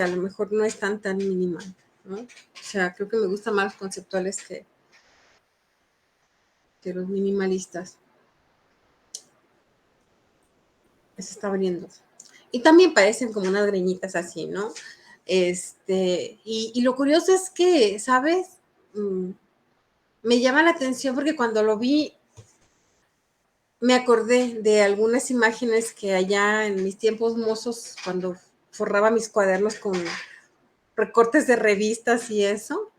a lo mejor no es tan minimal, ¿no? O sea, creo que me gustan más los conceptuales que los minimalistas. Se está abriendo. Y también parecen como unas greñitas así, ¿no? Y lo curioso es que, ¿sabes? Me llama la atención porque cuando lo vi, me acordé de algunas imágenes que allá en mis tiempos mozos, cuando forraba mis cuadernos con recortes de revistas y eso,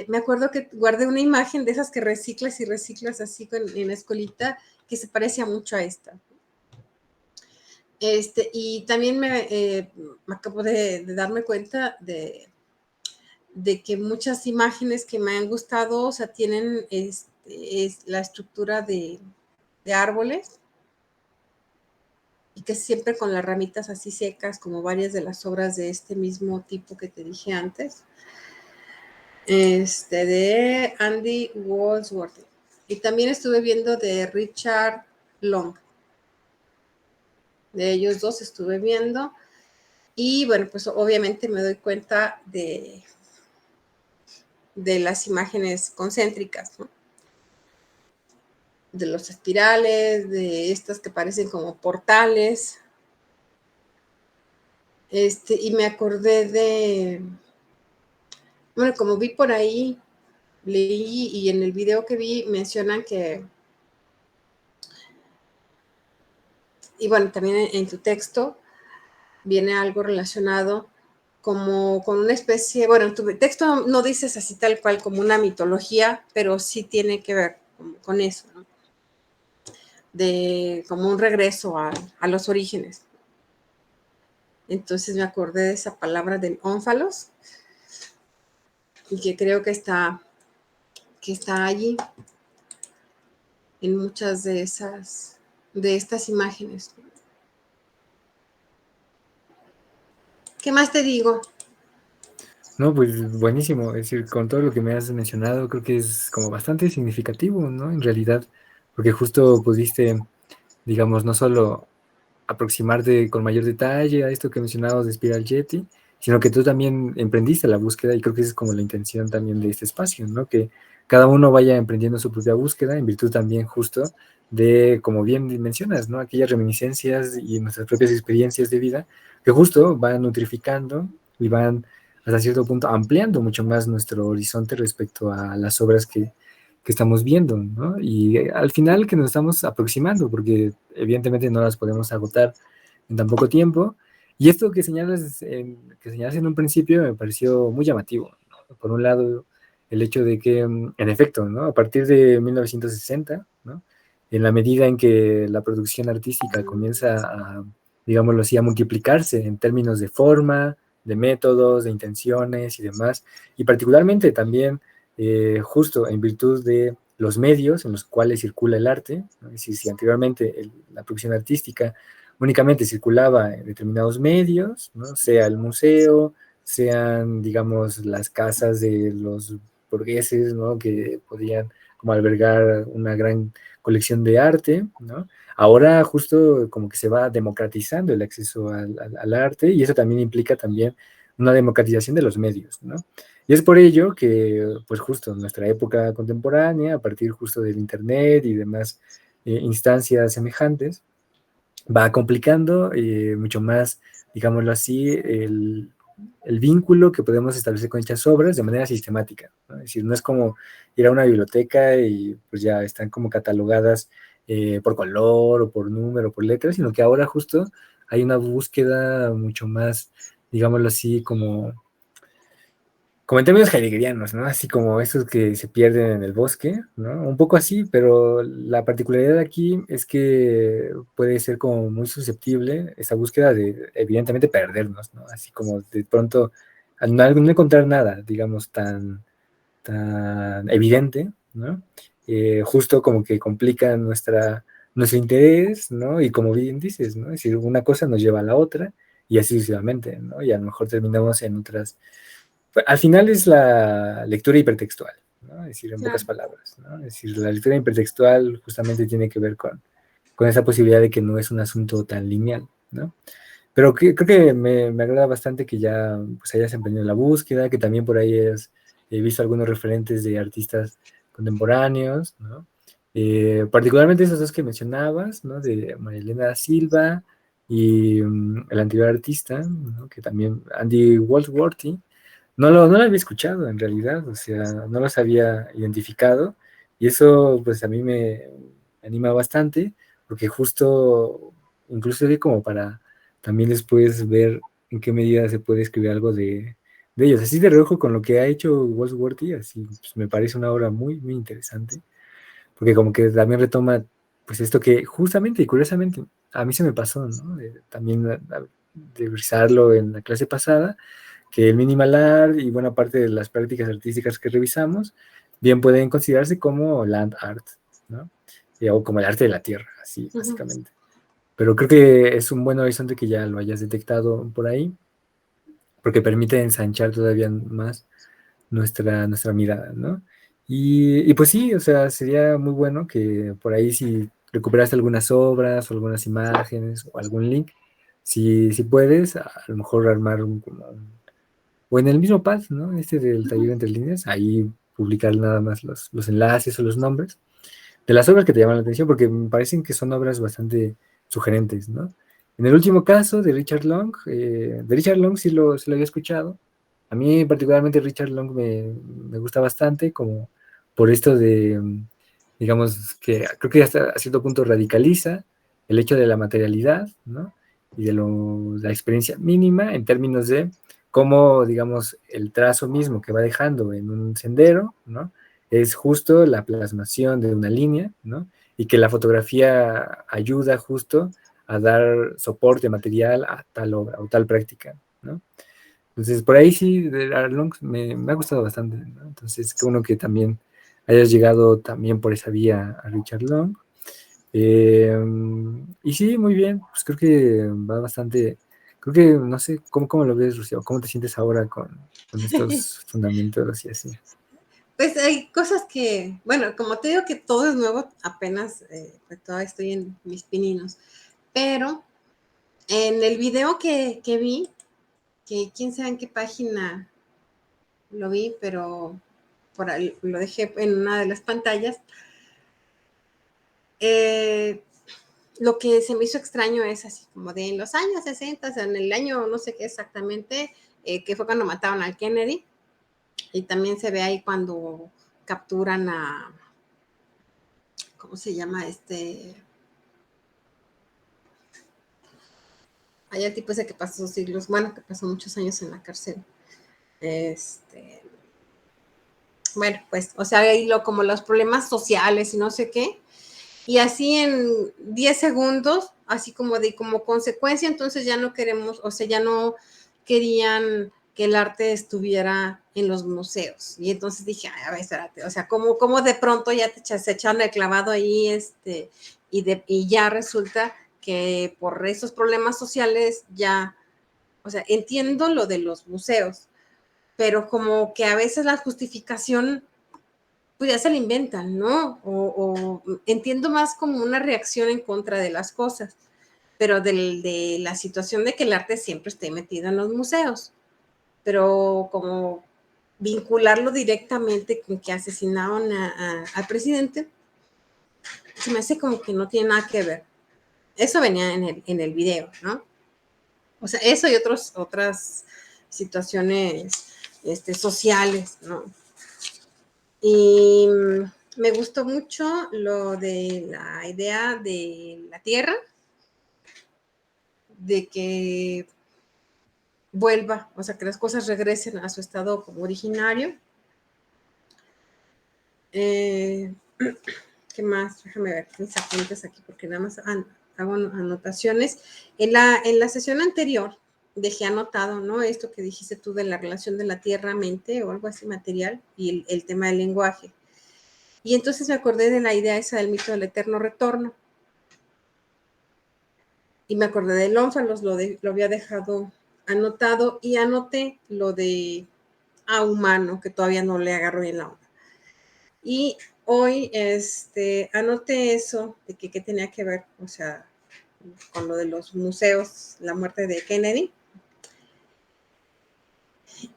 me acuerdo que guardé una imagen de esas que reciclas y reciclas así en la escuelita, que se parecía mucho a esta. Y también me acabo de darme cuenta de que muchas imágenes que me han gustado, o sea, tienen es la estructura de árboles y que siempre con las ramitas así secas, como varias de las obras de este mismo tipo que te dije antes, de Andy Goldsworthy. Y también estuve viendo de Richard Long. De ellos dos estuve viendo. Y bueno, pues obviamente me doy cuenta de las imágenes concéntricas, ¿no? De los espirales, de estas que parecen como portales. Y me acordé de, bueno, como vi por ahí, leí y en el video que vi mencionan que, y bueno, también en tu texto viene algo relacionado como con una especie, bueno, en tu texto no dices así tal cual como una mitología, pero sí tiene que ver con eso, ¿no? De como un regreso a los orígenes. Entonces me acordé de esa palabra del ónfalos y que creo que está allí en muchas de estas imágenes. ¿Qué más te digo? No, pues buenísimo. Es decir, con todo lo que me has mencionado, creo que es como bastante significativo, ¿no? En realidad, porque justo pudiste, digamos, no solo aproximarte con mayor detalle a esto que mencionabas de Spiral Jetty, sino que tú también emprendiste la búsqueda y creo que esa es como la intención también de este espacio, ¿no? Que cada uno vaya emprendiendo su propia búsqueda en virtud también justo de, como bien mencionas, ¿no? Aquellas reminiscencias y nuestras propias experiencias de vida que justo van nutrificando y van hasta cierto punto ampliando mucho más nuestro horizonte respecto a las obras que estamos viendo, ¿no? Y al final que nos estamos aproximando, porque evidentemente no las podemos agotar en tan poco tiempo. Y esto que señalas en un principio me pareció muy llamativo, ¿no? Por un lado, el hecho de que, en efecto, ¿no? A partir de 1960, ¿no? En la medida en que la producción artística comienza a, digámoslo así, a multiplicarse en términos de forma, de métodos, de intenciones y demás, y particularmente también justo en virtud de los medios en los cuales circula el arte, ¿no? Es decir, si anteriormente la producción artística únicamente circulaba en determinados medios, ¿no? Sea el museo, sean, digamos, las casas de los burgueses, ¿no? Que podían como albergar una gran colección de arte, ¿no? Ahora justo como que se va democratizando el acceso al arte y eso también implica también una democratización de los medios, ¿no? Y es por ello que, pues justo en nuestra época contemporánea, a partir justo del Internet y demás instancias semejantes, va complicando mucho más, digámoslo así, el vínculo que podemos establecer con dichas obras de manera sistemática, ¿no? Es decir, no es como ir a una biblioteca y pues ya están como catalogadas por color o por número o por letras, sino que ahora justo hay una búsqueda mucho más, digámoslo así, como en términos heideggerianos, ¿no? Así como esos que se pierden en el bosque, ¿no? Un poco así, pero la particularidad aquí es que puede ser como muy susceptible esa búsqueda de, evidentemente, perdernos, ¿no? Así como de pronto, al no encontrar nada, digamos, tan evidente, ¿no? Justo como que complica nuestro interés, ¿no? Y como bien dices, ¿no? Es decir, una cosa nos lleva a la otra y así sucesivamente, ¿no? Y a lo mejor terminamos en otras al final es la lectura hipertextual, ¿no? Es decir, en pocas Claro. palabras, ¿no? Es decir, la lectura hipertextual justamente tiene que ver con esa posibilidad de que no es un asunto tan lineal, ¿no? Pero creo que me agrada bastante que ya pues hayas emprendido la búsqueda, que también por ahí he visto algunos referentes de artistas contemporáneos, ¿no? Particularmente esos dos que mencionabas, ¿no? De María Elena da Silva y el anterior artista, ¿no? Que también, Andy Walsworthy. No lo había escuchado en realidad, o sea, no los había identificado y eso pues a mí me anima bastante porque justo incluso de como para también después ver en qué medida se puede escribir algo de ellos. Así de reojo con lo que ha hecho Walsworthy, así pues, me parece una obra muy interesante, porque como que también retoma pues esto que justamente y curiosamente a mí se me pasó, ¿no? También de revisarlo en la clase pasada, que el minimal art y buena parte de las prácticas artísticas que revisamos bien pueden considerarse como land art, ¿no? O como el arte de la tierra, así Ujú. básicamente. Pero creo que es un buen horizonte que ya lo hayas detectado por ahí, porque permite ensanchar todavía más nuestra mirada, ¿no? Y pues sí, o sea, sería muy bueno que por ahí si recuperaste algunas obras o algunas imágenes o algún link, si puedes, a lo mejor armar o en el mismo pad, ¿no? Este del taller entre líneas, ahí publicar nada más los enlaces o los nombres de las obras que te llaman la atención, porque me parecen que son obras bastante sugerentes, ¿no? En el último caso de Richard Long sí lo había escuchado. A mí particularmente Richard Long me gusta bastante, como por esto digamos, que creo que hasta a cierto punto radicaliza el hecho de la materialidad, ¿no? Y de la experiencia mínima en términos de cómo, digamos, el trazo mismo que va dejando en un sendero, ¿no? Es justo la plasmación de una línea, ¿no? Y que la fotografía ayuda justo a dar soporte material a tal obra o tal práctica, ¿no? Entonces, por ahí sí, de Arlong me ha gustado bastante, ¿no? Entonces, qué bueno que también hayas llegado también por esa vía a Richard Long. Eh, y sí, muy bien, pues creo que va bastante, creo que, no sé, ¿cómo lo ves, Rocío? ¿Cómo te sientes ahora con estos fundamentos y así? Pues hay cosas que, bueno, como te digo que todo es nuevo, apenas pues todavía estoy en mis pininos, pero en el video que vi, que quién sabe en qué página lo vi, pero por ahí lo dejé en una de las pantallas, eh, lo que se me hizo extraño es así como de en los años 60, o sea, en el año no sé qué exactamente, que fue cuando mataron al Kennedy, y también se ve ahí cuando capturan a, ¿cómo se llama este? Allá el tipo ese que pasó siglos, bueno, que pasó muchos años en la cárcel. Este, bueno, pues, o sea, ahí como los problemas sociales y no sé qué. Y así en 10 segundos, así como de como consecuencia, entonces ya no queremos, o sea, ya no querían que el arte estuviera en los museos. Y entonces dije, ay, a ver, espérate, o sea, como de pronto ya se echaron el clavado ahí, y ya resulta que por esos problemas sociales ya, o sea, entiendo lo de los museos, pero como que a veces la justificación pues ya se la inventan, ¿no? Entiendo más como una reacción en contra de las cosas, pero de la situación de que el arte siempre esté metido en los museos, pero como vincularlo directamente con que asesinaron al presidente, se me hace como que no tiene nada que ver. Eso venía en el video, ¿no? O sea, eso y otras situaciones sociales, ¿no? Y me gustó mucho lo de la idea de la Tierra, de que vuelva, o sea, que las cosas regresen a su estado como originario. Eh, ¿Qué más? Déjame ver mis apuntes aquí porque nada más hago anotaciones. En la sesión anterior dejé anotado, ¿no? Esto que dijiste tú de la relación de la tierra-mente o algo así material y el tema del lenguaje. Y entonces me acordé de la idea esa del mito del eterno retorno. Y me acordé de Ónfalos, lo había dejado anotado y anoté lo de a humano, que todavía no le agarro en la onda. Y hoy anoté eso, de que tenía que ver, o sea, con lo de los museos, la muerte de Kennedy.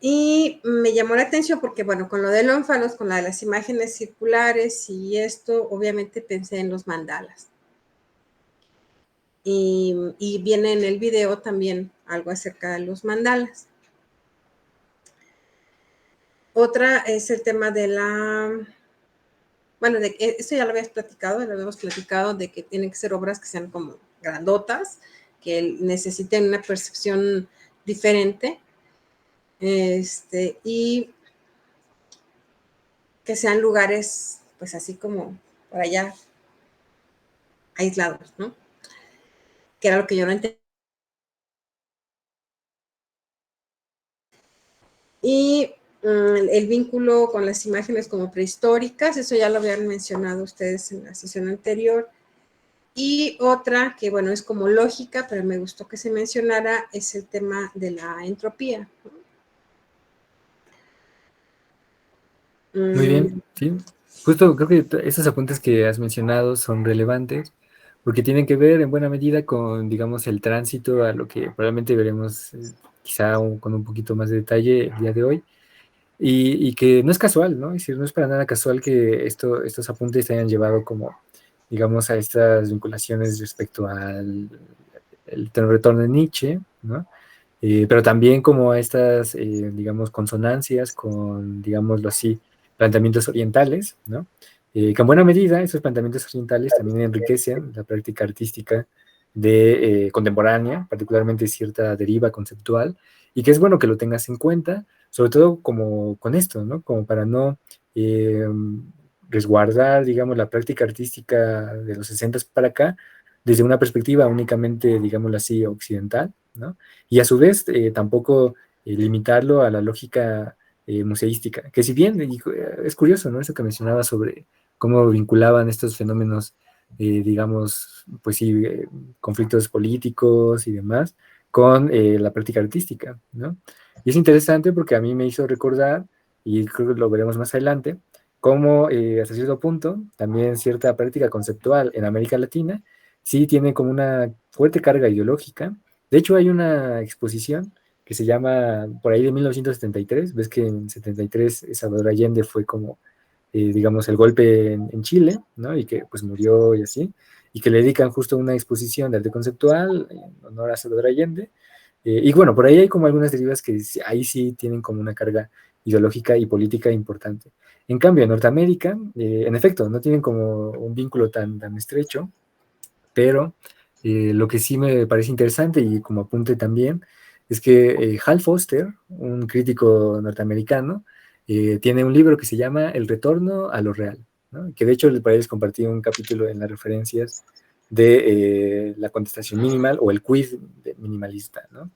Y me llamó la atención porque, bueno, con lo del ónfalos, con la de las imágenes circulares y esto, obviamente pensé en los mandalas. Y viene en el video también algo acerca de los mandalas. Otra es el tema de bueno, esto ya lo habíamos platicado, de que tienen que ser obras que sean como grandotas, que necesiten una percepción diferente, y que sean lugares, pues así como por allá, aislados, ¿no? Que era lo que yo no entendía. Y el vínculo con las imágenes como prehistóricas, eso ya lo habían mencionado ustedes en la sesión anterior. Y otra que, bueno, es como lógica, pero me gustó que se mencionara, es el tema de la entropía. Muy bien, sí. Justo creo que esos apuntes que has mencionado son relevantes porque tienen que ver en buena medida con, digamos, el tránsito a lo que probablemente veremos quizá con un poquito más de detalle el día de hoy. Y que no es casual, ¿no? Es decir, no es para nada casual que estos apuntes te hayan llevado como, digamos, a estas vinculaciones respecto al el retorno de Nietzsche, ¿no? Pero también como a estas, digamos, consonancias con, digámoslo así, planteamientos orientales, ¿no? Que en buena medida esos planteamientos orientales también enriquecen la práctica artística de contemporánea, particularmente cierta deriva conceptual, y que es bueno que lo tengas en cuenta, sobre todo como con esto, ¿no? Como para no eh, resguardar, digamos, la práctica artística de los 60 para acá desde una perspectiva únicamente, digámoslo así, occidental, ¿no? Y a su vez tampoco limitarlo a la lógica museística, que si bien es curioso, ¿no? Eso que mencionaba sobre cómo vinculaban estos fenómenos, digamos, pues sí, conflictos políticos y demás, con la práctica artística, ¿no? Y es interesante porque a mí me hizo recordar, y creo que lo veremos más adelante, cómo hasta cierto punto también cierta práctica conceptual en América Latina sí tiene como una fuerte carga ideológica. De hecho, hay una exposición que se llama por ahí de 1973. Ves que en 73 Salvador Allende fue como, digamos, el golpe en Chile, ¿no? Y que pues murió y así, y que le dedican justo una exposición de arte conceptual en honor a Salvador Allende. Y bueno, por ahí hay como algunas derivas que ahí sí tienen como una carga ideológica y política importante. En cambio, en Norteamérica, en efecto, no tienen como un vínculo tan estrecho, pero lo que sí me parece interesante y como apunte también es que Hal Foster, un crítico norteamericano, tiene un libro que se llama El retorno a lo real, ¿no? Que de hecho les parece compartir un capítulo en las referencias de la contestación minimal o el quiz minimalista, ¿no?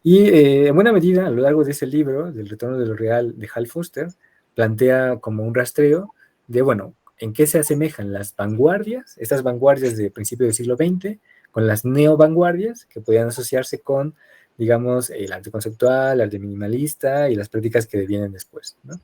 Y en buena medida, a lo largo de ese libro, del retorno de lo real de Hal Foster, plantea como un rastreo de, bueno, en qué se asemejan las vanguardias, estas vanguardias de principio del siglo XX, con las neovanguardias, que podían asociarse con, digamos, el arte conceptual, el arte minimalista y las prácticas que vienen después, ¿no?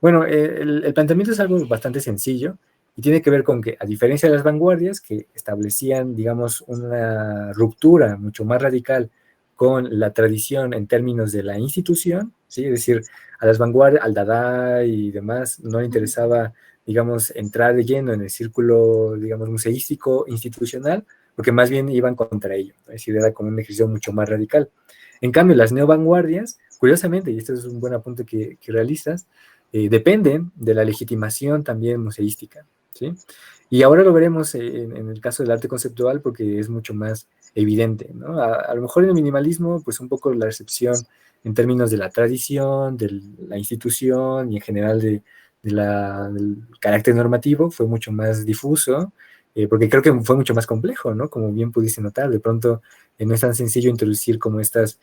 Bueno, el planteamiento es algo bastante sencillo y tiene que ver con que, a diferencia de las vanguardias, que establecían, digamos, una ruptura mucho más radical con la tradición en términos de la institución, ¿sí? Es decir, a las vanguardias, al Dada y demás, no le interesaba, digamos, entrar de lleno en el círculo, digamos, museístico institucional, porque más bien iban contra ello, ¿no? Es decir, era como un ejercicio mucho más radical. En cambio, las neovanguardias, curiosamente, y este es un buen apunte que realizas, dependen de la legitimación también museística, ¿sí? Y ahora lo veremos en el caso del arte conceptual porque es mucho más evidente, ¿no? A lo mejor en el minimalismo, pues un poco la recepción en términos de la tradición, de la institución y en general del carácter normativo fue mucho más difuso, porque creo que fue mucho más complejo, ¿no? Como bien pudiste notar, de pronto no es tan sencillo introducir como estas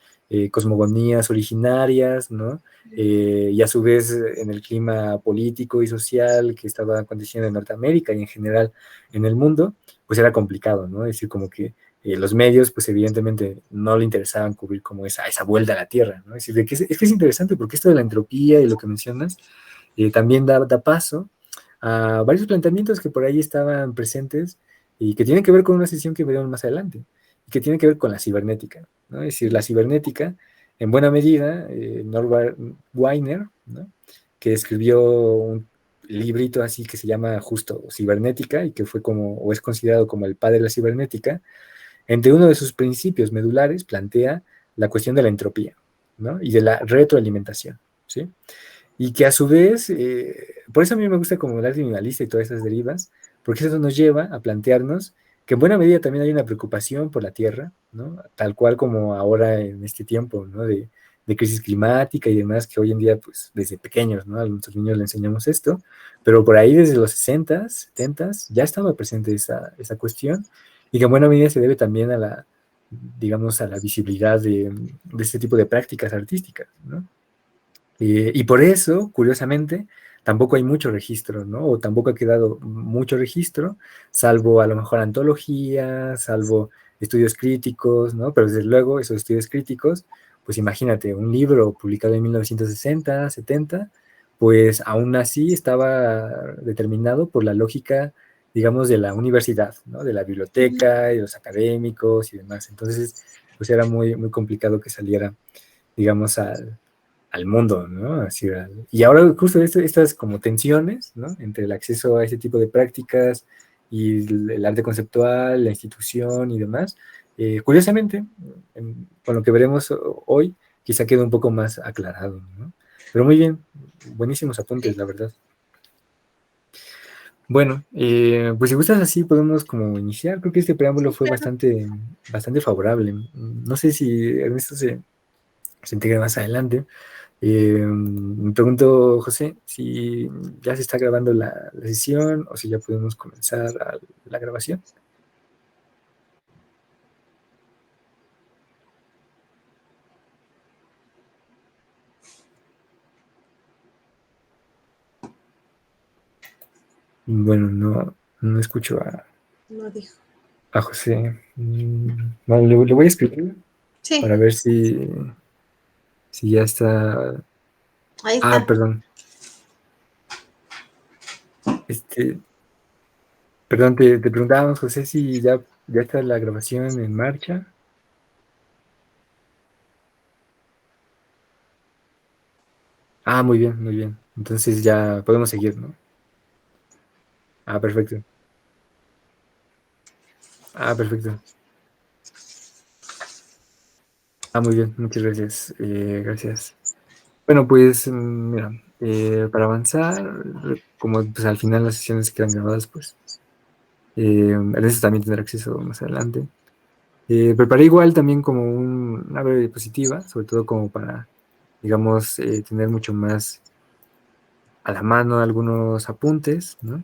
cosmogonías originarias, ¿no? Y a su vez en el clima político y social que estaba aconteciendo en Norteamérica y en general en el mundo, pues era complicado, ¿no? Es decir, como que los medios, pues evidentemente no le interesaban cubrir como esa vuelta a la Tierra, ¿no? Es decir, es que es interesante porque esto de la entropía y lo que mencionas también da paso a varios planteamientos que por ahí estaban presentes y que tienen que ver con una sesión que veremos más adelante. que tiene que ver con la cibernética, ¿no? Es decir, la cibernética, en buena medida, Norbert Wiener, ¿no? Que escribió un librito así que se llama justo Cibernética y que fue como, o es considerado como el padre de la cibernética, entre uno de sus principios medulares plantea la cuestión de la entropía, ¿no? Y de la retroalimentación, ¿sí? Y que a su vez, por eso a mí me gusta como el arte minimalista y todas esas derivas, porque eso nos lleva a plantearnos que en buena medida también hay una preocupación por la Tierra, ¿no? Tal cual como ahora en este tiempo, ¿no? De crisis climática y demás, que hoy en día, pues, desde pequeños, ¿no? A nuestros niños les enseñamos esto, pero por ahí desde los 60, 70 ya estaba presente esa cuestión y que en buena medida se debe también a la, digamos, a la visibilidad de este tipo de prácticas artísticas, ¿no? Y por eso, curiosamente, tampoco hay mucho registro, ¿no? O tampoco ha quedado mucho registro, salvo a lo mejor antologías, salvo estudios críticos, ¿no? Pero desde luego esos estudios críticos, pues imagínate, un libro publicado en 1960, 70, pues aún así estaba determinado por la lógica, digamos, de la universidad, ¿no? De la Ujú. biblioteca y los académicos y demás. Entonces, pues era muy, muy complicado que saliera, digamos, al mundo, ¿no? Así, y ahora justo estas como tensiones, ¿no? Entre el acceso a este tipo de prácticas y el arte conceptual, la institución y demás, curiosamente, con lo que veremos hoy, quizá quede un poco más aclarado, ¿no? Pero muy bien, buenísimos apuntes, Sí, la verdad. Bueno, pues si gustas así podemos como iniciar. Creo que este preámbulo fue claro. bastante, bastante favorable. No sé si Ernesto se integre más adelante. Me pregunto, José, si ya se está grabando la sesión o si ya podemos comenzar la grabación. Bueno, no escucho No dijo. a José. Bueno, le voy a escribir Sí, para ver si ya está. ahí Ah, está. perdón. Este, perdón, te preguntábamos, José, si ya está la grabación en marcha. Ah, muy bien, muy bien. Entonces ya podemos seguir, ¿no? Ah, perfecto. Ah, perfecto. Ah, muy bien, muchas gracias. Gracias. Bueno, pues mira, para avanzar, como pues, al final las sesiones se quedan grabadas, pues Ernesto también tendrá acceso más adelante. Preparé igual también como una breve diapositiva, sobre todo como para, digamos, tener mucho más a la mano algunos apuntes, ¿no?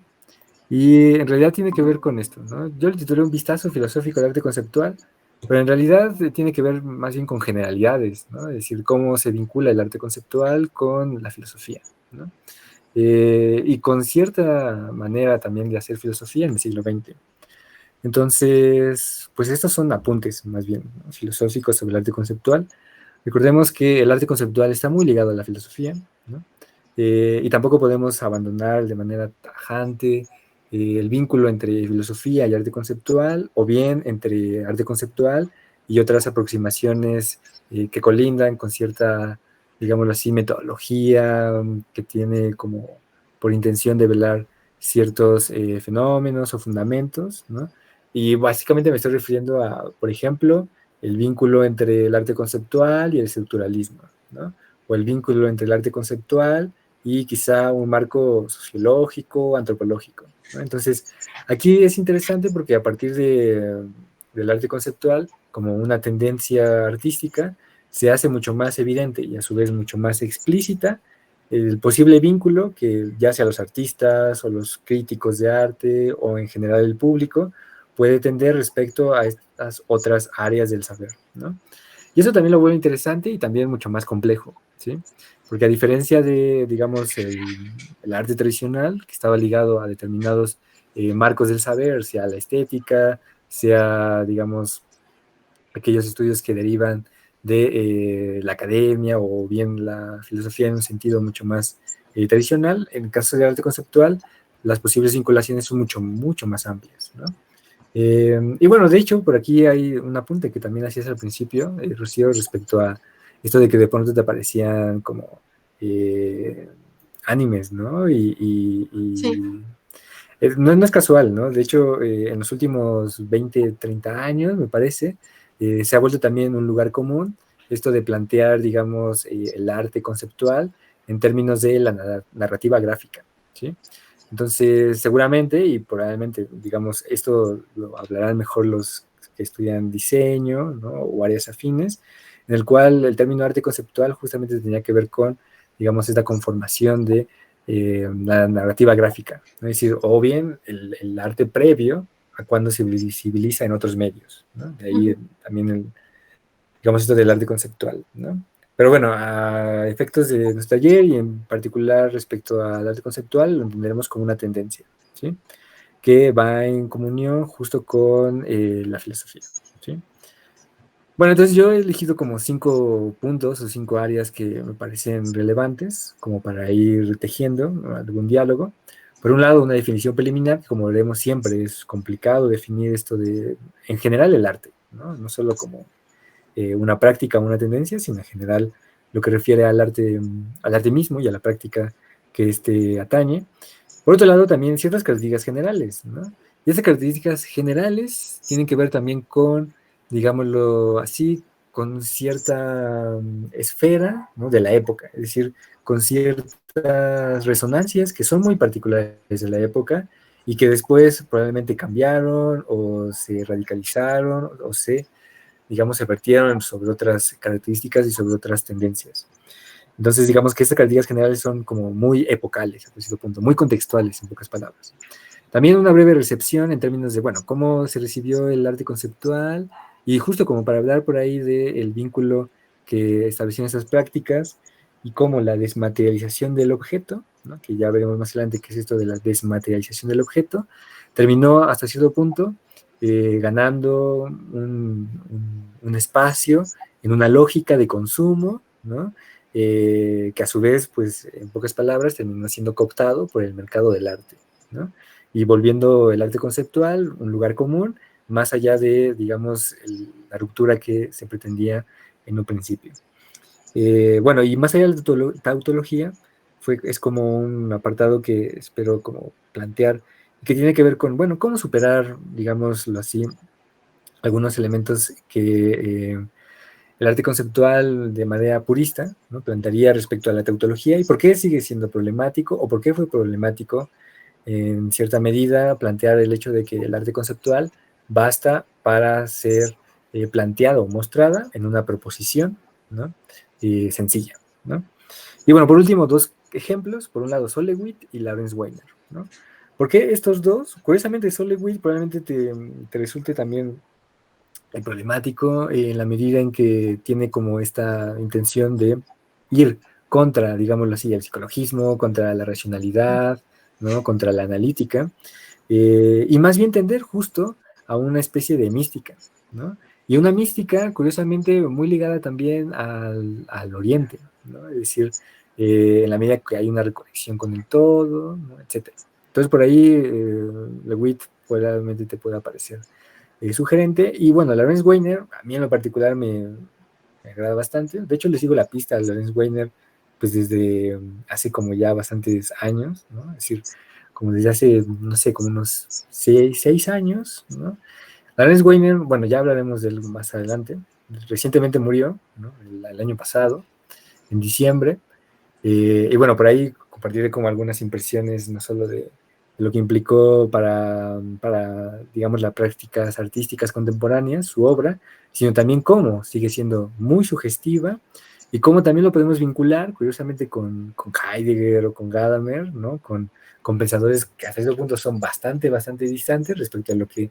Y en realidad tiene que ver con esto, ¿no? Yo le titulé Un vistazo filosófico al arte conceptual, pero en realidad tiene que ver más bien con generalidades, ¿no? Es decir, cómo se vincula el arte conceptual con la filosofía, ¿no? Y con cierta manera también de hacer filosofía en el siglo XX. Entonces, pues estos son apuntes más bien, ¿no? Filosóficos sobre el arte conceptual. Recordemos que el arte conceptual está muy ligado a la filosofía, ¿no? Y tampoco podemos abandonar de manera tajante el vínculo entre filosofía y arte conceptual, o bien entre arte conceptual y otras aproximaciones que colindan con cierta, digámoslo así, metodología que tiene como por intención de velar ciertos fenómenos o fundamentos, ¿no? Y básicamente me estoy refiriendo a, por ejemplo, el vínculo entre el arte conceptual y el estructuralismo, ¿no? O el vínculo entre el arte conceptual y quizá un marco sociológico, antropológico, ¿no? Entonces, aquí es interesante porque a partir del arte conceptual, como una tendencia artística, se hace mucho más evidente y a su vez mucho más explícita el posible vínculo que ya sea los artistas o los críticos de arte o en general el público puede tender respecto a estas otras áreas del saber, ¿no? Y eso también lo vuelve interesante y también mucho más complejo, ¿sí? Porque a diferencia de, digamos, el arte tradicional, que estaba ligado a determinados marcos del saber, sea la estética, sea, digamos, aquellos estudios que derivan de la academia o bien la filosofía en un sentido mucho más tradicional, en el caso del arte conceptual, las posibles vinculaciones son mucho, mucho más amplias, ¿no? Y bueno, de hecho, por aquí hay un apunte que también hacías al principio, Rocío, respecto a esto de que de pronto te aparecían como eh, animes, ¿no? Sí. No, no es casual, ¿no? De hecho, en los últimos 20, 30 años, me parece, se ha vuelto también un lugar común esto de plantear, digamos, el arte conceptual en términos de la narrativa gráfica, ¿sí? Entonces, seguramente y probablemente, digamos, esto lo hablarán mejor los que estudian diseño, ¿no? O áreas afines, en el cual el término arte conceptual justamente tenía que ver con, digamos, esta conformación de la narrativa gráfica, ¿no? Es decir, o bien el arte previo a cuando se visibiliza en otros medios, ¿no? De ahí Ujú, también digamos, esto del arte conceptual, ¿no? Pero bueno, a efectos de nuestro taller y en particular respecto al arte conceptual, lo entenderemos como una tendencia, ¿sí? Que va en comunión justo con la filosofía, ¿sí? Bueno, entonces yo he elegido como 5 puntos o 5 áreas que me parecen relevantes como para ir tejiendo, ¿no? Algún diálogo. Por un lado, una definición preliminar, que como veremos siempre es complicado definir esto de, en general, el arte, ¿no? No solo como una práctica o una tendencia, sino en general lo que refiere al arte mismo y a la práctica que éste atañe. Por otro lado, también ciertas características generales, ¿no? Y esas características generales tienen que ver también con, digámoslo así, con cierta esfera, ¿no? De la época, es decir, con ciertas resonancias que son muy particulares de la época y que después probablemente cambiaron o se radicalizaron o se, digamos, se vertieron sobre otras características y sobre otras tendencias. Entonces, digamos que estas características generales son como muy epocales, a cierto punto, muy contextuales, en pocas palabras. También una breve recepción en términos de, bueno, cómo se recibió el arte conceptual y justo como para hablar por ahí del vínculo que establecieron estas prácticas y cómo la desmaterialización del objeto, ¿no? Que ya veremos más adelante qué es esto de la desmaterialización del objeto, terminó hasta cierto punto ganando un espacio en una lógica de consumo, ¿no? Que a su vez, pues, en pocas palabras, terminó siendo cooptado por el mercado del arte, ¿no? Y volviendo el arte conceptual un lugar común, más allá de, digamos, la ruptura que se pretendía en un principio. Bueno, y más allá de la tautología, es como un apartado que espero como plantear, que tiene que ver con, bueno, cómo superar, digámoslo así, algunos elementos que el arte conceptual de manera purista, ¿no? Plantearía respecto a la tautología y por qué sigue siendo problemático o por qué fue problemático en cierta medida plantear el hecho de que el arte conceptual basta para ser planteado o mostrada en una proposición, ¿no? Sencilla, ¿no? Y bueno, por último, 2 ejemplos. Por un lado, Solowit y Lawrence Weiner, ¿no? Porque estos dos, curiosamente, Solowit probablemente te resulte también problemático en la medida en que tiene como esta intención de ir contra, digámoslo así, el psicologismo, contra la racionalidad, ¿no? Contra la analítica, y más bien tender justo a una especie de mística, ¿no? Y una mística, curiosamente, muy ligada también al oriente, ¿no? Es decir, en la medida que hay una reconexión con el todo, ¿no? Etcétera. Entonces, por ahí, Lewitt probablemente te pueda parecer sugerente. Y bueno, Lawrence Weiner, a mí en lo particular me agrada bastante. De hecho, le sigo la pista a Lawrence Weiner pues desde hace como ya bastantes años, ¿no? Es decir, como desde hace, no sé, como unos 6 años, ¿no? Lawrence Weiner, bueno, ya hablaremos de él más adelante. Recientemente murió, ¿no? El año pasado, en diciembre. Y bueno, por ahí compartiré como algunas impresiones, no solo de lo que implicó para, digamos, las prácticas artísticas contemporáneas, su obra, sino también cómo sigue siendo muy sugestiva y cómo también lo podemos vincular, curiosamente, con Heidegger o con Gadamer, ¿no? Con pensadores que hasta ese punto son bastante, bastante distantes respecto a lo que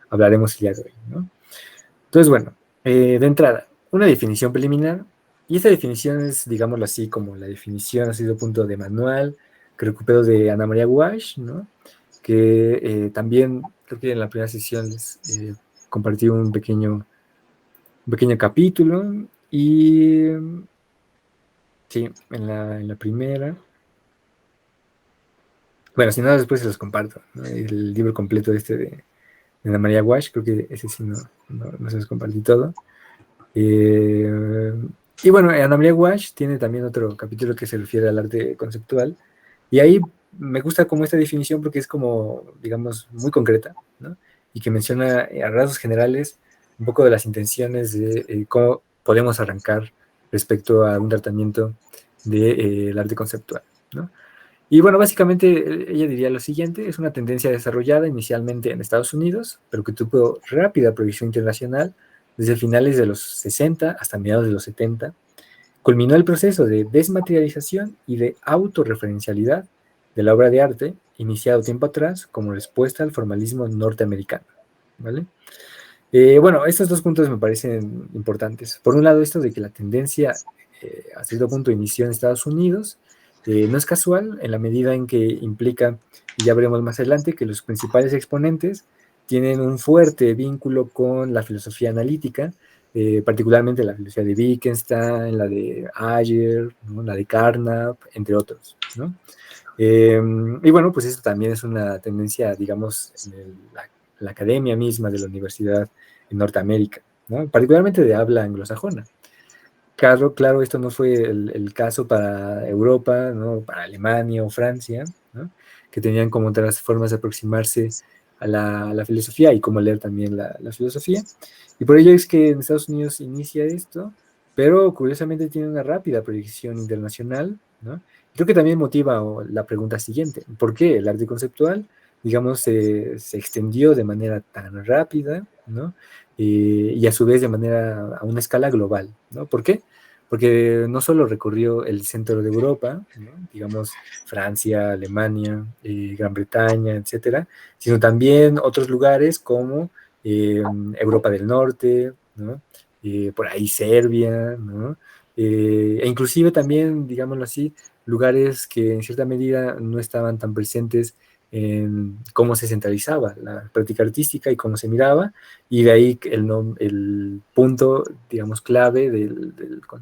hablaremos el día de hoy, ¿no? Entonces, bueno, de entrada, una definición preliminar, y esta definición es, digámoslo así, como la definición ha sido punto de manual que recupero de Ana María Guasch, ¿no? Que también creo que en la primera sesión les compartí un pequeño capítulo, y sí, en la primera. Bueno, si no, después se los comparto, ¿no? El libro completo este Ana María Walsh, creo que ese sí no se los compartí todo. Eh, y bueno, Ana María Walsh tiene también otro capítulo que se refiere al arte conceptual, y ahí me gusta como esta definición porque es como, digamos, muy concreta, ¿no? Y que menciona a rasgos generales un poco de las intenciones de cómo podemos arrancar respecto a un tratamiento del arte conceptual, ¿no? Y bueno, básicamente ella diría lo siguiente: es una tendencia desarrollada inicialmente en Estados Unidos, pero que tuvo rápida proyección internacional desde finales de los 60 hasta mediados de los 70. Culminó el proceso de desmaterialización y de autorreferencialidad de la obra de arte, iniciado tiempo atrás como respuesta al formalismo norteamericano. ¿Vale? Bueno, estos dos puntos me parecen importantes. Por un lado, esto de que la tendencia a cierto punto inició en Estados Unidos, no es casual en la medida en que implica, y ya veremos más adelante, que los principales exponentes tienen un fuerte vínculo con la filosofía analítica, particularmente la filosofía de Wittgenstein, la de Ayer, ¿no? La de Carnap, entre otros, ¿no? Y bueno, pues esto también es una tendencia, digamos, en la academia misma de la universidad en Norteamérica, ¿no? Particularmente de habla anglosajona. Claro, esto no fue el caso para Europa, ¿no? Para Alemania o Francia, ¿no? Que tenían como otras formas de aproximarse a la filosofía y cómo leer también la filosofía. Y por ello es que en Estados Unidos inicia esto, pero curiosamente tiene una rápida proyección internacional, ¿no? Creo que también motiva la pregunta siguiente: ¿por qué el arte conceptual, digamos, se extendió de manera tan rápida, ¿no? Y a su vez de manera a una escala global, ¿no? ¿Por qué? Porque no solo recorrió el centro de Europa, ¿no? Digamos Francia, Alemania, Gran Bretaña, etcétera, sino también otros lugares como Europa del Norte, ¿no? Por ahí Serbia, ¿no? E inclusive también, digámoslo así, lugares que en cierta medida no estaban tan presentes en cómo se centralizaba la práctica artística y cómo se miraba, y de ahí el punto, digamos, clave del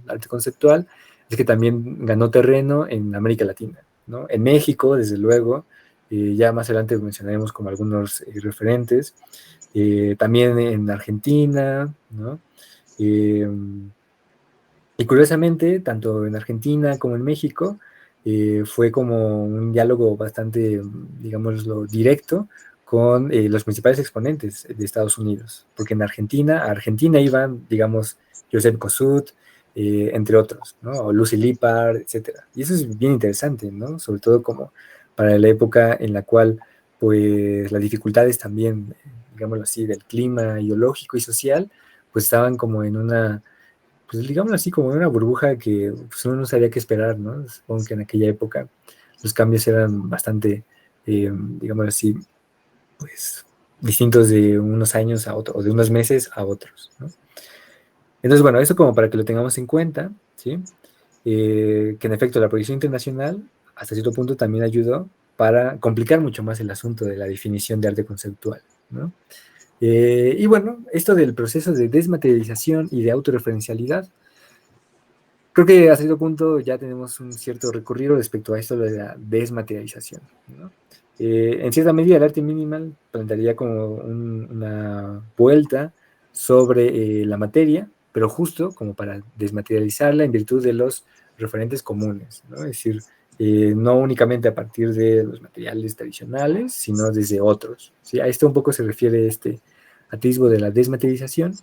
arte conceptual es que también ganó terreno en América Latina, ¿no? En México, desde luego, ya más adelante mencionaremos como algunos referentes, también en Argentina, ¿no? Eh, y curiosamente, tanto en Argentina como en México, fue como un diálogo bastante, digámoslo, directo con los principales exponentes de Estados Unidos, porque en a Argentina iban, digamos, Joseph Kosuth, entre otros, ¿no? O Lucy Lippard, etcétera. Y eso es bien interesante, ¿no? Sobre todo como para la época en la cual, pues, las dificultades también, digámoslo así, del clima ideológico y social, pues estaban como en una, pues digámoslo así, como una burbuja que pues, uno no sabía qué esperar, ¿no? Supongo que en aquella época los cambios eran bastante, digámoslo así, pues distintos de unos años a otros, o de unos meses a otros, ¿no? Entonces, bueno, eso como para que lo tengamos en cuenta, ¿sí? Que en efecto la proyección internacional hasta cierto punto también ayudó para complicar mucho más el asunto de la definición de arte conceptual, ¿no? Y bueno, esto del proceso de desmaterialización y de autorreferencialidad, creo que a cierto punto ya tenemos un cierto recorrido respecto a esto de la desmaterialización, ¿no? En cierta medida, el arte minimal plantearía como una vuelta sobre la materia, pero justo como para desmaterializarla en virtud de los referentes comunes, ¿no? Es decir, no únicamente a partir de los materiales tradicionales, sino desde otros, ¿sí? A esto un poco se refiere este atisbo de la desmaterialización.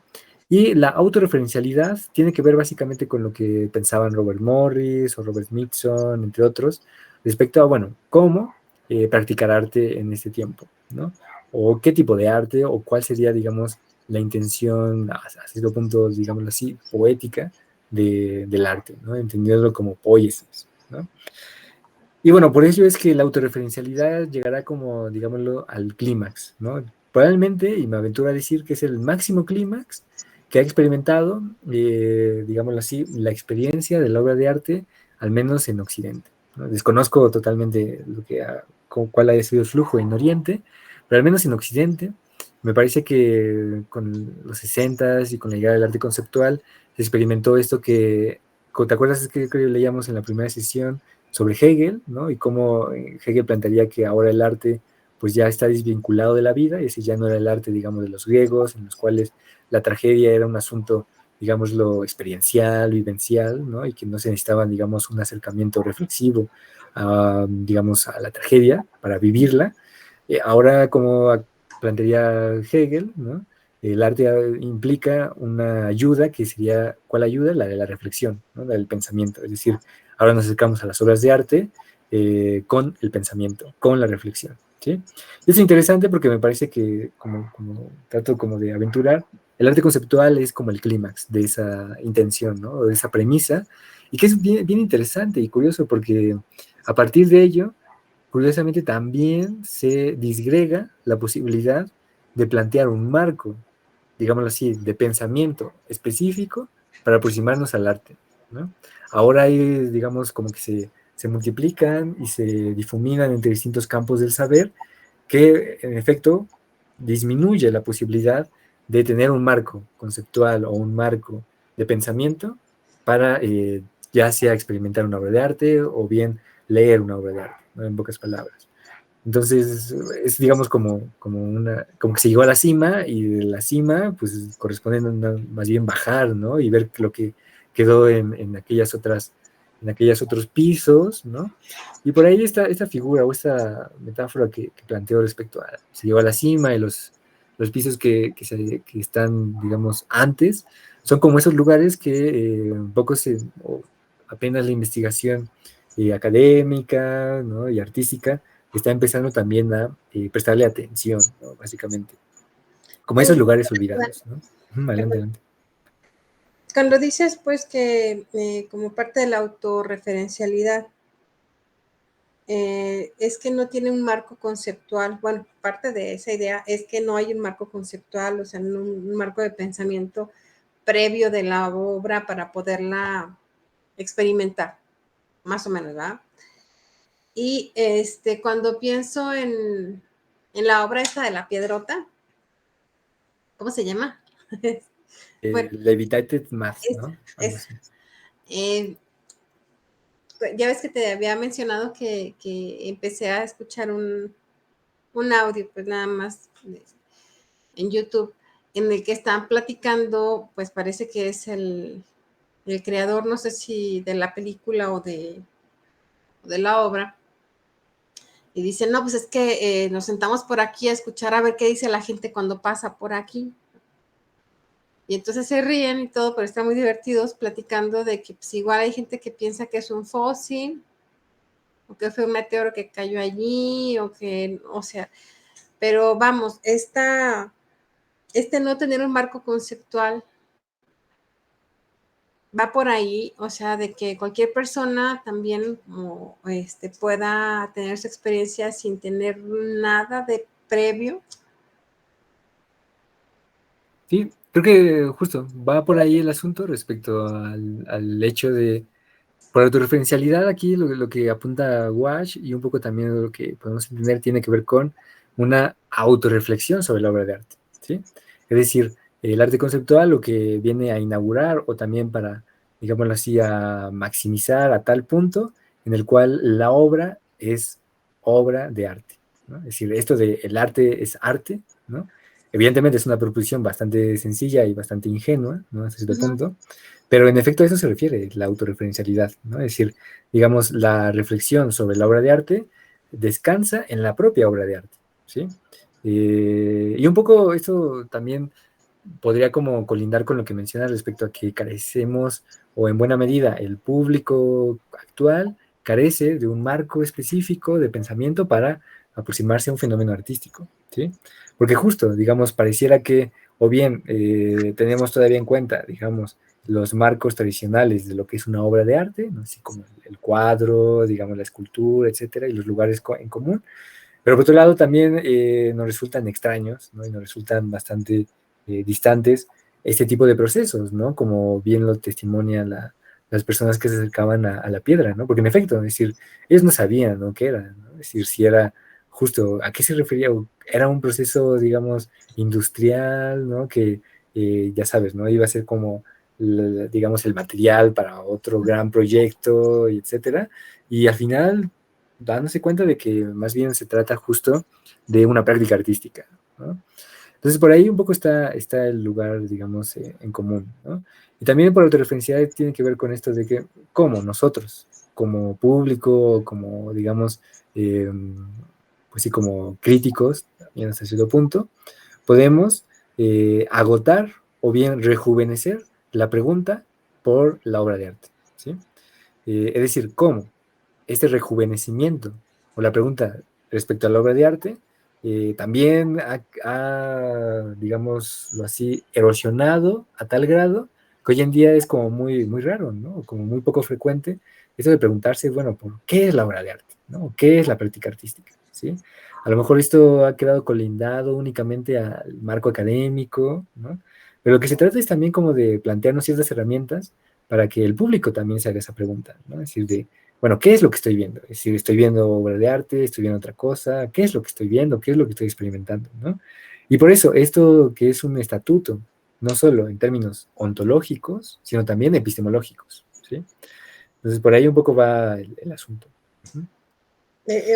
Y la autorreferencialidad tiene que ver básicamente con lo que pensaban Robert Morris o Robert Mitchum, entre otros, respecto a, bueno, cómo practicar arte en este tiempo, ¿no? O qué tipo de arte, o cuál sería, digamos, la intención, a cierto punto, digámoslo así, poética del arte, ¿no? Entendiéndolo como poiesis, ¿no? Y bueno, por ello es que la autorreferencialidad llegará como, digámoslo, al clímax, ¿no? Probablemente, y me aventuro a decir que es el máximo clímax que ha experimentado, digámoslo así, la experiencia de la obra de arte, al menos en Occidente, ¿no? Desconozco totalmente cuál haya sido el flujo en Oriente, pero al menos en Occidente, me parece que con los 60s y con la llegada del arte conceptual, se experimentó esto que, ¿te acuerdas que creo que leíamos en la primera sesión sobre Hegel, ¿no? Y cómo Hegel plantearía que ahora el arte pues ya está desvinculado de la vida, y ese ya no era el arte, digamos, de los griegos, en los cuales la tragedia era un asunto, digamos, lo experiencial, vivencial, ¿no? Y que no se necesitaba, digamos, un acercamiento reflexivo, digamos, a la tragedia para vivirla. Ahora, como plantearía Hegel, ¿no? El arte implica una ayuda que sería, ¿cuál ayuda? La de la reflexión, ¿no? La del pensamiento. Es decir, ahora nos acercamos a las obras de arte con el pensamiento, con la reflexión, ¿sí? Es interesante porque me parece que, como trato como de aventurar, el arte conceptual es como el clímax de esa intención, ¿no? O de esa premisa, y que es bien, bien interesante y curioso porque a partir de ello, curiosamente también se disgrega la posibilidad de plantear un marco, digámoslo así, de pensamiento específico para aproximarnos al arte, ¿no? Ahora hay, digamos, como que se multiplican y se difuminan entre distintos campos del saber que, en efecto, disminuye la posibilidad de tener un marco conceptual o un marco de pensamiento para ya sea experimentar una obra de arte o bien leer una obra de arte, ¿no? En pocas palabras. Entonces, es digamos como que se llegó a la cima y de la cima, pues corresponde más bien bajar, ¿no? Y ver lo que quedó en aquellas otros pisos, ¿no? Y por ahí esta figura o esta metáfora que planteo respecto a se llegó a la cima y los pisos que están, digamos, antes, son como esos lugares que un poco o apenas la investigación académica, ¿no? Y artística está empezando también a prestarle atención, ¿no? Básicamente. Como esos Pues, lugares olvidados, ¿no? Adelante, adelante. cuando dices, pues, que como parte de la autorreferencialidad, es que no tiene un marco conceptual. Bueno, parte de esa idea es que no hay un marco conceptual, o sea, un marco de pensamiento previo de la obra para poderla experimentar, más o menos, ¿verdad? Y cuando pienso en la obra esta de la piedrota, ¿cómo se llama? Bueno, Levitated Math, es, ¿no? Algo es así. eh, ya ves que te había mencionado que empecé a escuchar un audio, pues nada más en YouTube, en el que están platicando, pues parece que es el creador, no sé si de la película o de la obra, y dicen, no, pues es que nos sentamos por aquí a escuchar a ver qué dice la gente cuando pasa por aquí. Y entonces se ríen y todo, pero están muy divertidos platicando de que pues, igual hay gente que piensa que es un fósil, o que fue un meteoro que cayó allí, o que, o sea, pero vamos, no tener un marco conceptual va por ahí, o sea, de que cualquier persona también como, pueda tener su experiencia sin tener nada de previo. Sí, creo que justo va por ahí el asunto respecto al hecho de, por autorreferencialidad aquí, lo que apunta Wash y un poco también lo que podemos entender tiene que ver con una autorreflexión sobre la obra de arte, ¿sí? Es decir, el arte conceptual lo que viene a inaugurar o también para, digámoslo así, a maximizar a tal punto en el cual la obra es obra de arte, ¿no? Es decir, esto de el arte es arte, ¿no? Evidentemente es una proposición bastante sencilla y bastante ingenua, ¿no? Hasta cierto Ujú. punto, pero en efecto a eso se refiere la autorreferencialidad, ¿no? Es decir, digamos, la reflexión sobre la obra de arte descansa en la propia obra de arte, ¿sí? Y un poco esto también podría como colindar con lo que mencionas respecto a que carecemos, o en buena medida el público actual carece de un marco específico de pensamiento para aproximarse a un fenómeno artístico, ¿sí? Porque justo, digamos, pareciera que, o bien tenemos todavía en cuenta, digamos, los marcos tradicionales de lo que es una obra de arte, ¿no? Así como el cuadro, digamos, la escultura, etcétera, y los lugares en común, pero por otro lado también nos resultan extraños, ¿no? Y nos resultan bastante distantes este tipo de procesos, ¿no? Como bien lo testimonian las personas que se acercaban a la piedra, ¿no? Porque en efecto, es decir, ellos no sabían, ¿no? ¿Qué era? ¿No? Es decir, si era justo, ¿a qué se refería? Era un proceso, digamos, industrial, ¿no? Que ya sabes, ¿no? Iba a ser como, digamos, el material para otro gran proyecto, y etcétera. Y al final dándose cuenta de que más bien se trata justo de una práctica artística, ¿no? Entonces, por ahí un poco está el lugar, digamos, en común, ¿no? Y también por autorreferencialidad tiene que ver con esto de que, ¿cómo nosotros, como público, como, digamos, eh, pues sí, como críticos, también hasta cierto punto, podemos agotar o bien rejuvenecer la pregunta por la obra de arte, ¿sí? Es decir, ¿cómo este rejuvenecimiento o la pregunta respecto a la obra de arte también digámoslo así, erosionado a tal grado que hoy en día es como muy raro, ¿no? Como muy poco frecuente esto de preguntarse, bueno, ¿por qué es la obra de arte? ¿No? ¿Qué es la práctica artística? ¿Sí? A lo mejor esto ha quedado colindado únicamente al marco académico, ¿no? Pero lo que se trata es también como de plantearnos ciertas herramientas para que el público también se haga esa pregunta, ¿no? Es decir, de, bueno, ¿qué es lo que estoy viendo? Es decir, estoy viendo obra de arte, estoy viendo otra cosa, ¿qué es lo que estoy viendo? ¿Qué es lo que estoy experimentando? ¿No? Y por eso, esto que es un estatuto, no solo en términos ontológicos, sino también epistemológicos, ¿sí? Entonces, por ahí un poco va el asunto. Uh-huh.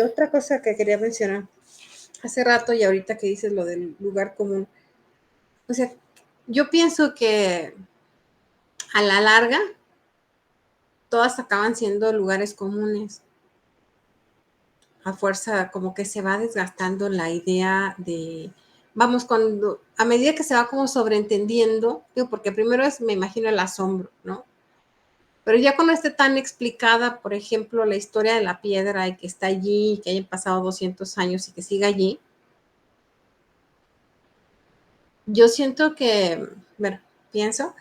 Otra cosa que quería mencionar hace rato y ahorita que dices lo del lugar común, o sea, yo pienso que a la larga todas acaban siendo lugares comunes. A fuerza como que se va desgastando la idea de, vamos, cuando, a medida que se va como sobreentendiendo, digo, porque primero es, me imagino, el asombro, ¿no? Pero ya cuando esté tan explicada, por ejemplo, la historia de la piedra y que está allí, que hayan pasado 200 años y que siga allí, yo siento que, bueno, pienso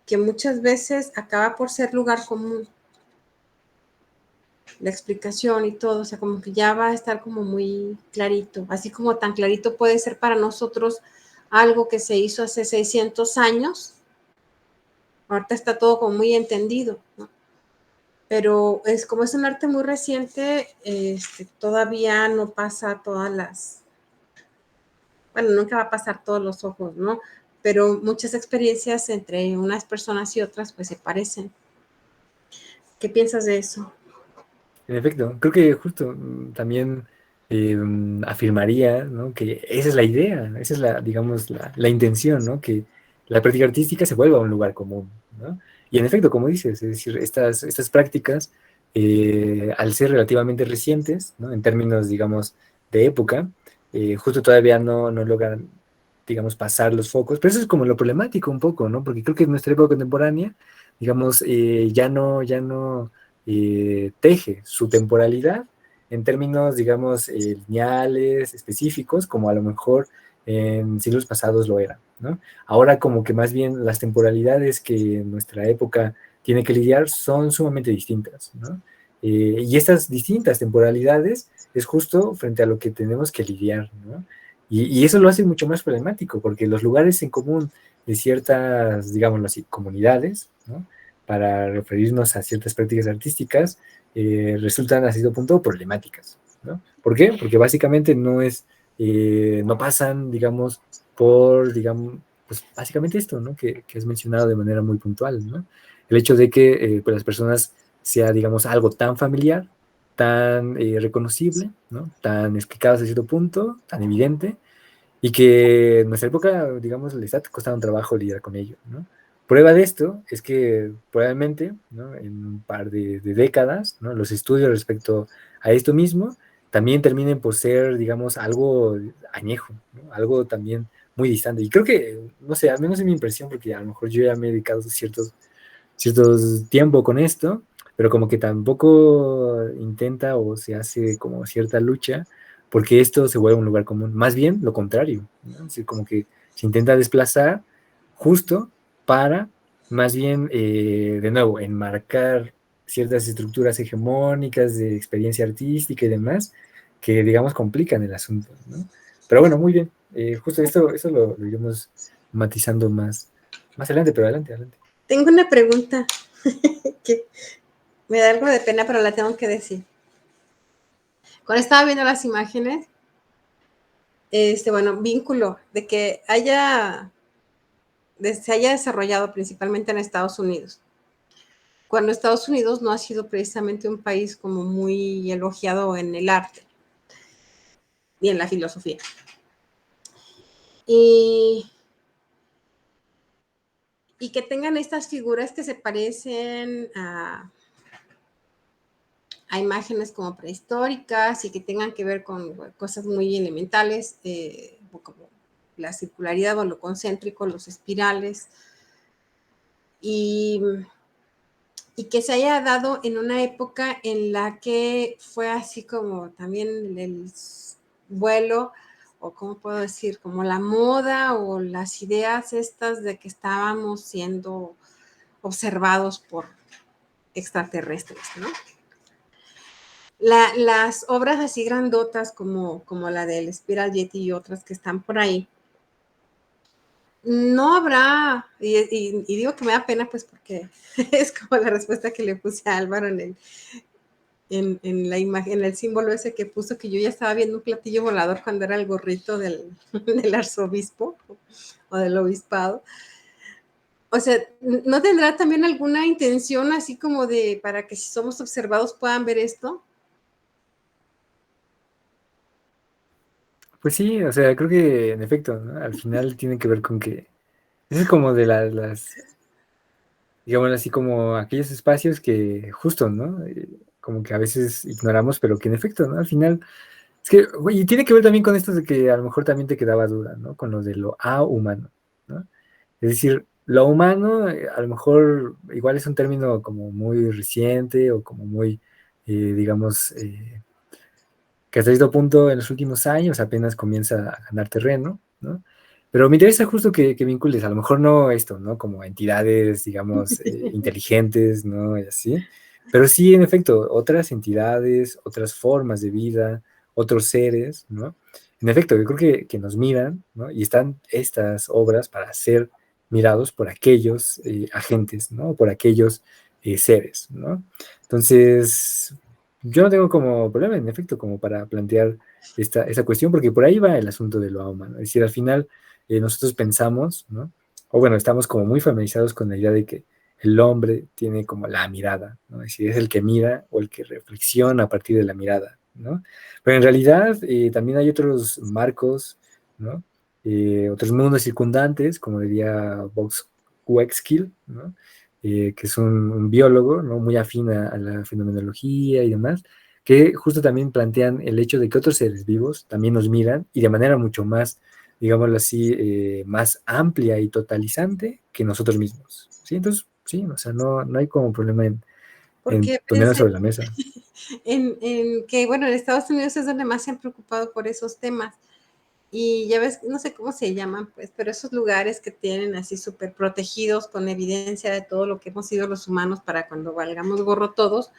que muchas veces acaba por ser lugar común la explicación y todo, o sea, como que ya va a estar como muy clarito, así como tan clarito puede ser para nosotros algo que se hizo hace 600 años, ahorita está todo como muy entendido, ¿no? Pero es como es un arte muy reciente, todavía no pasa todas las, bueno, nunca va a pasar todos los ojos, ¿no? Pero muchas experiencias entre unas personas y otras pues se parecen. ¿Qué piensas de eso? En efecto, creo que justo también afirmaría, ¿no? Que esa es la idea, esa es la, digamos, la intención, ¿no? Que la práctica artística se vuelva un lugar común, ¿no? Y en efecto, como dices, es decir, estas prácticas, al ser relativamente recientes, ¿no? En términos, digamos, de época, justo todavía no logran, digamos, pasar los focos, pero eso es como lo problemático un poco, ¿no? Porque creo que en nuestra época contemporánea, digamos, ya no teje su temporalidad en términos, digamos, lineales, específicos, como a lo mejor en siglos pasados lo era, ¿no? Ahora como que más bien las temporalidades que nuestra época tiene que lidiar son sumamente distintas, ¿no? Y estas distintas temporalidades es justo frente a lo que tenemos que lidiar, ¿no? Y eso lo hace mucho más problemático, porque los lugares en común de ciertas, digámoslo así, comunidades, ¿no? Para referirnos a ciertas prácticas artísticas, resultan a cierto punto problemáticas, ¿no? ¿Por qué? Porque básicamente no pasan, digamos, por, digamos, pues básicamente esto, ¿no? Que has mencionado de manera muy puntual, ¿no? El hecho de que pues las personas sea, digamos, algo tan familiar, tan reconocible, ¿no? Tan explicado hasta cierto punto, tan evidente, y que en nuestra época, digamos, les ha costado un trabajo lidiar con ello, ¿no? Prueba de esto es que probablemente, ¿no? En un par de décadas, ¿no? Los estudios respecto a esto mismo también terminen por ser, digamos, algo añejo, ¿no? Algo también muy distante. Y creo que, no sé, al menos es mi impresión, porque a lo mejor yo ya me he dedicado cierto tiempo con esto, pero como que tampoco intenta o se hace como cierta lucha porque esto se vuelve un lugar común. Más bien lo contrario, ¿no? Es decir, como que se intenta desplazar justo para, más bien, de nuevo, enmarcar ciertas estructuras hegemónicas de experiencia artística y demás, que, digamos, complican el asunto, ¿no? Pero bueno, muy bien. Justo esto lo iremos matizando más adelante, pero adelante, adelante. Tengo una pregunta que me da algo de pena, pero la tengo que decir. Cuando estaba viendo las imágenes, bueno, vínculo de que se haya desarrollado principalmente en Estados Unidos. cuando Estados Unidos no ha sido precisamente un país como muy elogiado en el arte y en la filosofía. Y que tengan estas figuras que se parecen a imágenes como prehistóricas y que tengan que ver con cosas muy elementales, como la circularidad o lo concéntrico, los espirales, y que se haya dado en una época en la que fue así como también el vuelo, o cómo puedo decir, como la moda o las ideas estas de que estábamos siendo observados por extraterrestres, ¿no? Las obras así grandotas como la del Spiral Yeti y otras que están por ahí, no habrá, y digo que me da pena pues porque es como la respuesta que le puse a Álvaro en la imagen, en el símbolo ese que puso, que yo ya estaba viendo un platillo volador cuando era el gorrito del arzobispo o del obispado. O sea, ¿no tendrá también alguna intención así como de para que si somos observados puedan ver esto? Pues sí, o sea, creo que en efecto, ¿no? Al final tiene que ver con que eso es como de las, digamos así, como aquellos espacios que justo, ¿no? Como que a veces ignoramos, pero que en efecto, ¿no? Al final, es que, güey, y tiene que ver también con esto de que a lo mejor también te quedaba duda, ¿no? Con lo de lo humano, ¿no? Es decir, lo humano, a lo mejor igual es un término como muy reciente o como muy, digamos, que hasta cierto punto en los últimos años apenas comienza a ganar terreno, ¿no? Pero me interesa justo que vincules, a lo mejor no esto, ¿no? Como entidades, digamos, inteligentes, ¿no? Y así, pero sí, en efecto, otras entidades, otras formas de vida, otros seres, ¿no? En efecto, yo creo que nos miran, ¿no? Y están estas obras para ser mirados por aquellos agentes, ¿no? Por aquellos seres, ¿no? Entonces, yo no tengo como problema, en efecto, como para plantear esa cuestión, porque por ahí va el asunto de lo humano. Es decir, al final nosotros pensamos, ¿no? O bueno, estamos como muy familiarizados con la idea de que el hombre tiene como la mirada, ¿no? Es decir, es el que mira o el que reflexiona a partir de la mirada, ¿no? Pero en realidad también hay otros marcos, ¿no? Otros mundos circundantes, como diría Vox Huexkill, ¿no? Que es un biólogo, ¿no? Muy afín a la fenomenología y demás, que justo también plantean el hecho de que otros seres vivos también nos miran y de manera mucho más, digámoslo así, más amplia y totalizante que nosotros mismos. ¿Sí? Entonces, sí, o sea, no hay como problema en Porque ponerlo pensé sobre la mesa. en que, bueno, en Estados Unidos es donde más se han preocupado por esos temas. Y ya ves, no sé cómo se llaman, pues, pero esos lugares que tienen así súper protegidos con evidencia de todo lo que hemos sido los humanos para cuando valgamos gorro todos,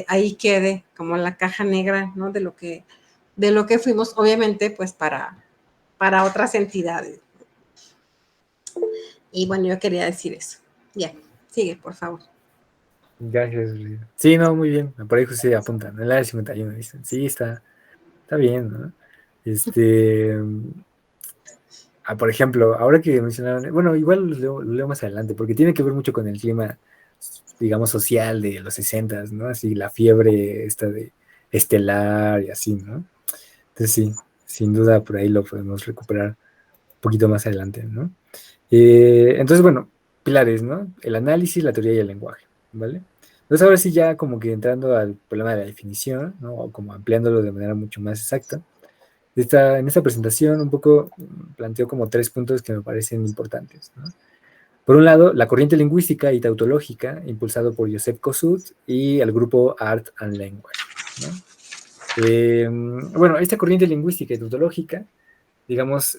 ahí quede como la caja negra, ¿no? De lo que fuimos, obviamente, pues para otras entidades. Y bueno, yo quería decir eso. Ya, sigue, por favor. Gracias. Rocío. Sí, no, muy bien. Por ahí justo se apuntan. El área 51 dicen. Sí, está bien, ¿no? Este, por ejemplo, ahora que mencionaron, bueno, igual lo leo más adelante, porque tiene que ver mucho con el clima, digamos, social de los 60, ¿no? Así la fiebre esta de estelar y así, ¿no? Entonces sí, sin duda por ahí lo podemos recuperar un poquito más adelante, ¿no? Entonces, bueno, pilares, ¿no? El análisis, la teoría y el lenguaje, ¿vale? Entonces ahora sí ya como que entrando al problema de la definición, ¿no? O como ampliándolo de manera mucho más exacta. En esta presentación un poco planteo como tres puntos que me parecen importantes, ¿no? Por un lado, la corriente lingüística y tautológica, impulsado por Joseph Kossut y el grupo Art and Language, ¿no? Bueno, esta corriente lingüística y tautológica, digamos,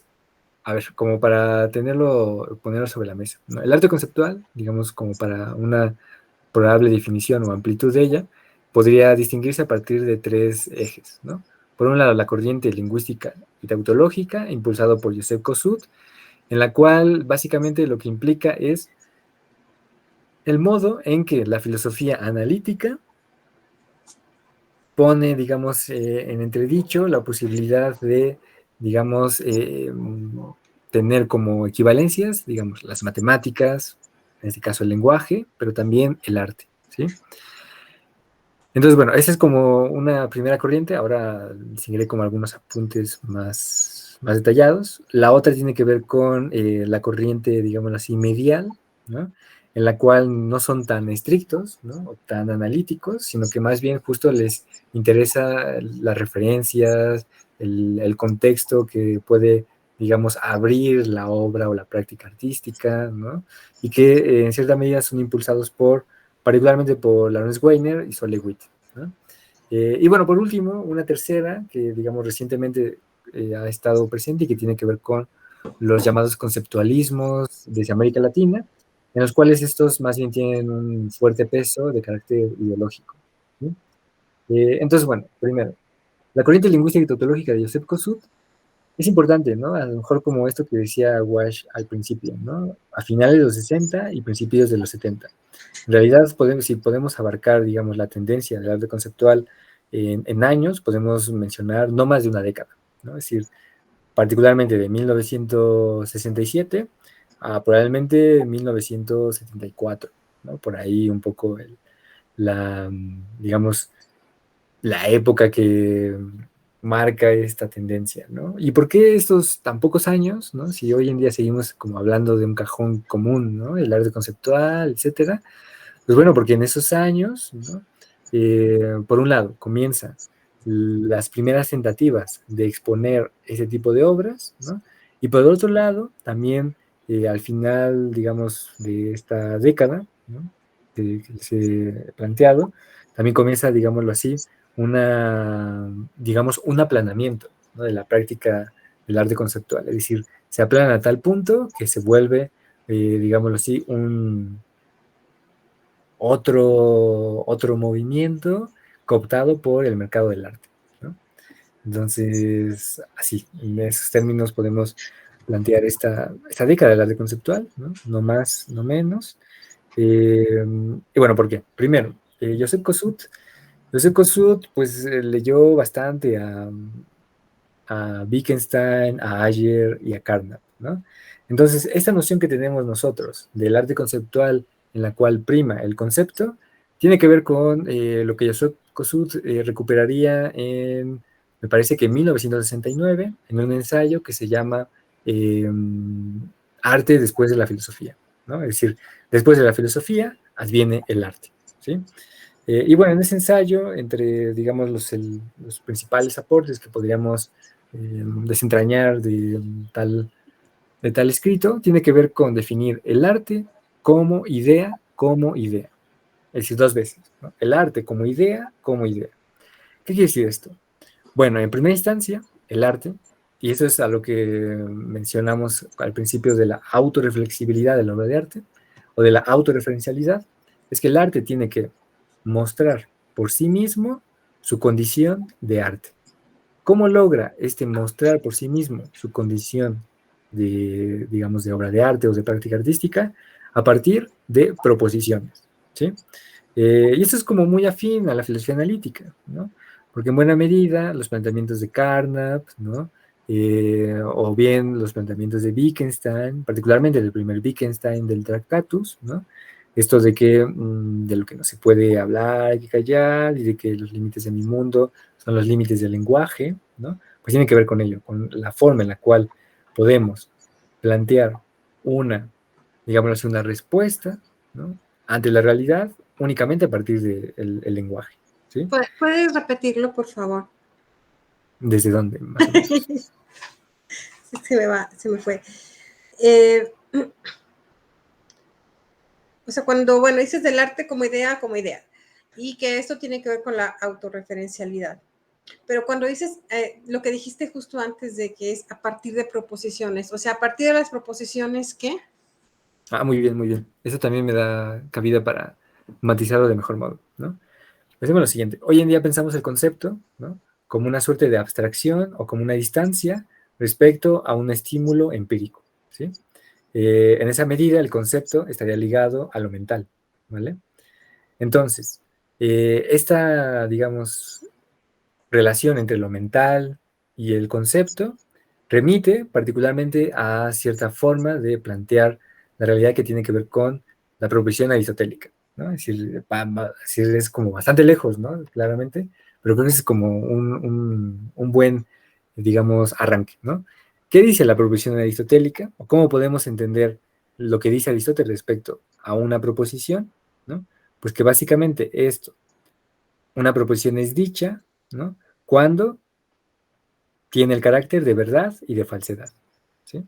a ver, como para ponerlo sobre la mesa, ¿no? El arte conceptual, digamos, como para una probable definición o amplitud de ella, podría distinguirse a partir de tres ejes, ¿no? Por un lado, la corriente lingüística y tautológica, impulsado por Joseph Kossut, en la cual básicamente lo que implica es el modo en que la filosofía analítica pone, digamos, en entredicho la posibilidad de, digamos, tener como equivalencias, digamos, las matemáticas, en este caso el lenguaje, pero también el arte, ¿sí? Entonces, bueno, esa es como una primera corriente. Ahora seguiré como algunos apuntes más detallados. La otra tiene que ver con la corriente, digamos así, medial, ¿no? En la cual no son tan estrictos, ¿no? O tan analíticos, sino que más bien justo les interesa las referencias, el contexto que puede, digamos, abrir la obra o la práctica artística, ¿no? Y que en cierta medida son impulsados particularmente por Lawrence Weiner y Sol LeWitt, ¿no? Y bueno, por último, una tercera que, digamos, recientemente ha estado presente y que tiene que ver con los llamados conceptualismos desde América Latina, en los cuales estos más bien tienen un fuerte peso de carácter ideológico, ¿sí? Entonces, bueno, primero, la corriente lingüística y tautológica de Joseph Kosuth es importante, ¿no? A lo mejor como esto que decía Wash al principio, ¿no? A finales de los 60 y principios de los 70. En realidad, si podemos abarcar, digamos, la tendencia del arte conceptual en años, podemos mencionar no más de una década, ¿no? Es decir, particularmente de 1967 a probablemente 1974, ¿no? Por ahí un poco digamos, la época que marca esta tendencia, ¿no? ¿Y por qué estos tan pocos años, ¿no? Si hoy en día seguimos como hablando de un cajón común, ¿no? El arte conceptual, etcétera. Pues bueno, porque en esos años, ¿no? Por un lado, comienzan las primeras tentativas de exponer ese tipo de obras, ¿no? Y por otro lado, también al final, digamos, de esta década, ¿no? Que se ha planteado, también comienza, digámoslo así, digamos, un aplanamiento, ¿no? De la práctica del arte conceptual. Es decir, se aplana a tal punto que se vuelve, digámoslo así, otro movimiento cooptado por el mercado del arte, ¿no? Entonces, así, en esos términos podemos plantear esta década del arte conceptual, ¿no? No más, no menos. Y bueno, ¿por qué? Primero, Joseph Kosuth, pues leyó bastante a Wittgenstein, a Ayer y a Carnap, ¿no? Entonces, esta noción que tenemos nosotros del arte conceptual en la cual prima el concepto, tiene que ver con lo que Joseph Kosuth recuperaría me parece que en 1969, en un ensayo que se llama eh, Arte después de la filosofía, ¿no? Es decir, después de la filosofía adviene el arte, ¿sí? Y bueno, en ese ensayo, entre, digamos, los principales aportes que podríamos desentrañar de tal escrito, tiene que ver con definir el arte como idea. Es decir, dos veces, ¿no? El arte como idea, como idea. ¿Qué quiere decir esto? Bueno, en primera instancia, el arte, y eso es a lo que mencionamos al principio de la autorreflexibilidad de la obra de arte, o de la autorreferencialidad, es que el arte tiene que mostrar por sí mismo su condición de arte. ¿Cómo logra este mostrar por sí mismo su condición digamos, de obra de arte o de práctica artística? A partir de proposiciones, ¿sí? Y esto es como muy afín a la filosofía analítica, ¿no? Porque en buena medida los planteamientos de Carnap, ¿no? O bien los planteamientos de Wittgenstein, particularmente del primer Wittgenstein del Tractatus, ¿no? Esto de que de lo que no se puede hablar hay que callar y de que los límites de mi mundo son los límites del lenguaje, ¿no? Pues tiene que ver con ello, con la forma en la cual podemos plantear digamos así, una respuesta, ¿no? Ante la realidad únicamente a partir del lenguaje, ¿sí? ¿Puedes repetirlo, por favor? ¿Desde dónde, más o menos? Se me fue. Eh, o sea, cuando, bueno, dices del arte como idea, y que esto tiene que ver con la autorreferencialidad. Pero cuando dices lo que dijiste justo antes de que es a partir de proposiciones, o sea, a partir de las proposiciones, ¿qué? Ah, muy bien, muy bien. Eso también me da cabida para matizarlo de mejor modo, ¿no? Hacemos lo siguiente. Hoy en día pensamos el concepto, ¿no? Como una suerte de abstracción o como una distancia respecto a un estímulo empírico, ¿sí? En esa medida, el concepto estaría ligado a lo mental, ¿vale? Entonces, esta, digamos, relación entre lo mental y el concepto remite particularmente a cierta forma de plantear la realidad que tiene que ver con la proposición aristotélica, ¿no? Es decir, es como bastante lejos, ¿no? Claramente, pero creo que es como un buen, digamos, arranque, ¿no? ¿Qué dice la proposición aristotélica? ¿O cómo podemos entender lo que dice Aristóteles respecto a una proposición, ¿no? Pues que básicamente esto, una proposición es dicha, ¿no? Cuando tiene el carácter de verdad y de falsedad, ¿sí?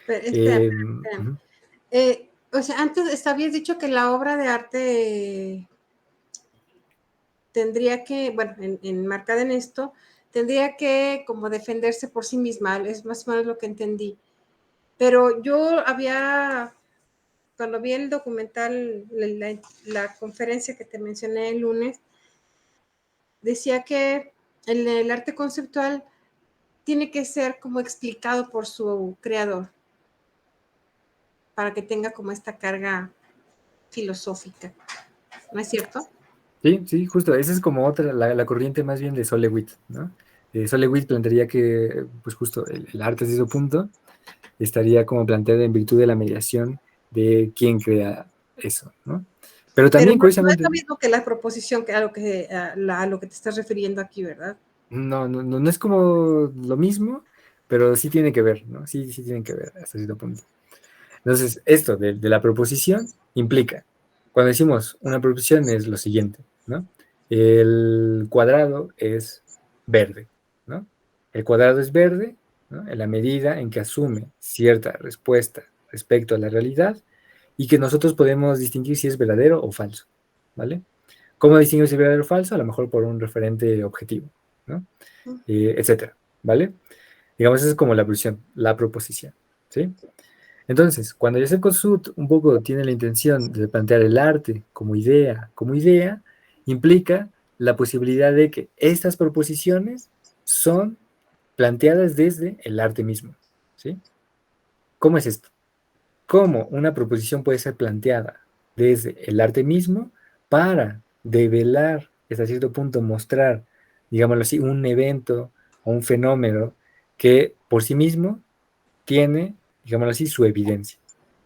Pero, espera. Ujú. O sea, antes habías dicho que la obra de arte tendría que, bueno, enmarcada en esto, tendría que como defenderse por sí misma, es más o menos lo que entendí. Pero yo cuando vi el documental, la conferencia que te mencioné el lunes, decía que el arte conceptual tiene que ser como explicado por su creador, para que tenga como esta carga filosófica, ¿no es cierto? Sí, sí, justo. Esa es como otra, la corriente más bien de Sol LeWitt, ¿no? Sol LeWitt plantearía que, pues justo, el arte desde su punto estaría como planteado en virtud de la mediación de quién crea eso, ¿no? Pero Pero también, no es curiosamente, lo mismo que la proposición, que a lo que te estás refiriendo aquí, ¿verdad? no es como lo mismo, pero sí tiene que ver, ¿no? Sí, sí tienen que ver hasta cierto punto. Entonces, esto de la proposición implica, cuando decimos una proposición es lo siguiente, ¿no? El cuadrado es verde, ¿no? El cuadrado es verde, ¿no? En la medida en que asume cierta respuesta respecto a la realidad y que nosotros podemos distinguir si es verdadero o falso, ¿vale? ¿Cómo distinguir si es verdadero o falso? A lo mejor por un referente objetivo, ¿no? Etcétera, ¿vale? Digamos, esa es como la proposición, ¿sí? Entonces, cuando Joseph Kosuth un poco tiene la intención de plantear el arte como idea, implica la posibilidad de que estas proposiciones son planteadas desde el arte mismo, ¿sí? ¿Cómo es esto? ¿Cómo una proposición puede ser planteada desde el arte mismo para develar, hasta cierto punto, mostrar, digámoslo así, un evento o un fenómeno que por sí mismo tiene, digámoslo así, su evidencia,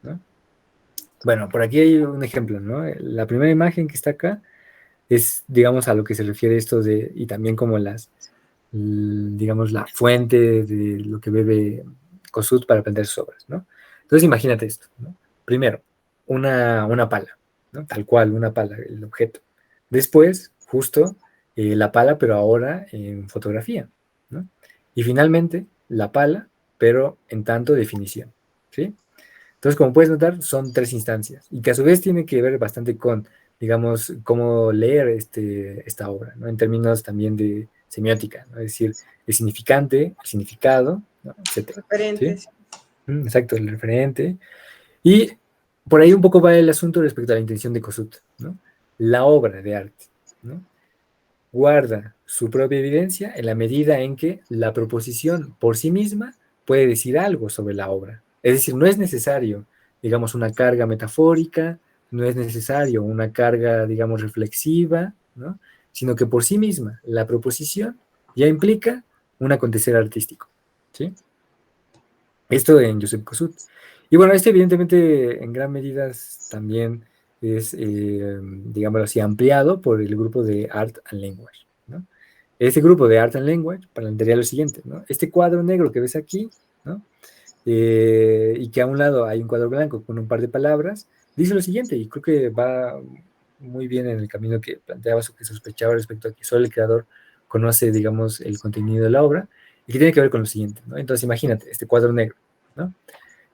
¿no? Bueno, por aquí hay un ejemplo, ¿no? La primera imagen que está acá es, digamos, a lo que se refiere esto de, y también como digamos, la fuente de lo que bebe Kossuth para aprender sus obras, ¿no? Entonces imagínate esto, ¿no? Primero, una pala, ¿no? Tal cual, una pala, el objeto. Después, justo, la pala, pero ahora en fotografía, ¿no? Y finalmente, la pala, pero en tanto definición, ¿sí? Entonces, como puedes notar, son tres instancias y que a su vez tiene que ver bastante con, digamos, cómo leer esta obra, ¿no? En términos también de semiótica, ¿no? Es decir, el significante, el significado, ¿no? Etcétera, ¿sí? Referentes. Exacto, el referente. Y por ahí un poco va el asunto respecto a la intención de Kossuth, ¿no? La obra de arte, ¿no? Guarda su propia evidencia en la medida en que la proposición por sí misma puede decir algo sobre la obra. Es decir, no es necesario, digamos, una carga metafórica, no es necesario una carga, digamos, reflexiva, ¿no? Sino que por sí misma la proposición ya implica un acontecer artístico, ¿sí? Esto en Joseph Kosuth. Y bueno, este evidentemente en gran medida también es, digámoslo así, ampliado por el grupo de Art and Language, ¿no? Este grupo de Art and Language plantearía lo siguiente, ¿no? Este cuadro negro que ves aquí, ¿no? Y que a un lado hay un cuadro blanco con un par de palabras, dice lo siguiente, y creo que va muy bien en el camino que planteabas o que sospechaba respecto a que solo el creador conoce, digamos, el contenido de la obra, y que tiene que ver con lo siguiente, ¿no? Entonces imagínate, este cuadro negro, ¿no?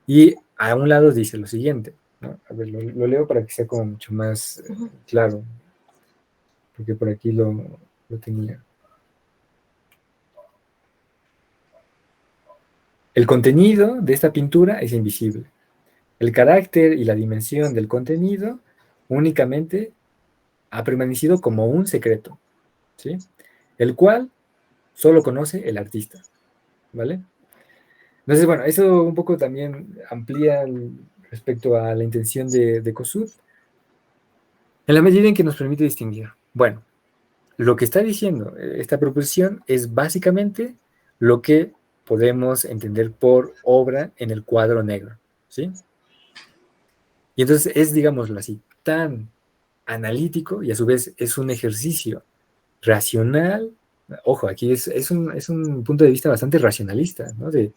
Y a un lado dice lo siguiente, ¿no? A ver, lo leo para que sea como mucho más claro, porque por aquí lo tenía. El contenido de esta pintura es invisible. El carácter y la dimensión del contenido únicamente ha permanecido como un secreto, ¿sí? El cual solo conoce el artista, ¿vale? Entonces, bueno, eso un poco también amplía respecto a la intención de Kossuth, en la medida en que nos permite distinguir. Bueno, lo que está diciendo esta proposición es básicamente lo que podemos entender por obra en el cuadro negro, ¿sí? Y entonces es, digámoslo así, tan analítico y a su vez es un ejercicio racional. Ojo, aquí es un punto de vista bastante racionalista, ¿no? De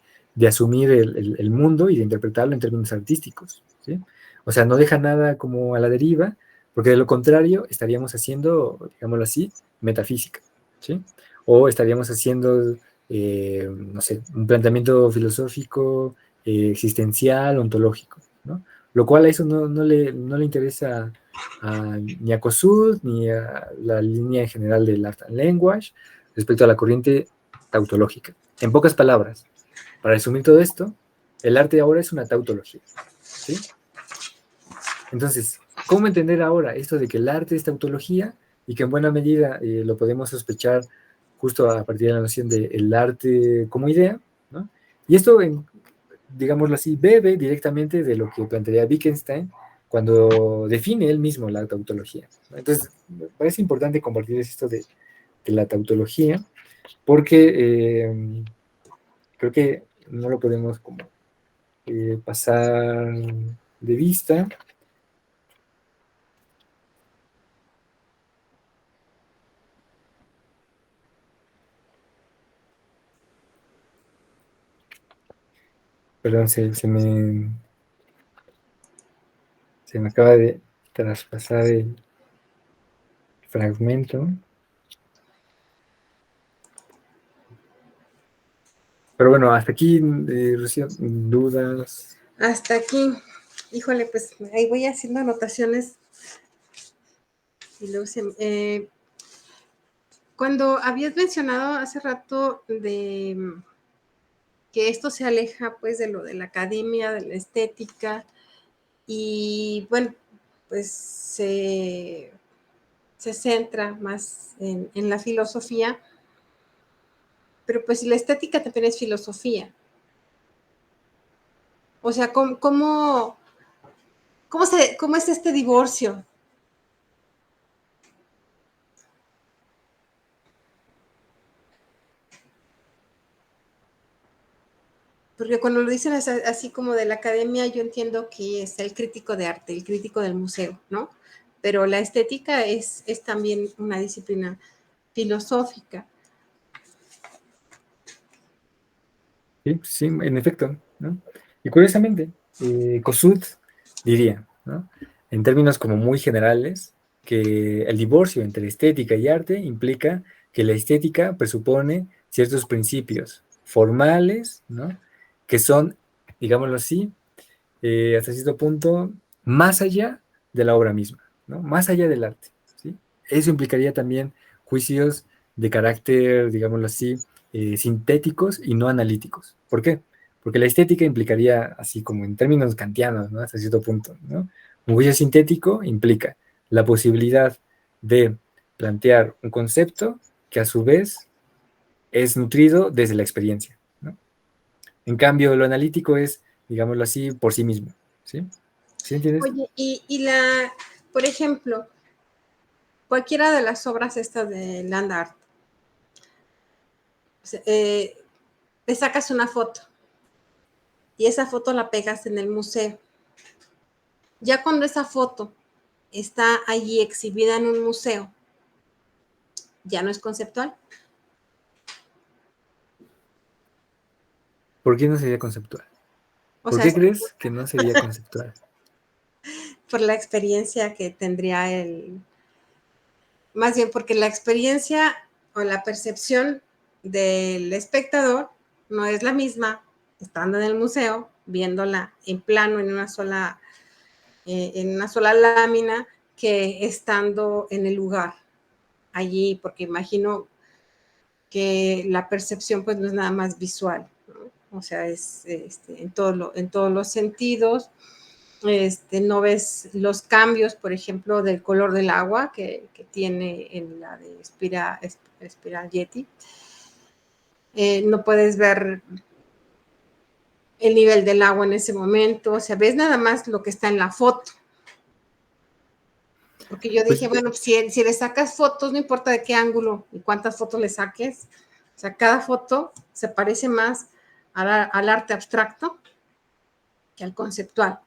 asumir el mundo y de interpretarlo en términos artísticos, ¿sí? O sea, no deja nada como a la deriva, porque de lo contrario estaríamos haciendo, digámoslo así, metafísica, ¿sí? O estaríamos haciendo, no sé, un planteamiento filosófico, existencial, ontológico, ¿no? Lo cual a eso no le interesa ni a COSUD, ni a la línea en general del Art and Language respecto a la corriente tautológica. En pocas palabras, para resumir todo esto, el arte ahora es una tautología, ¿sí? Entonces, ¿cómo entender ahora esto de que el arte es tautología y que en buena medida lo podemos sospechar justo a partir de la noción del arte como idea, ¿no? Y esto, digámoslo así, bebe directamente de lo que plantearía Wittgenstein cuando define él mismo la tautología, ¿no? Entonces, me parece importante compartir esto de la tautología porque creo que no lo podemos como pasar de vista. Perdón, se me acaba de traspasar el fragmento. Pero bueno, hasta aquí, Rocío, dudas. Hasta aquí. Híjole, pues ahí voy haciendo anotaciones. Y luego cuando habías mencionado hace rato de que esto se aleja pues de lo de la academia, de la estética, y bueno, pues se centra más en la filosofía, pero pues la estética también es filosofía. O sea, cómo es este divorcio? Porque cuando lo dicen así como de la academia, yo entiendo que es el crítico de arte, el crítico del museo, ¿no? Pero la estética es también una disciplina filosófica. Sí, sí, en efecto, ¿no? Y curiosamente, COSUD diría, ¿no? En términos como muy generales, que el divorcio entre estética y arte implica que la estética presupone ciertos principios formales, ¿no? Que son, digámoslo así, hasta cierto punto, más allá de la obra misma, ¿no? Más allá del arte, ¿sí? Eso implicaría también juicios de carácter, digámoslo así, sintéticos y no analíticos. ¿Por qué? Porque la estética implicaría, así como en términos kantianos, ¿no? Hasta cierto punto, ¿no? Un juicio sintético implica la posibilidad de plantear un concepto que a su vez es nutrido desde la experiencia, ¿no? En cambio, lo analítico es, digámoslo así, por sí mismo, ¿sí? ¿Sí entiendes? Oye, por ejemplo, cualquiera de las obras estas de Land Art, te sacas una foto y esa foto la pegas en el museo. Ya cuando esa foto está allí exhibida en un museo, ya no es conceptual. ¿Por qué no sería conceptual? O ¿Por sea, qué crees que no sería conceptual? por la experiencia que tendría más bien porque la experiencia o la percepción del espectador no es la misma estando en el museo, viéndola en plano en una sola lámina, que estando en el lugar allí, porque imagino que la percepción pues no es nada más visual, ¿no? O sea, es en todos los sentidos. No ves los cambios, por ejemplo, del color del agua que tiene en la de Spiral Yeti. No puedes ver el nivel del agua en ese momento, o sea, ves nada más lo que está en la foto. Porque yo Pues dije, bueno, si le sacas fotos, no importa de qué ángulo y cuántas fotos le saques, o sea, cada foto se parece más al arte abstracto que al conceptual.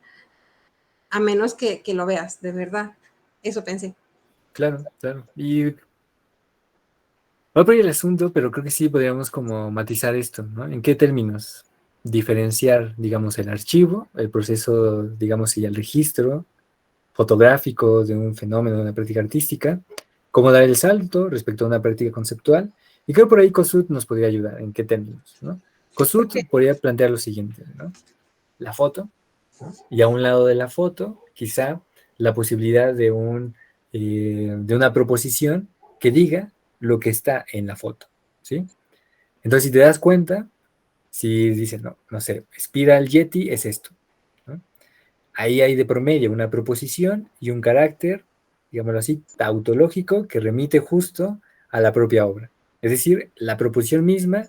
a menos que lo veas, de verdad. Eso pensé. Claro, claro. Y va por ahí el asunto, pero creo que sí podríamos como matizar esto, ¿no? ¿En qué términos? Diferenciar, digamos, el archivo, el proceso, digamos, y el registro fotográfico de un fenómeno, de una práctica artística, cómo dar el salto respecto a una práctica conceptual. Y creo por ahí Kossuth nos podría ayudar. ¿En qué términos, no? Porque, Kossuth podría plantear lo siguiente, ¿no? La foto, ¿no? Y a un lado de la foto, quizá la posibilidad de una proposición que diga lo que está en la foto, ¿sí? Entonces, si te das cuenta, si dices, no, no sé, Spiral Yeti es esto, ¿no? Ahí hay de promedio una proposición y un carácter, digámoslo así, tautológico que remite justo a la propia obra. Es decir, la proposición misma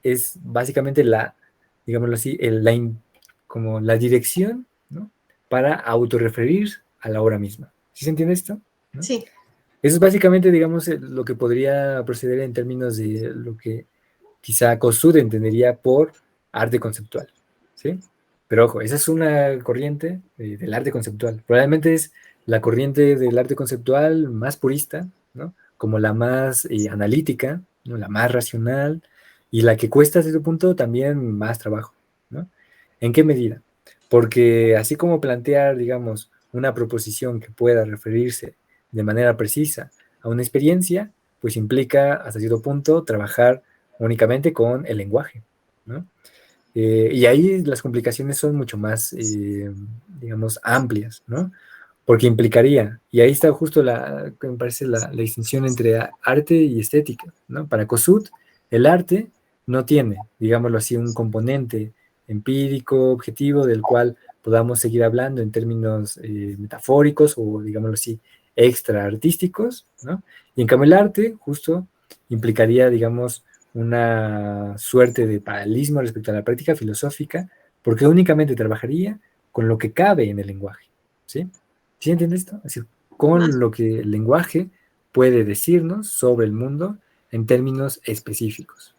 es básicamente digámoslo así, como la dirección, ¿no? Para autorreferir a la obra misma. ¿Sí se entiende esto? ¿No? sí, Eso es básicamente, digamos, lo que podría proceder en términos de lo que quizá Kossuth entendería por arte conceptual, ¿sí? Pero ojo, esa es una corriente del arte conceptual. Probablemente es la corriente del arte conceptual más purista, ¿no? Como la más analítica, ¿no? La más racional y la que cuesta desde ese punto también más trabajo, ¿no? ¿En qué medida? Porque así como plantear, digamos, una proposición que pueda referirse de manera precisa a una experiencia, pues implica hasta cierto punto trabajar únicamente con el lenguaje, ¿no? Y ahí las complicaciones son mucho más, digamos, amplias, ¿no? Porque implicaría, y ahí está justo me parece la distinción entre arte y estética, ¿no? Para Kossuth, el arte no tiene, digámoslo así, un componente empírico, objetivo, del cual podamos seguir hablando en términos metafóricos o, digámoslo así, extra artísticos, ¿no? Y en cambio el arte, justo, implicaría, digamos, una suerte de paralelismo respecto a la práctica filosófica, porque únicamente trabajaría con lo que cabe en el lenguaje, ¿sí? ¿Sí entiendes esto? Es decir, con más, lo que el lenguaje puede decirnos sobre el mundo en términos específicos,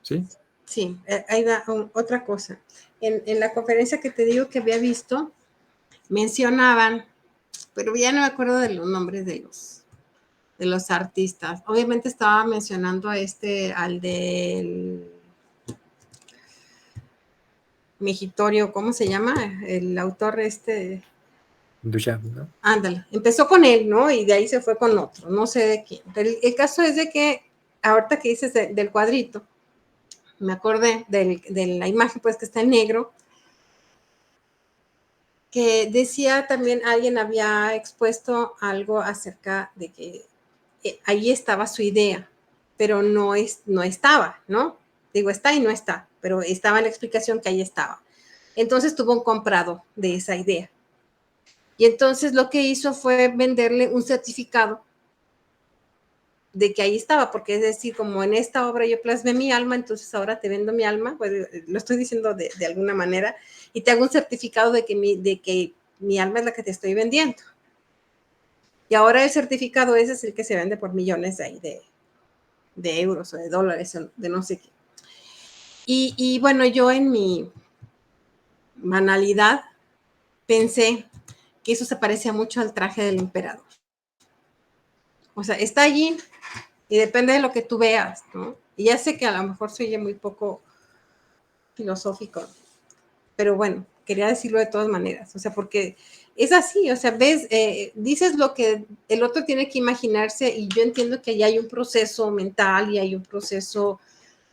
¿sí? sí, ahí va otra cosa. En la conferencia que te digo que había visto, mencionaban, pero ya no me acuerdo de los nombres de los artistas. Obviamente estaba mencionando a al del Mejitorio, ¿cómo se llama? El autor Duchamp, ¿no? ándale, empezó con él, ¿no? Y de ahí se fue con otro, no sé de quién. Pero el caso es de que, ahorita que dices del cuadrito, me acordé de la imagen, pues que está en negro, que decía también, alguien había expuesto algo acerca de que ahí estaba su idea, pero no estaba, ¿no? Digo, está y no está, pero estaba en la explicación que ahí estaba. Entonces tuvo un comprado de esa idea. Y entonces lo que hizo fue venderle un certificado de que ahí estaba, porque es decir, como en esta obra yo plasmé mi alma, entonces ahora te vendo mi alma, pues, lo estoy diciendo de alguna manera, y te hago un certificado de que mi alma es la que te estoy vendiendo. Y ahora el certificado ese es el que se vende por millones de, ahí de euros o de dólares, o de no sé qué. Y bueno, yo en mi banalidad pensé que eso se parecía mucho al traje del emperador. O sea, está allí y depende de lo que tú veas, ¿no? Y ya sé que a lo mejor se oye muy poco filosófico, pero bueno, quería decirlo de todas maneras, o sea, porque es así, o sea, ves, dices lo que el otro tiene que imaginarse y yo entiendo que ya hay un proceso mental y hay un proceso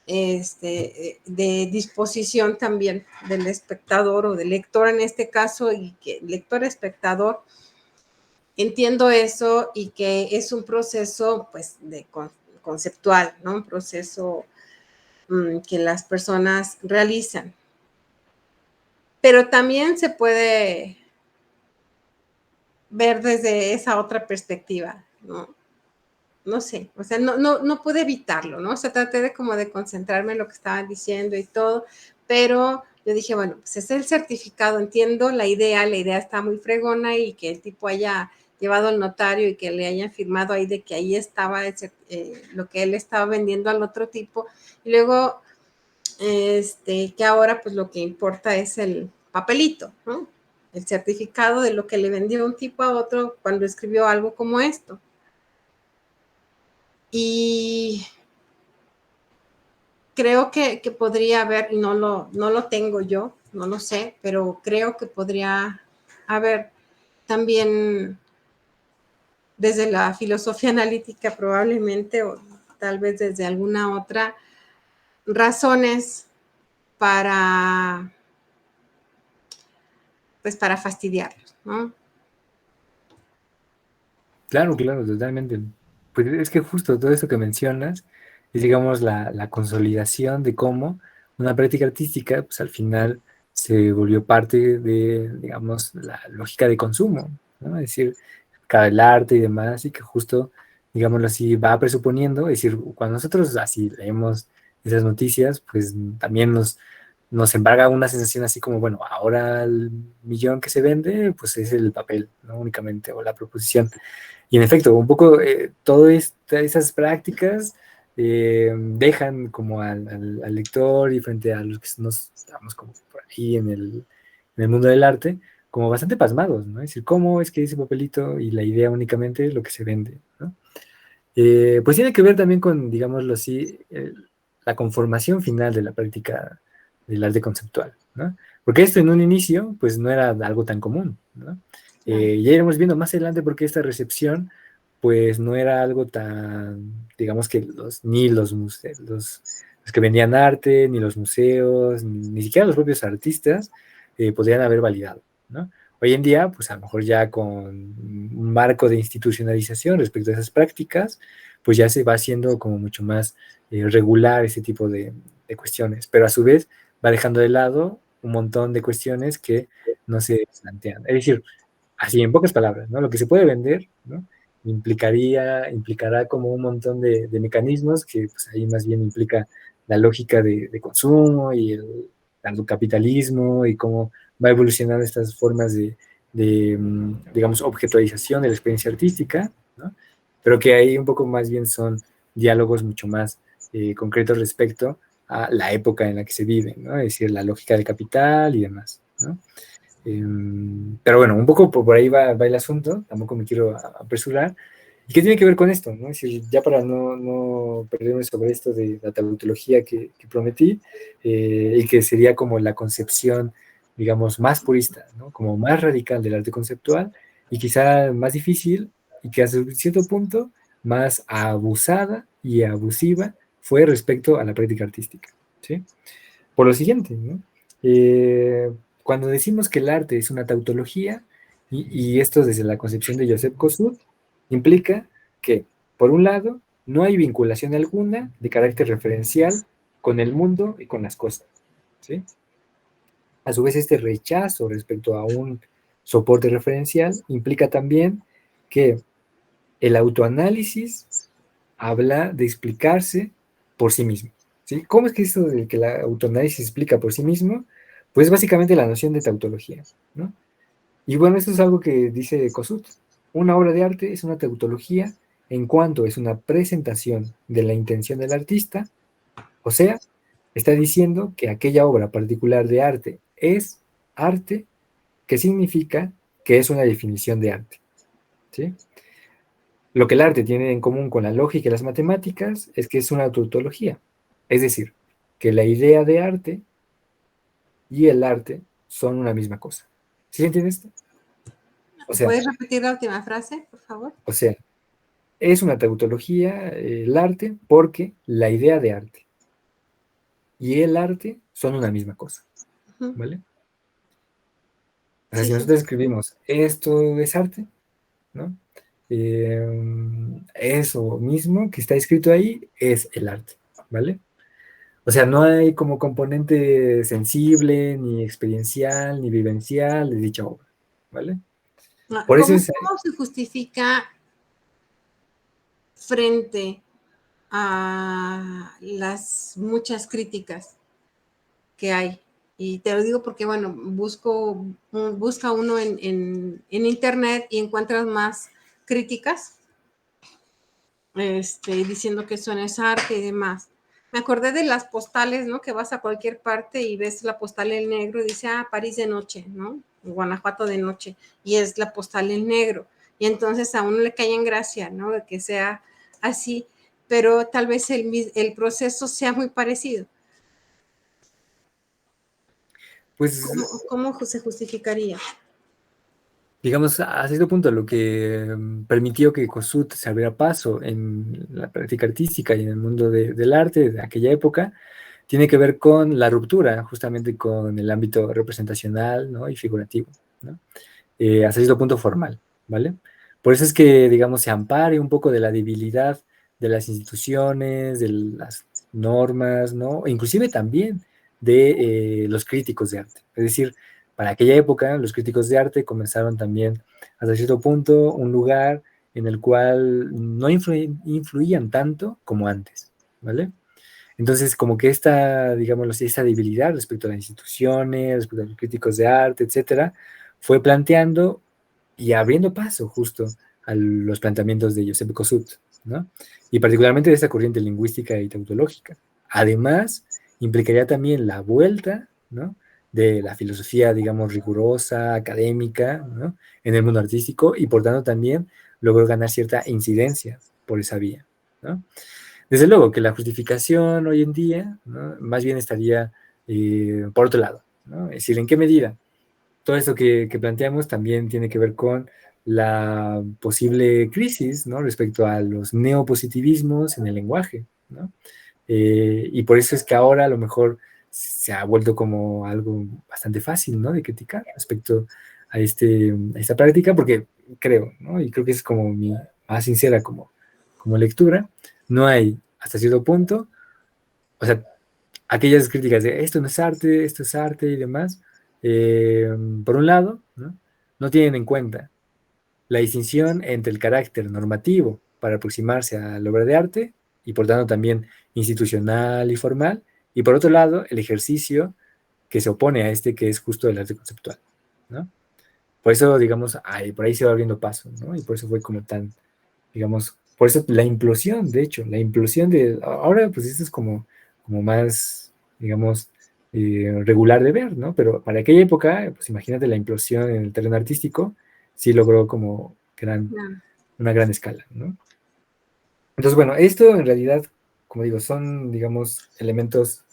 de disposición también del espectador o del lector en este caso, y que lector-espectador, entiendo eso y que es un proceso pues conceptual, ¿no? Un proceso que las personas realizan. Pero también se puede ver desde esa otra perspectiva, ¿no? No sé, o sea, no pude evitarlo, ¿no? O sea, traté de como de concentrarme en lo que estaban diciendo y todo, pero yo dije, bueno, pues es el certificado, entiendo la idea está muy fregona y que el tipo haya llevado al notario y que le hayan firmado ahí de que ahí estaba lo que él estaba vendiendo al otro tipo, y luego, que ahora pues lo que importa es el papelito, ¿no? el certificado de lo que le vendió un tipo a otro cuando escribió algo como esto. Y creo que podría haber, y no lo tengo yo, no lo sé, pero creo que podría haber también desde la filosofía analítica probablemente, o tal vez desde alguna otra, razones para, pues para fastidiarlos, ¿no? Claro, claro, totalmente. Pues es que justo todo eso que mencionas es, digamos, la consolidación de cómo una práctica artística, pues al final se volvió parte de, digamos, la lógica de consumo, ¿no? Es decir, cada el arte y demás, y que justo, digámoslo así, va presuponiendo, es decir, cuando nosotros así leemos esas noticias, pues también nos embarga una sensación así como, bueno, ahora el millón que se vende, pues es el papel, ¿no? Únicamente, o la proposición. Y en efecto, un poco todas esas prácticas dejan como al lector y frente a los que nos estamos como por ahí en el mundo del arte, como bastante pasmados, ¿no? Es decir, ¿cómo es que ese papelito y la idea únicamente es lo que se vende, ¿no? Pues tiene que ver también con, digámoslo así, la conformación final de la práctica del arte conceptual, ¿no? Porque esto en un inicio, pues no era algo tan común, ¿no? Ya iremos viendo más adelante porque esta recepción, pues no era algo tan, digamos que ni los museos, los que vendían arte, ni los museos, ni siquiera los propios artistas podrían haber validado, ¿no? Hoy en día, pues a lo mejor ya con un marco de institucionalización respecto a esas prácticas, pues ya se va haciendo como mucho más regular ese tipo de cuestiones, pero a su vez va dejando de lado un montón de cuestiones que no se plantean. Es decir, así en pocas palabras, ¿no? Lo que se puede vender, ¿no? Implicará como un montón de mecanismos que pues, ahí más bien implica la lógica de consumo y el capitalismo y cómo va evolucionando estas formas digamos, objetualización de la experiencia artística, ¿no? Pero que ahí un poco más bien son diálogos mucho más concretos respecto a la época en la que se vive, ¿no? Es decir, la lógica del capital y demás, ¿no? Pero bueno, un poco por ahí va el asunto, tampoco me quiero apresurar. ¿Y qué tiene que ver con esto? ¿No? Es decir, ya para no perderme sobre esto de la tautología que prometí, y que sería como la concepción, digamos, más purista, ¿no? Como más radical del arte conceptual, y quizá más difícil, y que hasta cierto punto más abusada y abusiva fue respecto a la práctica artística, ¿sí? Por lo siguiente, ¿no? Cuando decimos que el arte es una tautología, y esto desde la concepción de Joseph Kosuth, implica que, por un lado, no hay vinculación alguna de carácter referencial con el mundo y con las cosas, ¿sí? A su vez, este rechazo respecto a un soporte referencial implica también que el autoanálisis habla de explicarse por sí mismo, ¿sí? ¿Cómo es que esto de que la autoanálisis explica por sí mismo? Pues básicamente la noción de tautología, ¿no? Y bueno, esto es algo que dice Kosuth. Una obra de arte es una tautología en cuanto es una presentación de la intención del artista, o sea, está diciendo que aquella obra particular de arte, que significa que es una definición de arte, ¿sí? Lo que el arte tiene en común con la lógica y las matemáticas es que es una tautología, es decir, que la idea de arte y el arte son una misma cosa. ¿Sí entiendes esto? O sea, ¿Puedes repetir la última frase, por favor? o sea, es una tautología el arte porque la idea de arte y el arte son una misma cosa, Ujú. ¿vale? O sea, Sí, si sí. nosotros escribimos esto es arte, ¿no? Eso mismo que está escrito ahí es el arte, ¿vale? O sea, no hay como componente sensible, ni experiencial, ni vivencial de dicha obra, ¿vale? Por eso es, ¿Cómo se justifica frente a las muchas críticas que hay? Y te lo digo porque, bueno, busca uno en internet y encuentras más críticas, diciendo que eso no es arte y demás. Me acordé de las postales, ¿no? Que vas a cualquier parte y ves la postal en negro y dice, París de noche, ¿no? Guanajuato de noche, y es la postal en negro. Y entonces a uno le cae en gracia, ¿no? De que sea así, pero tal vez el proceso sea muy parecido. Pues, ¿Cómo se justificaría? digamos, a cierto punto lo que permitió que Kossuth se abriera paso en la práctica artística y en el mundo del arte de aquella época, tiene que ver con la ruptura justamente con el ámbito representacional, ¿no? Y figurativo, ¿no? Hasta cierto punto formal, ¿vale? Por eso es que, digamos, se ampare un poco de la debilidad de las instituciones, de las normas, ¿no? E inclusive también de los críticos de arte. Es decir, para aquella época, los críticos de arte comenzaron también, hasta cierto punto, un lugar en el cual no influían tanto como antes, ¿vale? Entonces, como que esta, digamos así, esta debilidad respecto a las instituciones, respecto a los críticos de arte, etcétera, fue planteando y abriendo paso justo a los planteamientos de Joseph Kosuth, ¿no? Y particularmente de esta corriente lingüística y tautológica. Además, implicaría también la vuelta, ¿no? De la filosofía, digamos, rigurosa, académica, ¿no? En el mundo artístico y por tanto también logró ganar cierta incidencia por esa vía, ¿no? Desde luego que la justificación hoy en día, ¿no? Más bien estaría por otro lado, ¿no? Es decir, ¿en qué medida? Todo esto que planteamos también tiene que ver con la posible crisis, ¿no? Respecto a los neopositivismos en el lenguaje, ¿no? Y por eso es que ahora a lo mejor se ha vuelto como algo bastante fácil, ¿no? De criticar respecto a esta práctica, porque creo, ¿no? Y creo que es como mi más sincera como lectura, no hay hasta cierto punto, o sea, aquellas críticas de esto es arte y demás, eh, por un lado, ¿no? No tienen en cuenta la distinción entre el carácter normativo para aproximarse a la obra de arte y por tanto también institucional y formal, y por otro lado, el ejercicio que se opone a este que es justo el arte conceptual, ¿no? Por eso, digamos, por ahí se va abriendo paso, ¿no? Y por eso fue como tan, digamos, por eso la implosión, de hecho, la implosión de, ahora pues esto es como más, digamos, regular de ver, ¿no? Pero para aquella época, pues imagínate la implosión en el terreno artístico, sí logró como No. una gran escala, ¿no? Entonces, bueno, esto en realidad, como digo, son, digamos, elementos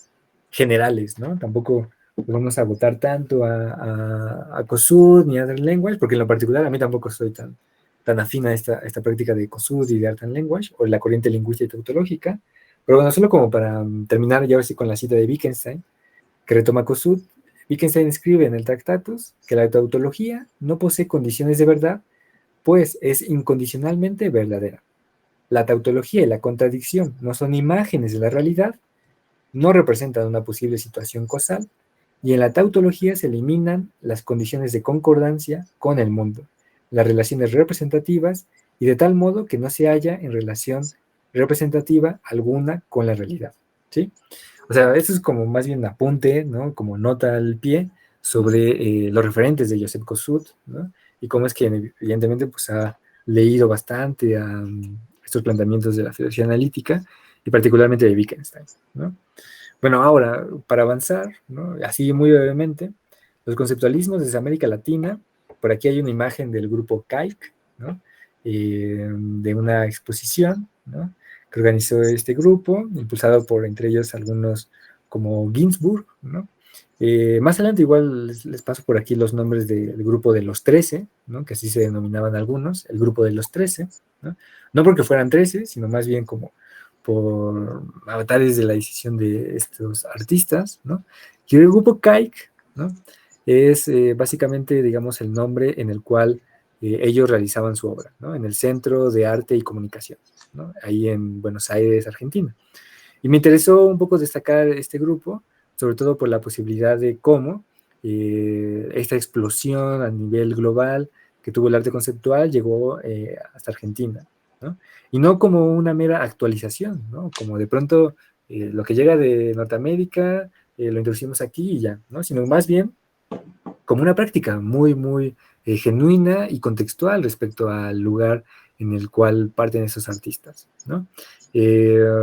generales, ¿no? Tampoco vamos a votar tanto a COSUD ni a Art and Language, porque en lo particular a mí tampoco soy tan afín a esta práctica de COSUD y de Art and Language, o la corriente lingüística y tautológica. Pero bueno, solo como para terminar ya así con la cita de Wittgenstein, que retoma COSUD, Wittgenstein escribe en el Tractatus que la tautología no posee condiciones de verdad, pues es incondicionalmente verdadera. La tautología y la contradicción no son imágenes de la realidad, no representan una posible situación causal, y en la tautología se eliminan las condiciones de concordancia con el mundo, las relaciones representativas, y de tal modo que no se halla en relación representativa alguna con la realidad, ¿sí? O sea, esto es como más bien apunte, ¿no? Como nota al pie sobre los referentes de Joseph Kosuth, ¿no? Y cómo es que evidentemente pues ha leído bastante a estos planteamientos de la filosofía analítica y particularmente de Wittgenstein, ¿no? Bueno, ahora, para avanzar, ¿no? Así muy brevemente, los conceptualismos desde América Latina, por aquí hay una imagen del grupo CAIC, ¿no? De una exposición, ¿no? Que organizó este grupo, impulsado por entre ellos algunos como Ginsburg, ¿no? Más adelante igual les paso por aquí los nombres del grupo de los 13, ¿no? Que así se denominaban algunos, el grupo de los 13, ¿no? No porque fueran 13, sino más bien como por avatares de la decisión de estos artistas, ¿no? Y el grupo Kaik, ¿no? Es básicamente, digamos, el nombre en el cual ellos realizaban su obra, ¿no? En el Centro de Arte y Comunicación, ¿no? Ahí en Buenos Aires, Argentina. Y me interesó un poco destacar este grupo, sobre todo por la posibilidad de cómo esta explosión a nivel global que tuvo el arte conceptual llegó hasta Argentina, ¿no? Y no como una mera actualización, ¿no? Como de pronto lo que llega de Norteamérica lo introducimos aquí y ya, ¿no? Sino más bien como una práctica muy, muy genuina y contextual respecto al lugar en el cual parten esos artistas, ¿no?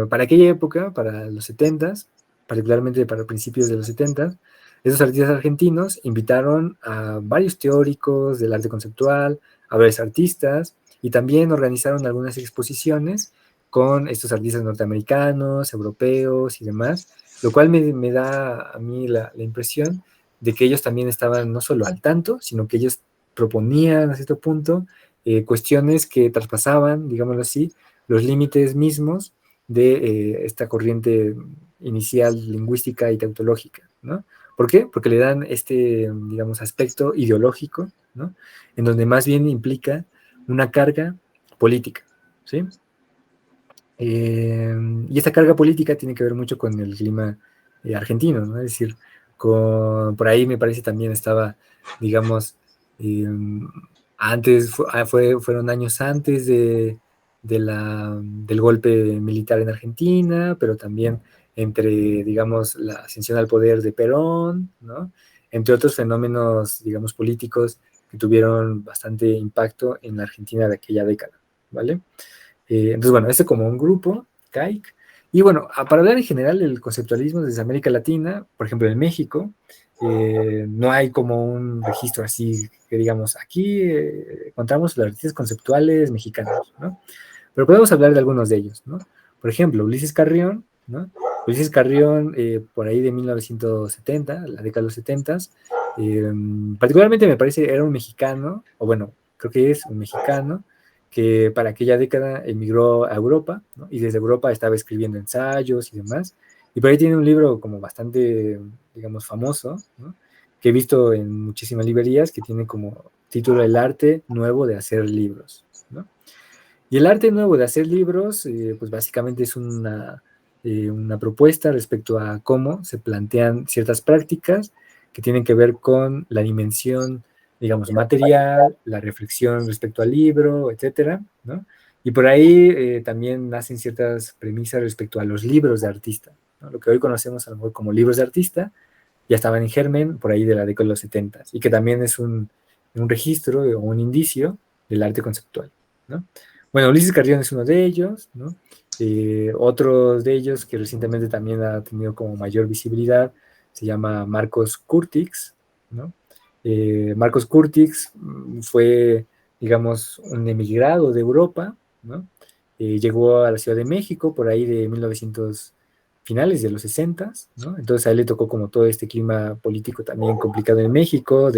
Para aquella época, para los 70s, particularmente para principios de los 70s, esos artistas argentinos invitaron a varios teóricos del arte conceptual, a varios artistas, y también organizaron algunas exposiciones con estos artistas norteamericanos, europeos y demás, lo cual me da a mí la impresión de que ellos también estaban no solo al tanto, sino que ellos proponían a cierto punto cuestiones que traspasaban, digámoslo así, los límites mismos de esta corriente inicial lingüística y tautológica, ¿no? ¿Por qué? Porque le dan este, digamos, aspecto ideológico, ¿no? En donde más bien implica una carga política, ¿sí? Y esta carga política tiene que ver mucho con el clima argentino, ¿no? Es decir, por ahí me parece también estaba, digamos, eh, antes, fueron años antes del golpe militar en Argentina, pero también entre, digamos, la ascensión al poder de Perón, ¿no? Entre otros fenómenos, digamos, políticos que tuvieron bastante impacto en la Argentina de aquella década, ¿vale? Entonces, bueno, este como un grupo, CAIC. Y bueno, para hablar en general del conceptualismo desde América Latina, por ejemplo, en México, no hay como un registro así que digamos, aquí encontramos los artistas conceptuales mexicanos, ¿no? Pero podemos hablar de algunos de ellos, ¿no? Por ejemplo, Ulises Carrión, ¿no? Ulises Carrión, por ahí de 1970, la década de los 70, particularmente me parece era un mexicano, o bueno, creo que es un mexicano, que para aquella década emigró a Europa, ¿no? Y desde Europa estaba escribiendo ensayos y demás. Y por ahí tiene un libro como bastante, digamos, famoso, ¿no? Que he visto en muchísimas librerías, que tiene como título El arte nuevo de hacer libros, ¿no? Y el arte nuevo de hacer libros, pues básicamente es una propuesta respecto a cómo se plantean ciertas prácticas que tienen que ver con la dimensión, digamos, material, la reflexión respecto al libro, etcétera, ¿no? Y por ahí también nacen ciertas premisas respecto a los libros de artista, ¿no? Lo que hoy conocemos a lo mejor como libros de artista, ya estaban en germen por ahí de la década de los 70 y que también es un registro o un indicio del arte conceptual, ¿no? Bueno, Ulises Carrión es uno de ellos, ¿no? Otros de ellos que recientemente también ha tenido como mayor visibilidad se llama Marcos Curtix, ¿no? Marcos Curtix fue, digamos, un emigrado de Europa, ¿no? Llegó a la Ciudad de México por ahí de 1900, finales de los 60, ¿no? Entonces a él le tocó como todo este clima político también complicado en México,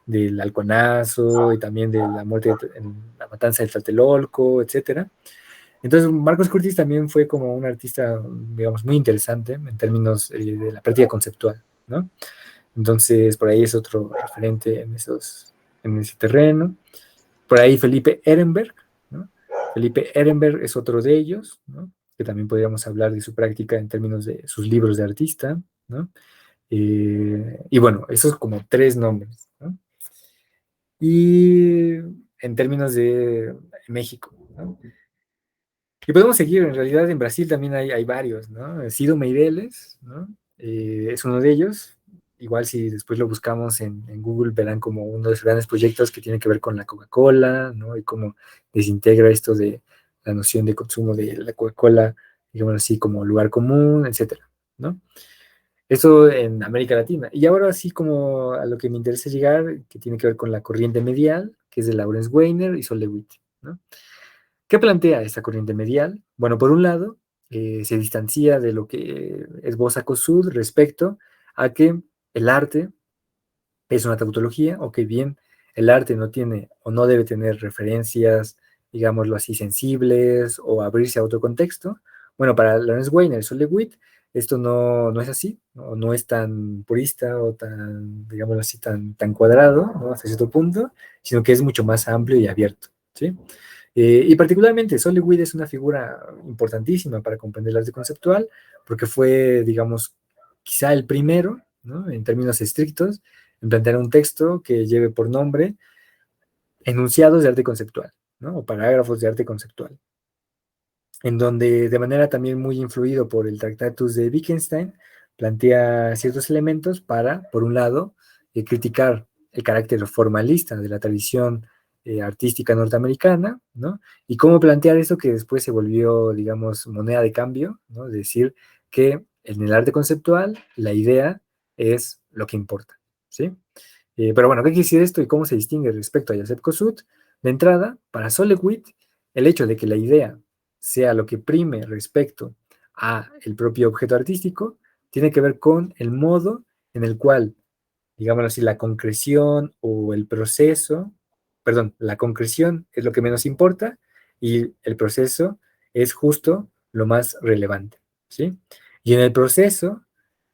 del halconazo y también de la muerte, la matanza del Tlatelolco, etcétera. Entonces, Marcos Curtis también fue como un artista, digamos, muy interesante en términos de la práctica conceptual, ¿no? Entonces, por ahí es otro referente en ese terreno. Por ahí Felipe Ehrenberg, ¿no? Felipe Ehrenberg es otro de ellos, ¿no? Que también podríamos hablar de su práctica en términos de sus libros de artista, ¿no? Y bueno, esos como tres nombres, ¿no? Y en términos de México, ¿no? Y podemos seguir, en realidad en Brasil también hay varios, ¿no? Ciro Meireles, ¿no? Es uno de ellos. Igual si después lo buscamos en Google verán como uno de sus grandes proyectos que tiene que ver con la Coca-Cola, ¿no? Y cómo desintegra esto de la noción de consumo de la Coca-Cola, digamos así, como lugar común, etcétera, ¿no? Eso en América Latina. Y ahora sí como a lo que me interesa llegar, que tiene que ver con la corriente medial, que es de Lawrence Weiner y Sol LeWitt, ¿no? ¿Qué plantea esta corriente medial? Bueno, por un lado, se distancia de lo que esboza Kossuth respecto a que el arte es una tautología, o que bien el arte no tiene o no debe tener referencias, digámoslo así, sensibles o abrirse a otro contexto. Bueno, para Lawrence Weiner y Sol LeWitt, esto no es así, no es tan purista o tan, digámoslo así, tan cuadrado, ¿no? Hasta cierto punto, sino que es mucho más amplio y abierto, ¿sí? Y particularmente, Sol LeWitt es una figura importantísima para comprender el arte conceptual, porque fue, digamos, quizá el primero, ¿no? En términos estrictos, en plantear un texto que lleve por nombre enunciados de arte conceptual, ¿no? O parágrafos de arte conceptual, en donde de manera también muy influido por el Tractatus de Wittgenstein, plantea ciertos elementos para, por un lado, criticar el carácter formalista de la tradición artística norteamericana, ¿no? Y cómo plantear eso que después se volvió, digamos, moneda de cambio, ¿no? Es decir, que en el arte conceptual la idea es lo que importa, ¿sí? Pero bueno, ¿qué quiere decir esto y cómo se distingue respecto a Joseph Kosuth? De entrada, para Solewitt, el hecho de que la idea sea lo que prime respecto a el propio objeto artístico tiene que ver con el modo en el cual, digámoslo así, la concreción o el proceso, perdón, la concreción es lo que menos importa y el proceso es justo lo más relevante, ¿sí? Y en el proceso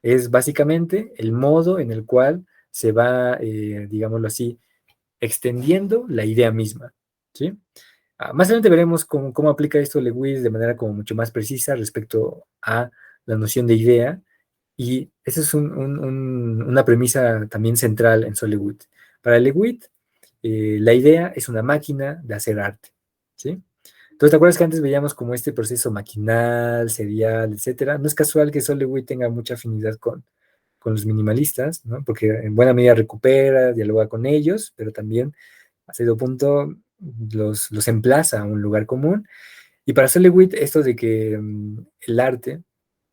es básicamente el modo en el cual se va, digámoslo así, extendiendo la idea misma, ¿sí? Más adelante veremos cómo aplica esto Lewis de manera como mucho más precisa respecto a la noción de idea, y esa es una premisa también central en Solewitt. Para Lewitt, la idea es una máquina de hacer arte, ¿sí? Entonces, ¿te acuerdas que antes veíamos como este proceso maquinal, serial, etcétera? No es casual que Solewitt tenga mucha afinidad con los minimalistas, ¿no? Porque en buena medida recupera, dialoga con ellos, pero también a cierto punto los emplaza a un lugar común. Y para Solewitt, esto de que el arte,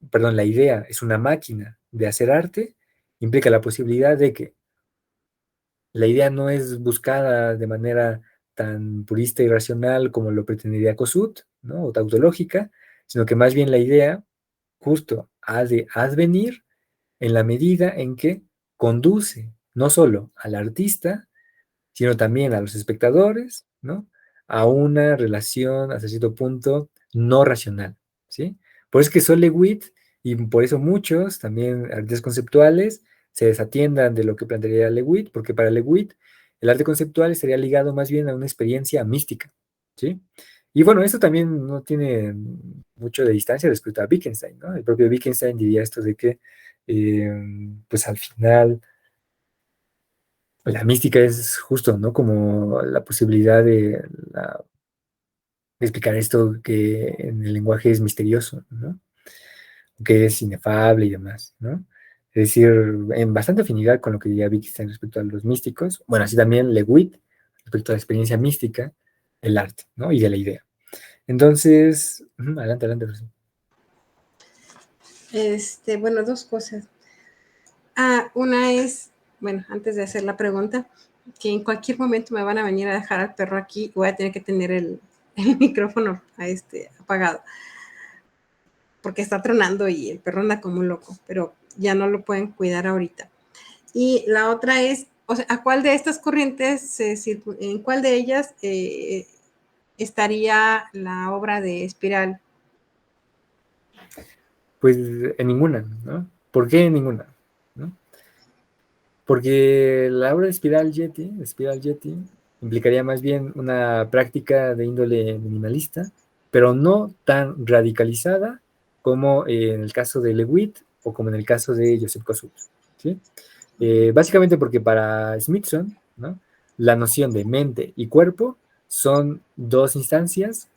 perdón, la idea es una máquina de hacer arte, implica la posibilidad de que la idea no es buscada de manera tan purista y racional como lo pretendería Kosuth, ¿no? O tautológica, sino que más bien la idea justo ha de advenir en la medida en que conduce no solo al artista, sino también a los espectadores, ¿no? A una relación hasta cierto punto no racional, ¿sí? Por eso es que Sol Lewitt y por eso muchos, también artistas conceptuales, se desatiendan de lo que plantearía Lewitt, porque para Lewitt el arte conceptual estaría ligado más bien a una experiencia mística, ¿sí? Y bueno, esto también no tiene mucho de distancia respecto a Wittgenstein, ¿no? El propio Wittgenstein diría esto de que, eh, pues al final, la mística es justo, ¿no? Como la posibilidad de explicar esto que en el lenguaje es misterioso, ¿no? Que es inefable y demás, ¿no? Es decir, en bastante afinidad con lo que diría Wittgenstein respecto a los místicos, bueno, así también Lewitt respecto a la experiencia mística del arte, ¿no? Y de la idea. Entonces, adelante, adelante, Rosy. Bueno, dos cosas. Una es, bueno, antes de hacer la pregunta, que en cualquier momento me van a venir a dejar al perro aquí y voy a tener que tener el micrófono apagado, porque está tronando y el perro anda como un loco, pero ya no lo pueden cuidar ahorita. Y la otra es, o sea, ¿a cuál de estas corrientes, en cuál de ellas estaría la obra de Espiral? Pues en ninguna, ¿no? ¿Por qué en ninguna? ¿No? Porque la obra de Spiral Yeti, implicaría más bien una práctica de índole minimalista, pero no tan radicalizada como en el caso de Lewitt o como en el caso de Joseph Kosuth, ¿sí? Básicamente porque para Smithson, ¿no? La noción de mente y cuerpo son dos instancias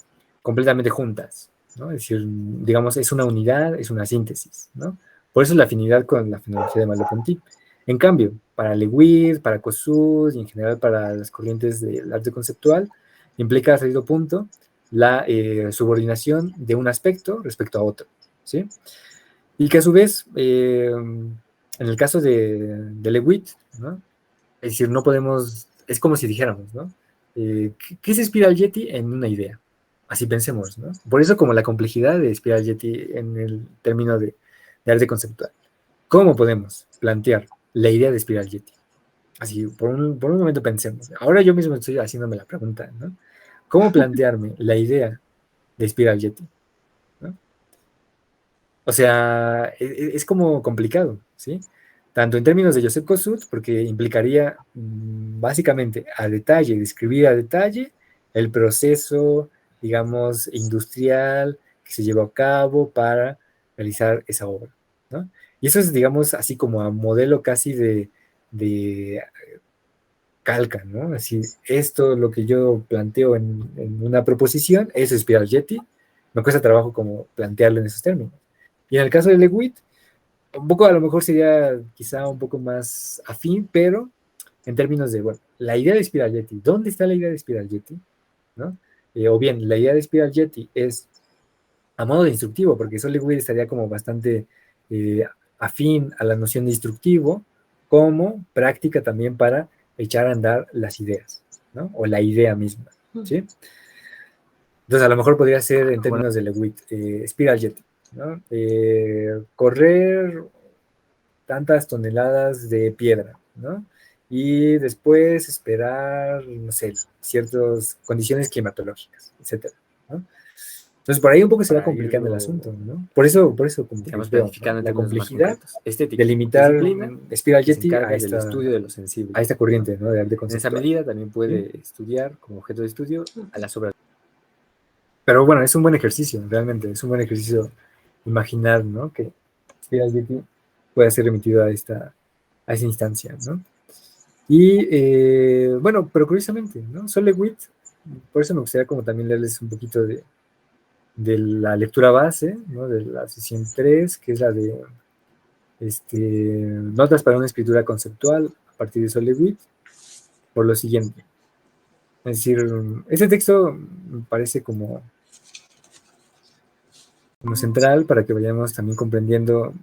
completamente juntas, ¿no? Es decir, digamos, es una unidad, es una síntesis, ¿no? Por eso la afinidad con la fenomenología de Merleau-Ponty. En cambio, para Lewis, para Kosuth y en general para las corrientes del arte conceptual, implica a cierto punto la subordinación de un aspecto respecto a otro, ¿sí? Y que a su vez, en el caso de Lewitt, ¿no? Es decir, no podemos, es como si dijéramos, ¿no? ¿Qué es Spiral Yeti en una idea? Así pensemos, ¿no? Por eso como la complejidad de Spiral Yeti en el término de arte conceptual. ¿Cómo podemos plantear la idea de Spiral Yeti? Así, por un momento pensemos. Ahora yo mismo estoy haciéndome la pregunta, ¿no? ¿Cómo plantearme la idea de Spiral Yeti? ¿No? O sea, es como complicado, ¿sí? Tanto en términos de Joseph Kosuth, porque implicaría básicamente a detalle, describir a detalle el proceso, digamos, industrial que se llevó a cabo para realizar esa obra, ¿no? Y eso es, digamos, así como a modelo casi de calca, ¿no? Así, esto, lo que yo planteo en una proposición, eso es Spiral Yeti, me cuesta trabajo como plantearlo en esos términos. Y en el caso de Lewitt, un poco a lo mejor sería quizá un poco más afín, pero en términos de, bueno, la idea de Spiral Yeti, ¿dónde está la idea de Spiral Yeti? ¿No? O bien, la idea de Spiral Yeti es a modo de instructivo, porque eso Lewitt estaría como bastante afín a la noción de instructivo como práctica también para echar a andar las ideas, ¿no? O la idea misma, ¿sí? Entonces, a lo mejor podría ser en términos de Lewitt, spiral jetting, ¿no? Correr tantas toneladas de piedra, ¿no? Y después esperar, no sé, ciertas condiciones climatológicas, etcétera, ¿no? Entonces, por ahí un poco se va complicando el asunto, ¿no? Por eso como que veo, ¿no? La complejidad de limitar spiral jetting a esta corriente, ¿no? De arte conceptual. En esa medida también puede estudiar como objeto de estudio a las obras. Pero bueno, es un buen ejercicio, realmente, es un buen ejercicio imaginar, ¿no? Que spiral jetting pueda ser remitido a esa instancia, ¿no? Y bueno, pero curiosamente, ¿no? Sol Lewitt, por eso me gustaría como también leerles un poquito de la lectura base, ¿no? De la sesión 3, que es la de notas para una escritura conceptual a partir de Sol Lewitt, por lo siguiente. Es decir, este texto me parece como central para que vayamos también comprendiendo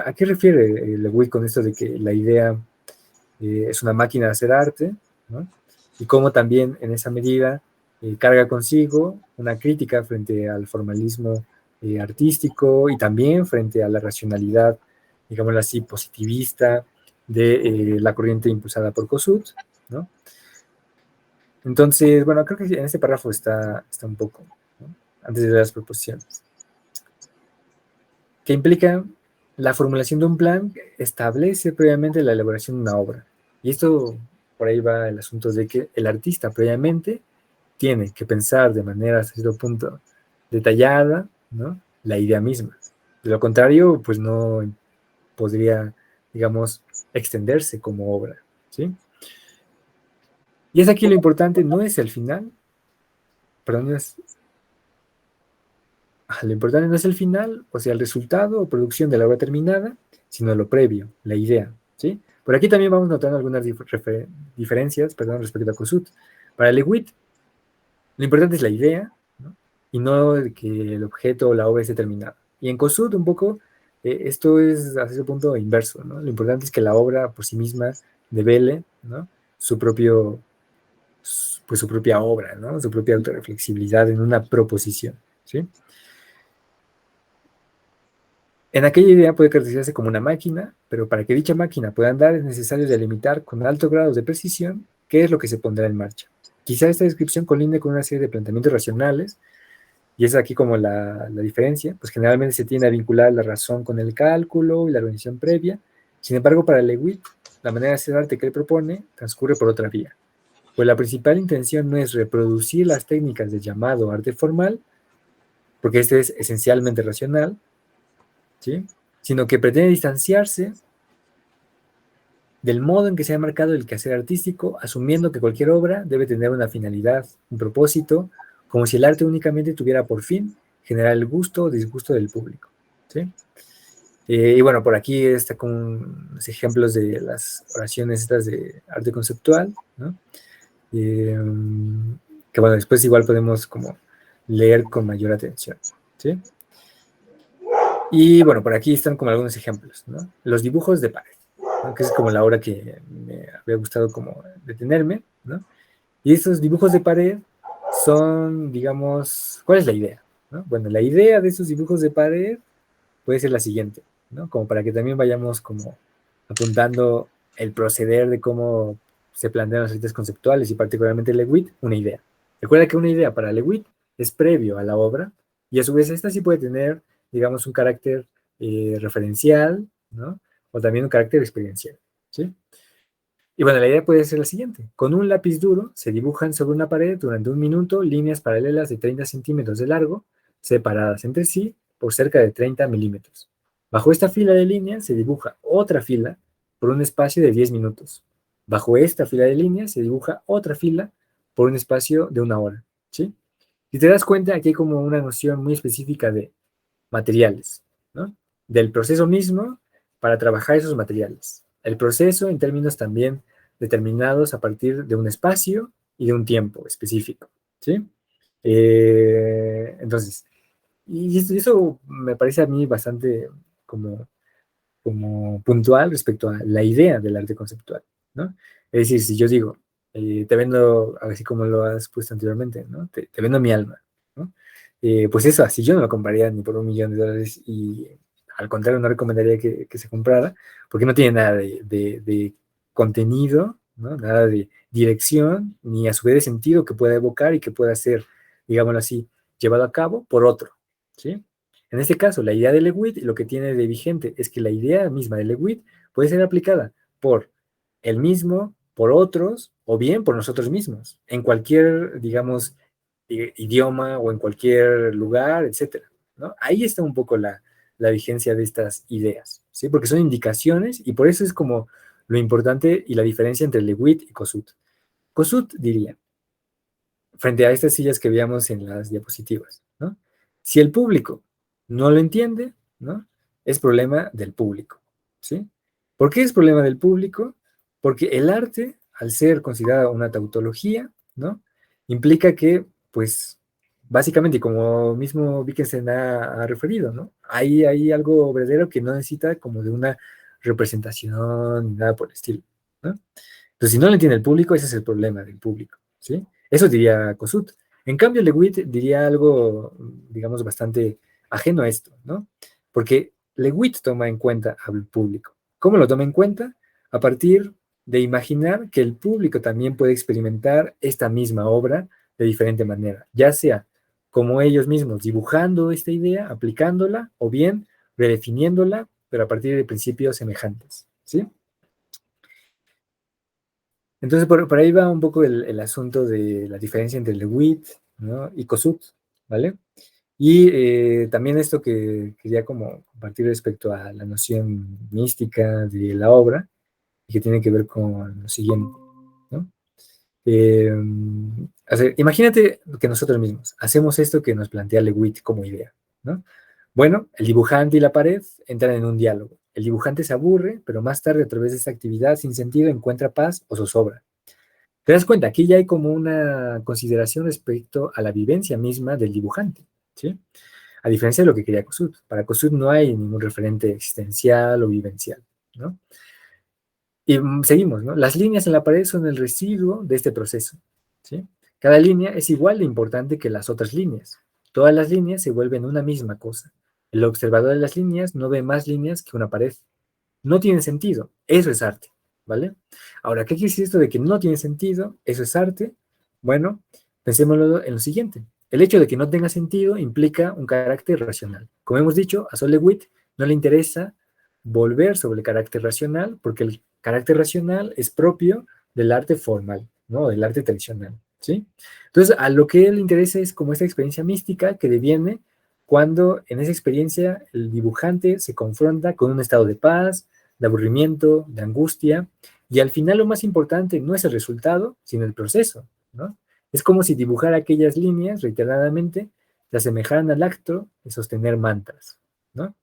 a qué refiere Lewitt con esto de que la idea es una máquina de hacer arte, ¿no? Y cómo también en esa medida carga consigo una crítica frente al formalismo artístico y también frente a la racionalidad, digámoslo así, positivista de la corriente impulsada por Kossuth, ¿no? Entonces, bueno, creo que en este párrafo está un poco, ¿no? Antes de las proposiciones, que implica la formulación de un plan que establece previamente la elaboración de una obra. Y esto, por ahí va el asunto de que el artista previamente tiene que pensar de manera hasta cierto punto detallada, ¿no? La idea misma. De lo contrario, pues no podría, digamos, extenderse como obra, ¿sí? Y es aquí lo importante, no es el final, perdón, lo importante no es el final, o sea, el resultado o producción de la obra terminada, sino lo previo, la idea, ¿sí? Por aquí también vamos notando algunas diferencias, perdón, respecto a Kossuth. Para Lewitt, lo importante es la idea, ¿no? Y no que el objeto o la obra esté terminada. Y en Kossuth un poco, esto es a ese punto inverso, ¿no? Lo importante es que la obra por sí misma devele, ¿no? Su propio, pues su propia obra, ¿no? Su propia autorreflexibilidad en una proposición, ¿sí? En aquella idea puede caracterizarse como una máquina, pero para que dicha máquina pueda andar es necesario delimitar con alto grado de precisión qué es lo que se pondrá en marcha. Quizá esta descripción colinde con una serie de planteamientos racionales, y es aquí como la diferencia, pues generalmente se tiende a vincular la razón con el cálculo y la organización previa. Sin embargo, para Lewitt, la manera de hacer arte que él propone transcurre por otra vía, pues la principal intención no es reproducir las técnicas del llamado arte formal, porque este es esencialmente racional, ¿sí? Sino que pretende distanciarse del modo en que se ha marcado el quehacer artístico, asumiendo que cualquier obra debe tener una finalidad, un propósito, como si el arte únicamente tuviera por fin generar el gusto o disgusto del público, ¿sí? Y bueno, por aquí está con los ejemplos de las oraciones estas de arte conceptual, ¿no? Eh, que bueno, después igual podemos como leer con mayor atención, ¿sí? Y bueno, por aquí están como algunos ejemplos, ¿no? Los dibujos de pared, ¿no? Que es como la obra que me había gustado como detenerme, ¿no? Y estos dibujos de pared son, digamos, ¿cuál es la idea? ¿No? Bueno, la idea de estos dibujos de pared puede ser la siguiente, ¿no? Como para que también vayamos como apuntando el proceder de cómo se plantean los artistas conceptuales y particularmente Lewitt, una idea. Recuerda que una idea para Lewitt es previo a la obra y a su vez esta sí puede tener, digamos, un carácter referencial, ¿no? O también un carácter experiencial, ¿sí? Y bueno, la idea puede ser la siguiente. Con un lápiz duro se dibujan sobre una pared durante un minuto líneas paralelas de 30 centímetros de largo, separadas entre sí por cerca de 30 milímetros. Bajo esta fila de líneas se dibuja otra fila por un espacio de 10 minutos. Bajo esta fila de líneas se dibuja otra fila por un espacio de una hora, ¿sí? Si te das cuenta, aquí hay como una noción muy específica de materiales, ¿no? Del proceso mismo para trabajar esos materiales. El proceso en términos también determinados a partir de un espacio y de un tiempo específico, ¿sí? Entonces, y eso me parece a mí bastante como como puntual respecto a la idea del arte conceptual, ¿no? Es decir, si yo digo, te vendo, así como lo has puesto anteriormente, ¿no? Te vendo mi alma, ¿no? Pues eso, así yo no lo compraría ni por $1.000.000 y al contrario no recomendaría que se comprara porque no tiene nada de contenido, ¿no? Nada de dirección, ni a su vez de sentido que pueda evocar y que pueda ser, digámoslo así, llevado a cabo por otro, ¿sí? En este caso, la idea de Lewitt lo que tiene de vigente es que la idea misma de Lewitt puede ser aplicada por él mismo, por otros, o bien por nosotros mismos, en cualquier, digamos, idioma o en cualquier lugar, etcétera, ¿no? Ahí está un poco la vigencia de estas ideas, ¿sí? Porque son indicaciones y por eso es como lo importante y la diferencia entre Lewitt y Kossuth. Kossuth diría, frente a estas sillas que veíamos en las diapositivas, ¿no? Si el público no lo entiende, ¿no? Es problema del público, ¿sí? ¿Por qué es problema del público? Porque el arte, al ser considerado una tautología, ¿no? Implica que, pues, básicamente, como mismo Wittgenstein ha referido, ¿no? Hay algo verdadero que no necesita como de una representación ni nada por el estilo, ¿no? Entonces, si no lo entiende el público, ese es el problema del público, ¿sí? Eso diría Kossuth. En cambio, Lewitt diría algo, digamos, bastante ajeno a esto, ¿no? Porque Lewitt toma en cuenta al público. ¿Cómo lo toma en cuenta? A partir de imaginar que el público también puede experimentar esta misma obra de diferente manera, ya sea como ellos mismos dibujando esta idea, aplicándola, o bien redefiniéndola, pero a partir de principios semejantes, ¿sí? Entonces, por ahí va un poco el asunto de la diferencia entre Lewitt, ¿no? Y Kossuth, ¿vale? Y también esto que quería como compartir respecto a la noción mística de la obra, y que tiene que ver con lo siguiente, ¿no? Eh, imagínate que nosotros mismos hacemos esto que nos plantea Lewitt como idea, ¿no? Bueno, el dibujante y la pared entran en un diálogo. El dibujante se aburre, pero más tarde, a través de esta actividad sin sentido, encuentra paz o zozobra. ¿Te das cuenta? Aquí ya hay como una consideración respecto a la vivencia misma del dibujante, ¿sí? A diferencia de lo que quería Kossuth. Para Kossuth no hay ningún referente existencial o vivencial, ¿no? Y seguimos, ¿no? Las líneas en la pared son el residuo de este proceso, ¿sí? Cada línea es igual de importante que las otras líneas. Todas las líneas se vuelven una misma cosa. El observador de las líneas no ve más líneas que una pared. No tiene sentido. Eso es arte, ¿vale? Ahora, ¿qué quiere decir esto de que no tiene sentido? Eso es arte. Bueno, pensémoslo en lo siguiente. El hecho de que no tenga sentido implica un carácter racional. Como hemos dicho, a Sol Lewitt no le interesa volver sobre el carácter racional porque el carácter racional es propio del arte formal, ¿no? Del arte tradicional, ¿sí? Entonces, a lo que él le interesa es como esta experiencia mística que deviene cuando en esa experiencia el dibujante se confronta con un estado de paz, de aburrimiento, de angustia, y al final lo más importante no es el resultado, sino el proceso, ¿no? Es como si dibujar aquellas líneas reiteradamente se asemejaran al acto de sostener mantras, ¿no?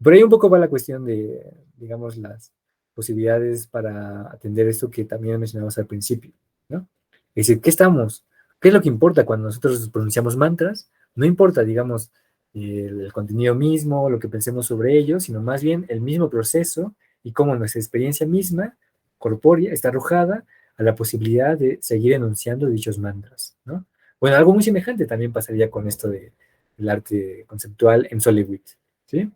Por ahí un poco va la cuestión de, digamos, las posibilidades para atender esto que también mencionamos al principio, ¿no? Es decir, ¿qué es lo que importa cuando nosotros pronunciamos mantras? No importa, digamos, el contenido mismo, lo que pensemos sobre ello, sino más bien el mismo proceso y cómo nuestra experiencia misma, corpórea, está arrojada a la posibilidad de seguir enunciando dichos mantras, ¿no? Bueno, algo muy semejante también pasaría con esto del arte conceptual en Solid, ¿sí?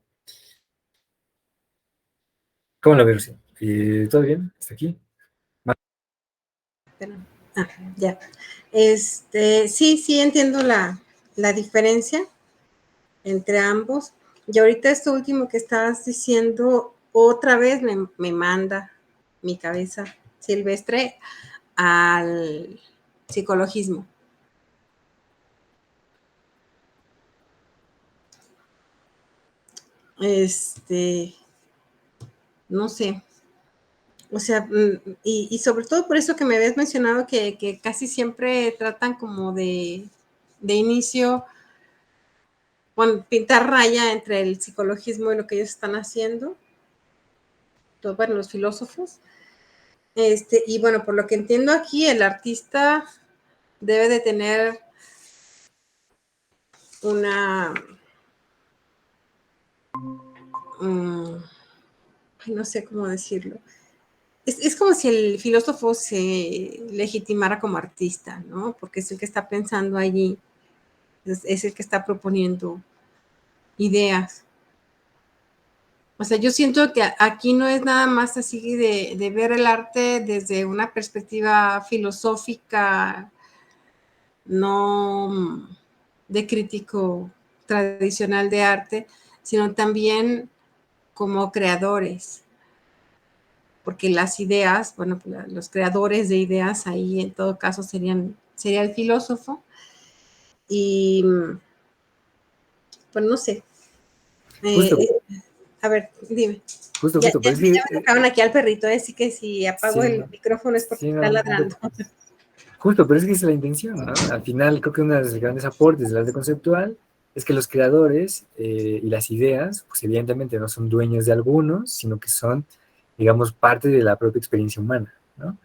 ¿Cómo lo ves, Rocío? ¿Todo bien? ¿Está aquí? Pero, ya. Sí, sí entiendo la diferencia entre ambos. Y ahorita esto último que estabas diciendo, otra vez me manda mi cabeza silvestre al psicologismo. No sé, o sea, y sobre todo por eso que me habías mencionado que casi siempre tratan como de inicio, bueno, pintar raya entre el psicologismo y lo que ellos están haciendo, todo, bueno, los filósofos. Y bueno, por lo que entiendo aquí, el artista debe de tener una, um, no sé cómo decirlo. Es como si el filósofo se legitimara como artista, ¿no? Porque es el que está pensando allí, es el que está proponiendo ideas. O sea, yo siento que aquí no es nada más así de ver el arte desde una perspectiva filosófica, no de crítico tradicional de arte, sino también como creadores, porque las ideas, bueno, los creadores de ideas ahí en todo caso sería el filósofo y pues no sé. Justo, A ver, dime. justo, Ya, justo, ya, pero es ya que, me sacaron aquí al perrito, así que si apago sí, el no, micrófono es porque sí, está no, no te ladrando. preocupes. Justo, pero es que esa es la intención, ¿no? Al final, creo que uno de los grandes aportes del arte conceptual es que los creadores y las ideas, pues evidentemente no son dueños de algunos, sino que son, digamos, parte de la propia experiencia humana, ¿no?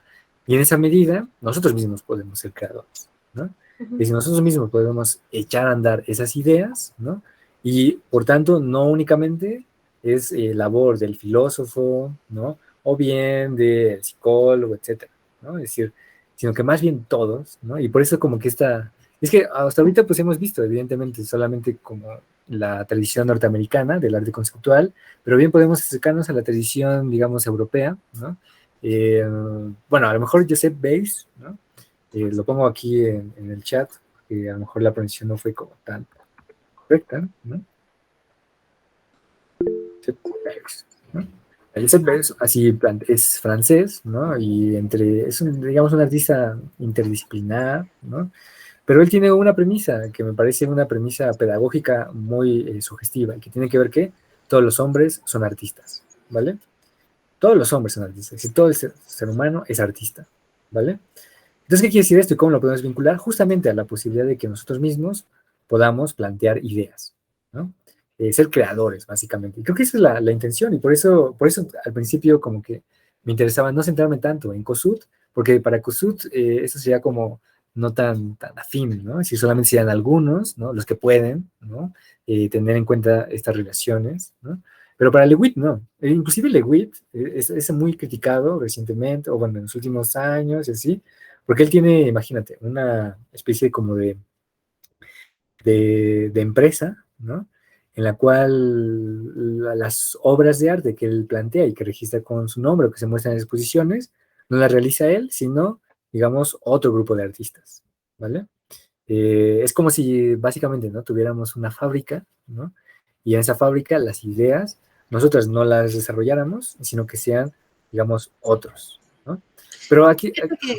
Y en esa medida, nosotros mismos podemos ser creadores, ¿no? Y si nosotros mismos podemos echar a andar esas ideas, ¿no? Y por tanto, no únicamente es labor del filósofo, ¿no? O bien del psicólogo, etcétera, ¿no? Es decir, sino que más bien todos, ¿no? Y por eso como que es que hasta ahorita pues hemos visto evidentemente solamente como la tradición norteamericana del arte conceptual, pero bien podemos acercarnos a la tradición, digamos, europea, ¿no? Eh, bueno, a lo mejor Joseph Beuys, ¿no? Lo pongo aquí en el chat, que a lo mejor la pronunciación no fue como tan correcta, ¿no? Joseph Beuys, ¿no? Joseph Beuys, así es francés, ¿no? Y es un, digamos, un artista interdisciplinar, ¿no? Pero él tiene una premisa que me parece una premisa pedagógica muy sugestiva y que tiene que ver que todos los hombres son artistas, ¿vale? Todos los hombres son artistas, y todo el ser humano es artista, ¿vale? Entonces, ¿qué quiere decir esto y cómo lo podemos vincular? Justamente a la posibilidad de que nosotros mismos podamos plantear ideas, ¿no? Ser creadores, básicamente. Y creo que esa es la intención, y por eso al principio como que me interesaba no centrarme tanto en COSUT, porque para COSUT eso sería como no tan afín, ¿no? Si solamente serían algunos, ¿no? Los que pueden, ¿no? Tener en cuenta estas relaciones, ¿no? Pero para Lewitt no. Inclusive Lewitt es muy criticado recientemente, o bueno, en los últimos años y así, porque él tiene, imagínate, una especie como de empresa, ¿no? En la cual las obras de arte que él plantea y que registra con su nombre o que se muestran en exposiciones, no las realiza él, sino, digamos, otro grupo de artistas, ¿vale? Es como si básicamente, ¿no? Tuviéramos una fábrica, ¿no? Y en esa fábrica las ideas, nosotras no las desarrolláramos, sino que sean, digamos, otros, ¿no? Pero aquí,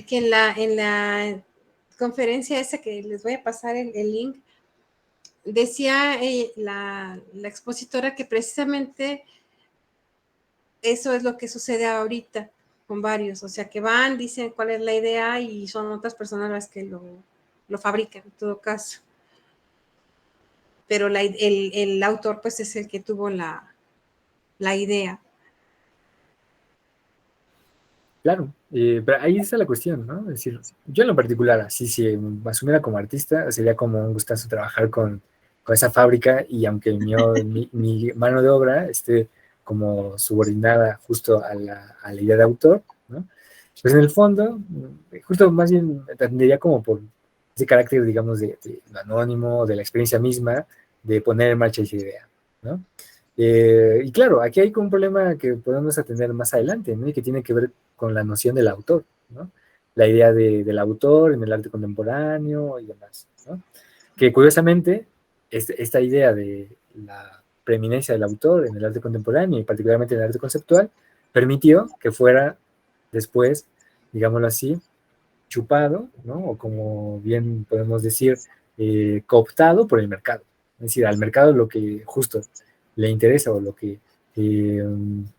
Que en la conferencia esa que les voy a pasar el link, decía la expositora que precisamente eso es lo que sucede ahorita con varios, o sea, que van, dicen cuál es la idea y son otras personas las que lo fabrican, en todo caso. Pero el autor, pues, es el que tuvo la idea. claro, pero ahí está la cuestión, ¿no? Es decir, yo en lo particular, así si me asumiera como artista, sería como un gustazo trabajar con esa fábrica y aunque mi mano de obra esté como subordinada justo a la idea de autor, ¿no? Pues en el fondo, justo más bien entendería como por ese carácter, digamos, de lo anónimo, de la experiencia misma, de poner en marcha esa idea, ¿no? Y claro, aquí hay un problema que podemos atender más adelante, ¿no? Y que tiene que ver con la noción del autor, ¿no? La idea del autor en el arte contemporáneo y demás, ¿no? Que curiosamente, esta idea de la preeminencia del autor en el arte contemporáneo y particularmente en el arte conceptual, permitió que fuera después, digámoslo así, chupado, ¿no? O como bien podemos decir, cooptado por el mercado. Es decir, al mercado lo que justo le interesa o lo que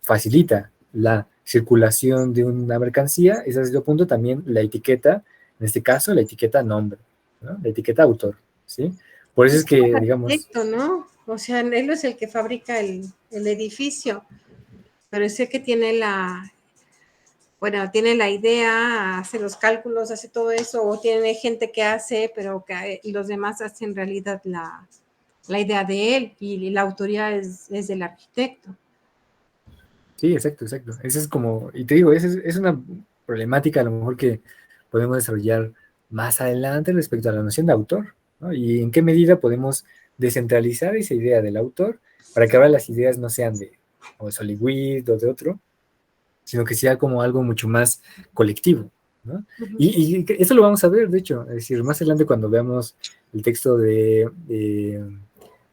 facilita la circulación de una mercancía es a cierto punto también la etiqueta, en este caso la etiqueta nombre, ¿no? La etiqueta autor, ¿sí? Por eso es Es como que, el digamos, arquitecto, ¿no? O sea, él es el que fabrica el edificio, pero es el que tiene tiene la idea, hace los cálculos, hace todo eso, o tiene gente que hace, pero que los demás hacen en realidad la idea de él y la autoría es del arquitecto. Sí, exacto, exacto. Esa es como, y te digo, esa es una problemática a lo mejor que podemos desarrollar más adelante respecto a la noción de autor, ¿no? Y en qué medida podemos descentralizar esa idea del autor para que ahora las ideas no sean de, o de Soliwit o de otro, sino que sea como algo mucho más colectivo, ¿no? Ujú, Y eso lo vamos a ver, de hecho, es decir, más adelante cuando veamos el texto de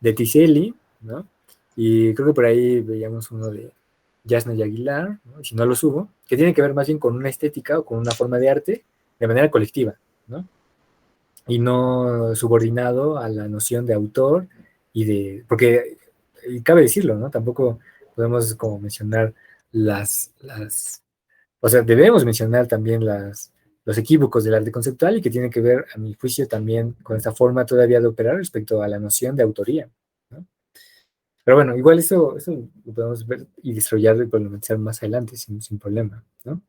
Ticelli, ¿no? Y creo que por ahí veíamos uno de Yasna y Aguilar, ¿no? Si no lo subo, que tiene que ver más bien con una estética o con una forma de arte de manera colectiva, ¿no? Y no subordinado a la noción de autor y de, porque y cabe decirlo, ¿no? Tampoco podemos como mencionar o sea, debemos mencionar también los equívocos del arte conceptual y que tiene que ver, a mi juicio, también con esta forma todavía de operar respecto a la noción de autoría, ¿no? Pero bueno, igual eso lo podemos ver y desarrollar y problematizar más adelante sin problema, ¿no?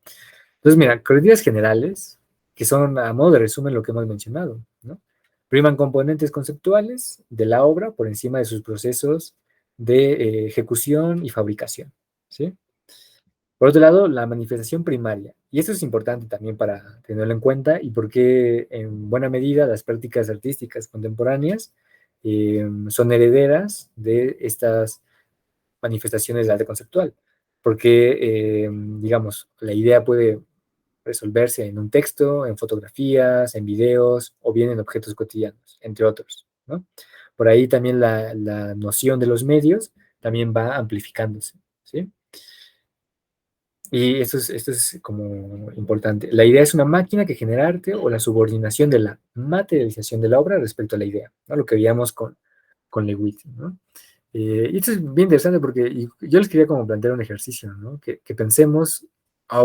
Entonces, mira, creencias generales, que son a modo de resumen lo que hemos mencionado, ¿no? Priman componentes conceptuales de la obra por encima de sus procesos de ejecución y fabricación, ¿sí? Por otro lado, la manifestación primaria. Y esto es importante también para tenerlo en cuenta y porque en buena medida las prácticas artísticas contemporáneas son herederas de estas manifestaciones de arte conceptual. Porque, digamos, la idea puede resolverse en un texto, en fotografías, en videos o bien en objetos cotidianos, entre otros, ¿no? Por ahí también la noción de los medios también va amplificándose, ¿sí? Y esto es como importante. La idea es una máquina que genera arte o la subordinación de la materialización de la obra respecto a la idea, ¿no? Lo que veíamos con Lewitt, ¿no? Y esto es bien interesante porque yo les quería como plantear un ejercicio, ¿no? Que pensemos,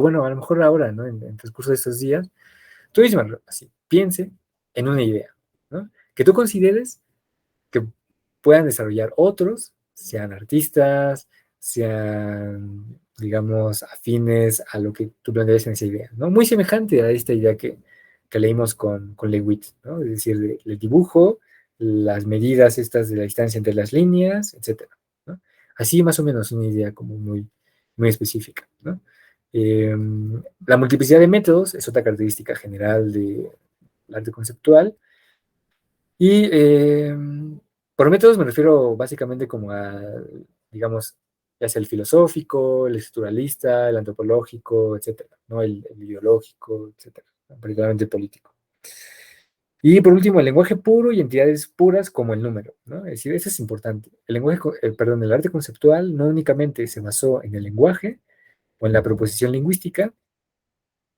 bueno, a lo mejor ahora, ¿no? En el transcurso de estos días, tú misma, así, piense en una idea, ¿no? Que tú consideres que puedan desarrollar otros, sean artistas, sean, digamos, afines a lo que tú planteas en esa idea, ¿no? Muy semejante a esta idea que leímos con Lewitt, ¿no? Es decir, el dibujo, las medidas estas de la distancia entre las líneas, etcétera, ¿no? Así más o menos una idea como muy específica, ¿no? Eh, la multiplicidad de métodos es otra característica general del arte conceptual, y por métodos me refiero básicamente como a, digamos, ya sea el filosófico, el estructuralista, el antropológico, etcétera, ¿no? El ideológico, etcétera, ¿no? Particularmente el político. Y por último, el lenguaje puro y entidades puras como el número, ¿no? Es decir, eso es importante. El lenguaje, perdón, el arte conceptual no únicamente se basó en el lenguaje o en la proposición lingüística,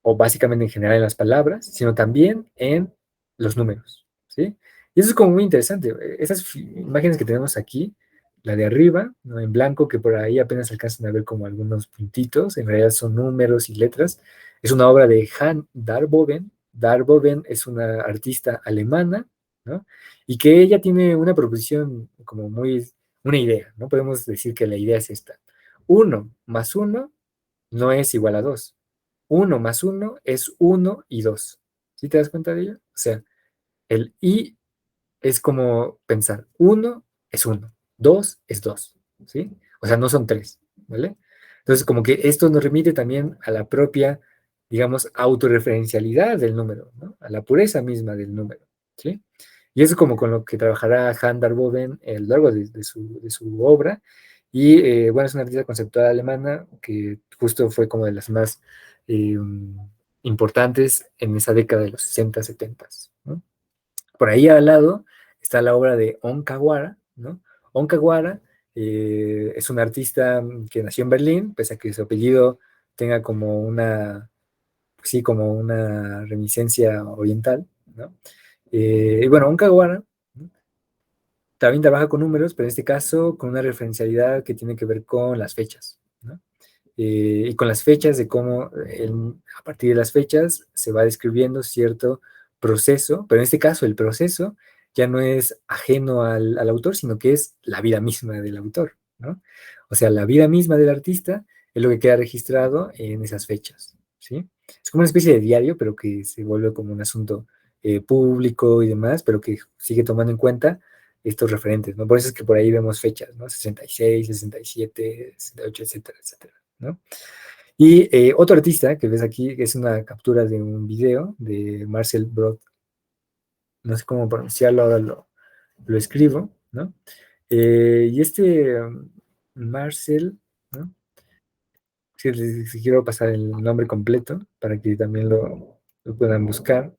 o básicamente en general en las palabras, sino también en los números, ¿sí? Y eso es como muy interesante. Esas imágenes que tenemos aquí, la de arriba, ¿no? En blanco, que por ahí apenas alcanzan a ver como algunos puntitos, en realidad son números y letras. Es una obra de Han Darboven. Darboven es una artista alemana, ¿no? Y que ella tiene una proposición como una idea, ¿no? Podemos decir que la idea es esta. Uno más uno no es igual a 2. Uno más uno es uno y 2. ¿Sí te das cuenta de ello? O sea, el y es como pensar, uno es uno, 2 es 2, ¿sí? O sea, no son 3, ¿vale? Entonces, como que esto nos remite también a la propia, digamos, autorreferencialidad del número, ¿no? A la pureza misma del número, ¿sí? Y eso es como con lo que trabajará Han Darboven a lo largo de su obra. Y bueno, es una artista conceptual alemana que justo fue como de las más eh, importantes en esa década de los 60, 70, ¿no? Por ahí al lado está la obra de Onkawara, ¿no? Onkawara es un artista que nació en Berlín, pese a que su apellido tenga como sí, como una reminiscencia oriental, ¿no? Y bueno, Onkawara, ¿no? También trabaja con números, pero en este caso con una referencialidad que tiene que ver con las fechas, ¿no? Y con las fechas de cómo a partir de las fechas se va describiendo cierto proceso, pero en este caso el proceso ya no es ajeno al autor, sino que es la vida misma del autor, ¿no? O sea, la vida misma del artista es lo que queda registrado en esas fechas, ¿sí? Es como una especie de diario, pero que se vuelve como un asunto público y demás, pero que sigue tomando en cuenta estos referentes, ¿no? Por eso es que por ahí vemos fechas, ¿no? 66, 67, 68, etcétera, etcétera. ¿no? Y otro artista que ves aquí, que es una captura de un video de Marcel Brod, no sé cómo pronunciarlo, ahora lo escribo, ¿no? Y este Marcel, ¿no? Si quiero pasar el nombre completo para que también lo puedan buscar,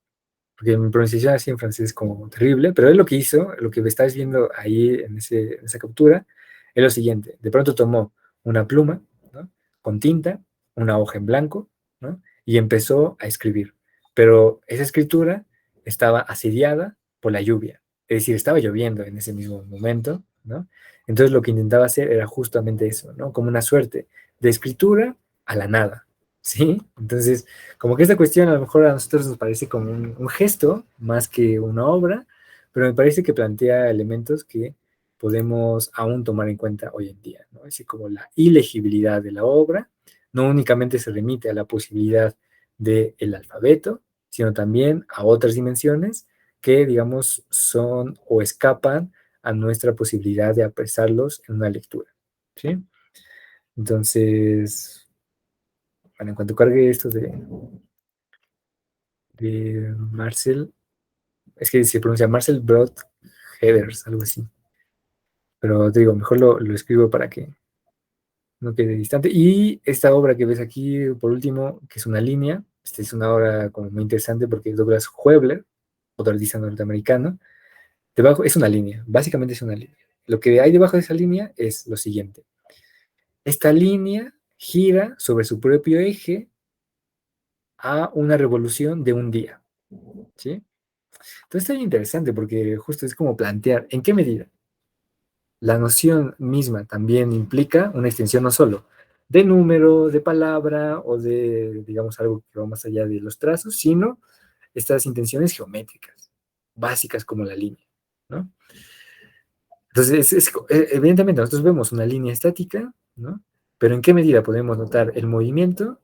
porque mi pronunciación así en francés es como terrible, pero él lo que hizo, lo que estás viendo ahí en esa captura, es lo siguiente. De pronto tomó una pluma, ¿no? Con tinta, una hoja en blanco, ¿no? Y empezó a escribir. Pero esa escritura estaba asediada por la lluvia. Es decir, estaba lloviendo en ese mismo momento, ¿no? Entonces lo que intentaba hacer era justamente eso, ¿no? Como una suerte de escritura a la nada, ¿sí? Entonces, como que esta cuestión a lo mejor a nosotros nos parece como un gesto más que una obra, pero me parece que plantea elementos que podemos aún tomar en cuenta hoy en día, ¿no? Así como la ilegibilidad de la obra, no únicamente se remite a la posibilidad del alfabeto, sino también a otras dimensiones que, digamos, son o escapan a nuestra posibilidad de apresarlos en una lectura, ¿sí? Entonces, bueno, en cuanto cargue esto de Marcel, es que se pronuncia Marcel Brod Heathers, algo así. Pero te digo, mejor lo escribo para que no quede distante. Y esta obra que ves aquí, por último, que es una línea, esta es una obra como muy interesante porque Douglas Huebler, otro artista norteamericano, debajo es una línea, básicamente es una línea. Lo que hay debajo de esa línea es lo siguiente. Esta línea gira sobre su propio eje a una revolución de un día, ¿sí? Entonces es interesante porque justo es como plantear en qué medida la noción misma también implica una extensión no solo de número, de palabra o de, digamos, algo que va más allá de los trazos, sino estas intenciones geométricas, básicas como la línea, ¿no? Entonces, evidentemente nosotros vemos una línea estática, ¿no? Pero ¿en qué medida podemos notar el movimiento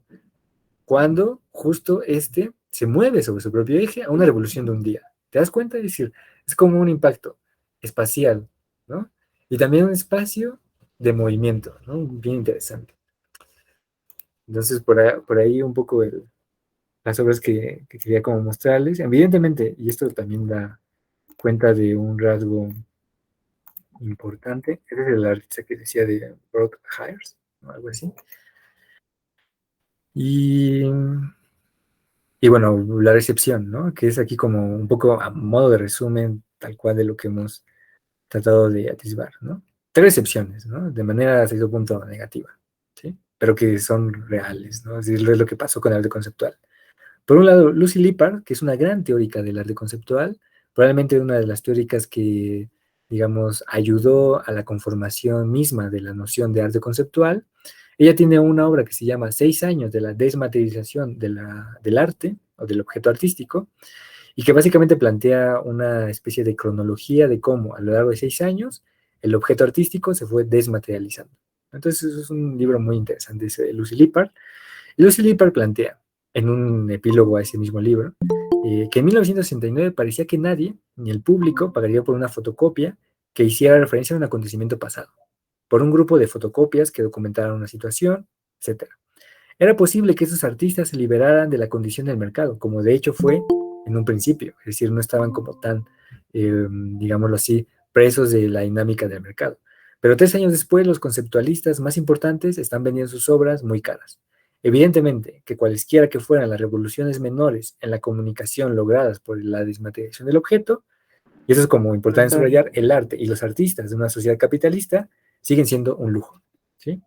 cuando justo este se mueve sobre su propio eje a una revolución de un día? ¿Te das cuenta? Es decir, es como un impacto espacial, ¿no? Y también un espacio de movimiento, ¿no? Bien interesante. Entonces, por ahí un poco las obras que quería como mostrarles. Evidentemente, y esto también da cuenta de un rasgo importante, ese es el artista que decía de Brock Hires, ¿no? Algo así. Y Y bueno, la recepción, ¿no? Que es aquí como un poco a modo de resumen, tal cual de lo que hemos tratado de atisbar, ¿no? Tres recepciones, ¿no? De manera a cierto punto negativa, ¿sí? Pero que son reales, ¿no? Es decir, es lo que pasó con el arte conceptual. Por un lado, Lucy Lippard, que es una gran teórica del arte conceptual, probablemente una de las teóricas que, digamos, ayudó a la conformación misma de la noción de arte conceptual. Ella tiene una obra que se llama Seis años de la desmaterialización del arte o del objeto artístico, y que básicamente plantea una especie de cronología de cómo a lo largo de 6 años el objeto artístico se fue desmaterializando. Entonces, es un libro muy interesante, ese de Lucy Lippard. Lucy Lippard plantea, en un epílogo a ese mismo libro, que en 1969 parecía que nadie, ni el público, pagaría por una fotocopia que hiciera referencia a un acontecimiento pasado, por un grupo de fotocopias que documentaran una situación, etcétera. Era posible que esos artistas se liberaran de la condición del mercado, como de hecho fue en un principio, es decir, no estaban como tan, digámoslo así, presos de la dinámica del mercado. Pero 3 años después, los conceptualistas más importantes están vendiendo sus obras muy caras. Evidentemente que cualesquiera que fueran las revoluciones menores en la comunicación logradas por la desmaterialización del objeto, y eso es como importante subrayar, el arte y los artistas de una sociedad capitalista siguen siendo un lujo, ¿sí?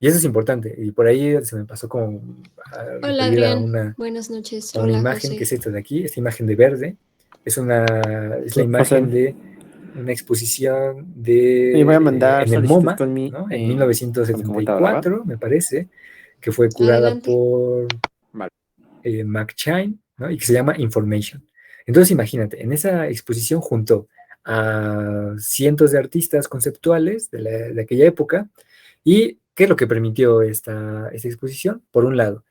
Y eso es importante. Y por ahí se me pasó como a Hola referir a Adrián, buenas noches. una Hola imagen que José. es esta de aquí, esta imagen de verde. Es la imagen José, de una exposición y voy a mandar en el solicitud MoMA, con ¿no? En con mi computadora, ¿va? 1974, me parece, que fue curada Adelante. por Vale. McChain, ¿no? Y que se llama Information. Entonces, imagínate, en esa exposición junto a cientos de artistas conceptuales de aquella época. ¿Y qué es lo que permitió esta exposición? Por un lado,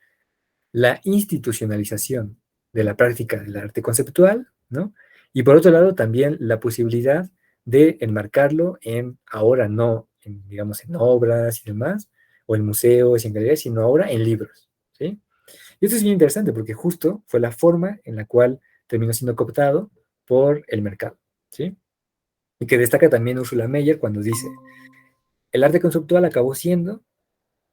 la institucionalización de la práctica del arte conceptual, ¿no? Y por otro lado, también la posibilidad de enmarcarlo en, ahora no, en, digamos, en obras y demás, o en museos y en galerías, sino ahora en libros, ¿sí? Y esto es bien interesante porque justo fue la forma en la cual terminó siendo cooptado por el mercado, ¿sí? Y que destaca también Ursula Meyer cuando dice, el arte conceptual acabó siendo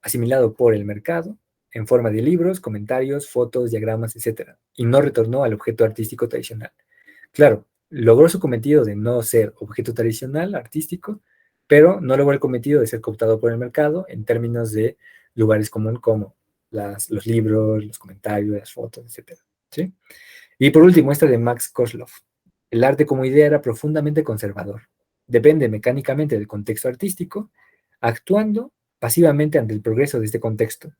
asimilado por el mercado en forma de libros, comentarios, fotos, diagramas, etcétera, y no retornó al objeto artístico tradicional. Claro, logró su cometido de no ser objeto tradicional, artístico, pero no logró el cometido de ser cooptado por el mercado en términos de lugares comunes como los libros, los comentarios, las fotos, etcétera, ¿sí? Y por último, esta de Max Kosloff. El arte como idea era profundamente conservador. Depende mecánicamente del contexto artístico, actuando pasivamente ante el progreso de este contexto.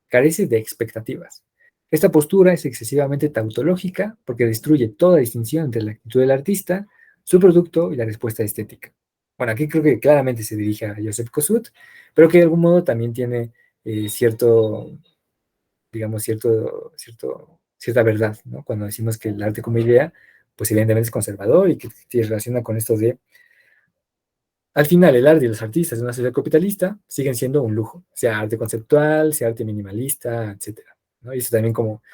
Carece de expectativas. Esta postura es excesivamente tautológica porque destruye toda distinción entre la actitud del artista, su producto y la respuesta estética. Bueno, aquí creo que claramente se dirige a Joseph Kosuth, pero que de algún modo también tiene cierto, digamos, cierta verdad, ¿no? Cuando decimos que el arte como idea, pues evidentemente es conservador y que se relaciona con esto de, al final, el arte y los artistas de una sociedad capitalista siguen siendo un lujo, sea arte conceptual, sea arte minimalista, etcétera, ¿no? Y eso también como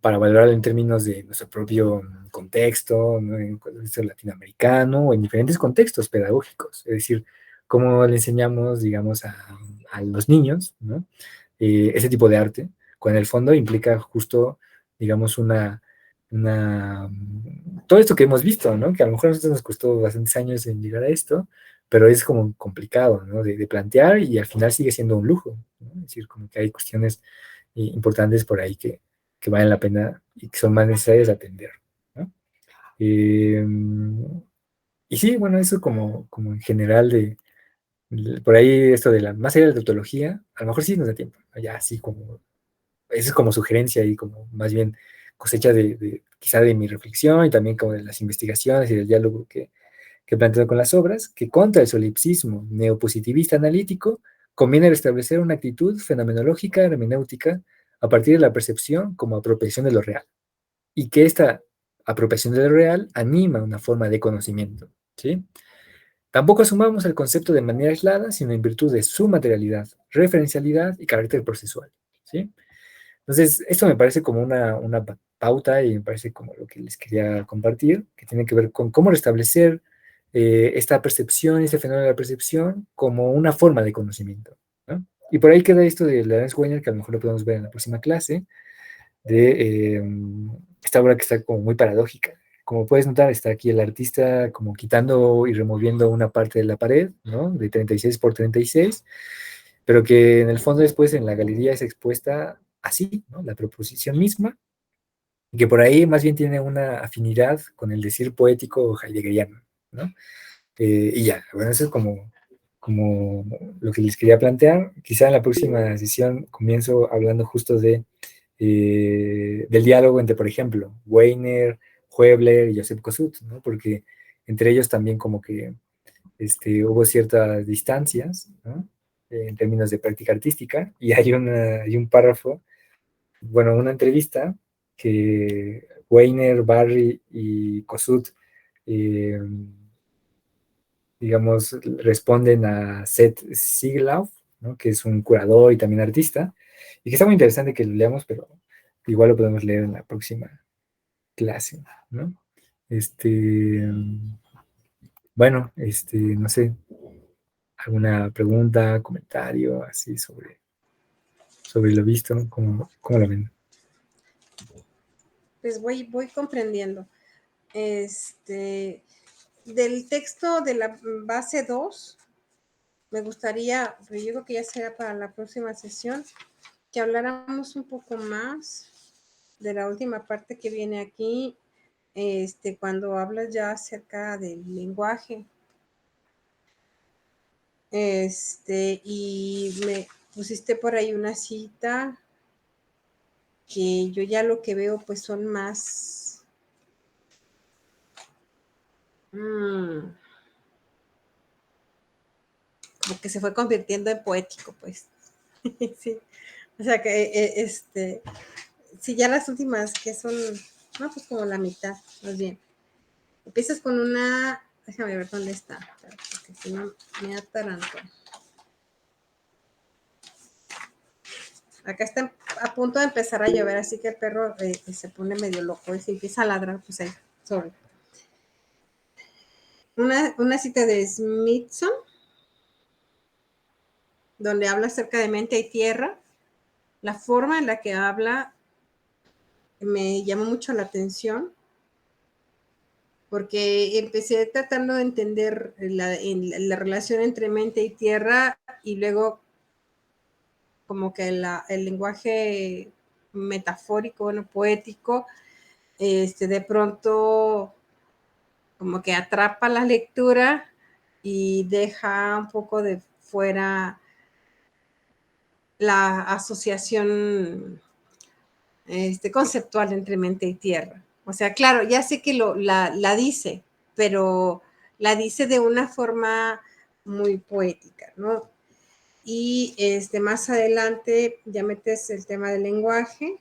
para valorarlo en términos de nuestro propio contexto, ¿no? En el contexto latinoamericano o en diferentes contextos pedagógicos, es decir, cómo le enseñamos, digamos, a los niños, ¿no? Ese tipo de arte, cuando en el fondo implica justo, digamos, todo esto que hemos visto, ¿no? Que a lo mejor a nosotros nos costó bastantes años en llegar a esto, pero es como complicado, ¿no? De plantear y al final sigue siendo un lujo, ¿no? Es decir, como que hay cuestiones importantes por ahí que valen la pena y que son más necesarias de atender, ¿no? Eh, y sí, bueno, eso como en general por ahí esto de más allá de la tautología, a lo mejor sí nos da tiempo, ¿no? Ya así como, eso es como sugerencia y como más bien cosecha quizá de mi reflexión y también como de las investigaciones y del diálogo que planteo con las obras, que contra el solipsismo neopositivista analítico conviene restablecer una actitud fenomenológica hermenéutica a partir de la percepción como apropiación de lo real, y que esta apropiación de lo real anima una forma de conocimiento, ¿sí? Tampoco asumamos el concepto de manera aislada, sino en virtud de su materialidad, referencialidad y carácter procesual, ¿sí? Entonces, esto me parece como una pauta y me parece como lo que les quería compartir, que tiene que ver con cómo restablecer esta percepción, este fenómeno de la percepción como una forma de conocimiento, ¿no? Y por ahí queda esto de Lawrence Weiner, que a lo mejor lo podemos ver en la próxima clase, de esta obra que está como muy paradójica. Como puedes notar, está aquí el artista como quitando y removiendo una parte de la pared, ¿no? De 36 por 36, pero que en el fondo después en la galería es expuesta así, ¿no? La proposición misma, y que por ahí más bien tiene una afinidad con el decir poético heideggeriano, ¿no? Y ya, bueno, eso es como lo que les quería plantear. Quizá en la próxima sesión comienzo hablando justo del diálogo entre, por ejemplo, Weiner, Huebler y Joseph Kosuth, ¿no? Porque entre ellos también como que hubo ciertas distancias, ¿no? En términos de práctica artística, y hay un párrafo, bueno, una entrevista que Weiner, Barry y Kosuth, eh, digamos, responden a Seth Siglauf, ¿no? Que es un curador y también artista, y que está muy interesante que lo leamos, pero igual lo podemos leer en la próxima clase, ¿no? Bueno, no sé, alguna pregunta, comentario, así sobre lo visto, ¿cómo lo ven? Pues voy comprendiendo. Del texto de la base 2, me gustaría, pero yo creo que ya será para la próxima sesión, que habláramos un poco más de la última parte que viene aquí, cuando hablas ya acerca del lenguaje. Y me pusiste por ahí una cita que yo ya lo que veo pues son más como que se fue convirtiendo en poético, pues. Sí. O sea que sí, ya las últimas que son, no, pues como la mitad, más bien. Empiezas con una, déjame ver dónde está, porque si no me ataranto. Acá está a punto de empezar a llover, así que el perro se pone medio loco y si empieza a ladrar, pues ahí, sorry. Una cita de Smithson, donde habla acerca de mente y tierra. La forma en la que habla me llamó mucho la atención, porque empecé tratando de entender la relación entre mente y tierra, y luego como que el lenguaje metafórico, bueno, poético, de pronto como que atrapa la lectura y deja un poco de fuera la asociación conceptual entre mente y tierra. O sea, claro, ya sé que la dice, pero la dice de una forma muy poética, ¿no? Y más adelante ya metes el tema del lenguaje,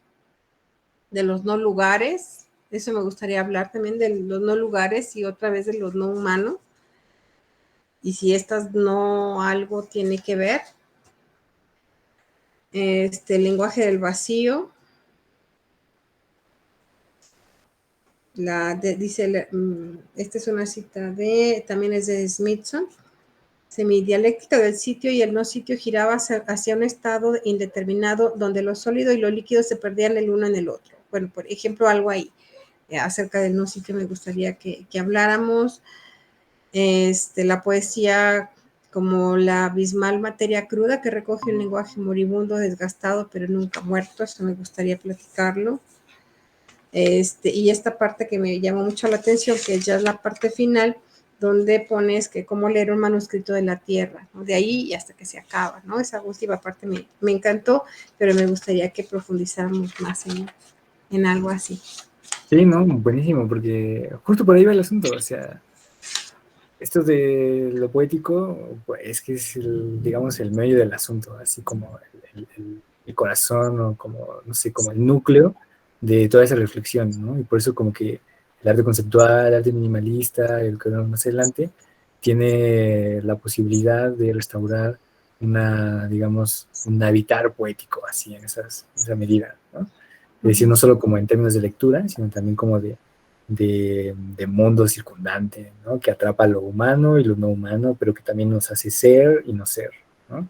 de los no lugares. Eso me gustaría hablar también de los no lugares y otra vez de los no humanos. Y si estas no algo tiene que ver. El lenguaje del vacío. Dice, esta es una cita también es de Smithson. Semidialéctica del sitio y el no sitio giraba hacia un estado indeterminado donde lo sólido y lo líquido se perdían el uno en el otro. Bueno, por ejemplo, algo ahí acerca del no sitio me gustaría que habláramos. La poesía como la abismal materia cruda que recoge un lenguaje moribundo, desgastado, pero nunca muerto. Eso me gustaría platicarlo. Y esta parte que me llamó mucho la atención, que ya es la parte final, donde pones que cómo leer un manuscrito de la tierra, ¿no? De ahí y hasta que se acaba, ¿no? Esa última parte me encantó, pero me gustaría que profundizáramos más en algo así. Sí, no, buenísimo, porque justo por ahí va el asunto, o sea, esto de lo poético, pues es que es, digamos, el medio del asunto, así como el corazón o como, no sé, como el núcleo de toda esa reflexión, ¿no? Y por eso como que el arte conceptual, el arte minimalista, el que vamos más adelante, tiene la posibilidad de restaurar digamos, un habitar poético, así, en esa medida, ¿no? Es decir, no solo como en términos de lectura, sino también como de mundo circundante, ¿no? Que atrapa lo humano y lo no humano, pero que también nos hace ser y no ser, ¿no?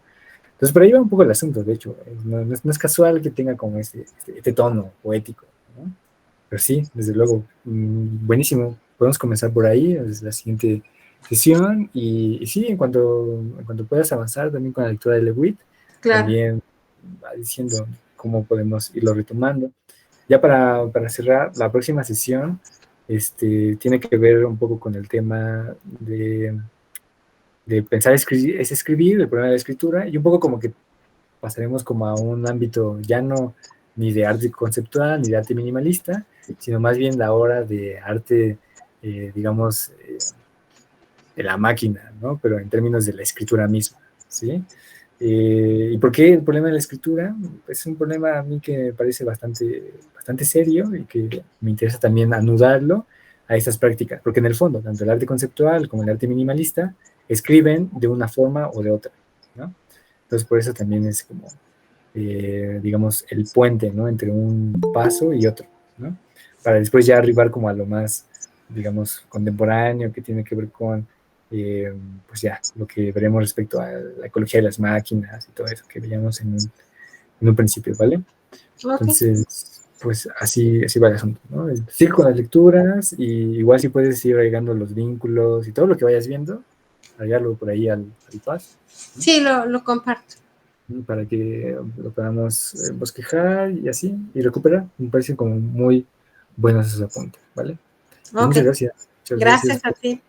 Entonces, por ahí va un poco el asunto, de hecho. No es casual que tenga como este tono poético, ¿no? Pero sí, desde luego, buenísimo. Podemos comenzar por ahí, desde la siguiente sesión, y sí, en cuanto puedas avanzar también con la lectura de Lewitt, claro. También va diciendo cómo podemos irlo retomando. Ya para cerrar, la próxima sesión tiene que ver un poco con el tema de pensar es escribir, el problema de la escritura, y un poco como que pasaremos como a un ámbito ya no ni de arte conceptual, ni de arte minimalista, sino más bien la hora de arte, digamos, de la máquina, ¿no? Pero en términos de la escritura misma, ¿sí? ¿Y por qué el problema de la escritura? Es un problema a mí que me parece bastante serio y que me interesa también anudarlo a estas prácticas, porque en el fondo, tanto el arte conceptual como el arte minimalista escriben de una forma o de otra, ¿no? Entonces, por eso también es como, digamos, el puente, ¿no? Entre un paso y otro, ¿no? Para después ya arribar como a lo más, digamos, contemporáneo, que tiene que ver con pues ya, lo que veremos respecto a la ecología de las máquinas y todo eso que veíamos en un principio, ¿vale? Okay. Entonces, pues así va el asunto, ¿no? Sigue con las lecturas y igual si puedes ir agregando los vínculos y todo lo que vayas viendo, agregarlo por ahí al pad, ¿no? Sí, lo comparto. Para que lo podamos bosquejar y así, y recuperar. Me parecen como muy buenos esos apuntes, ¿vale? Okay. Muchas gracias. Gracias a ti.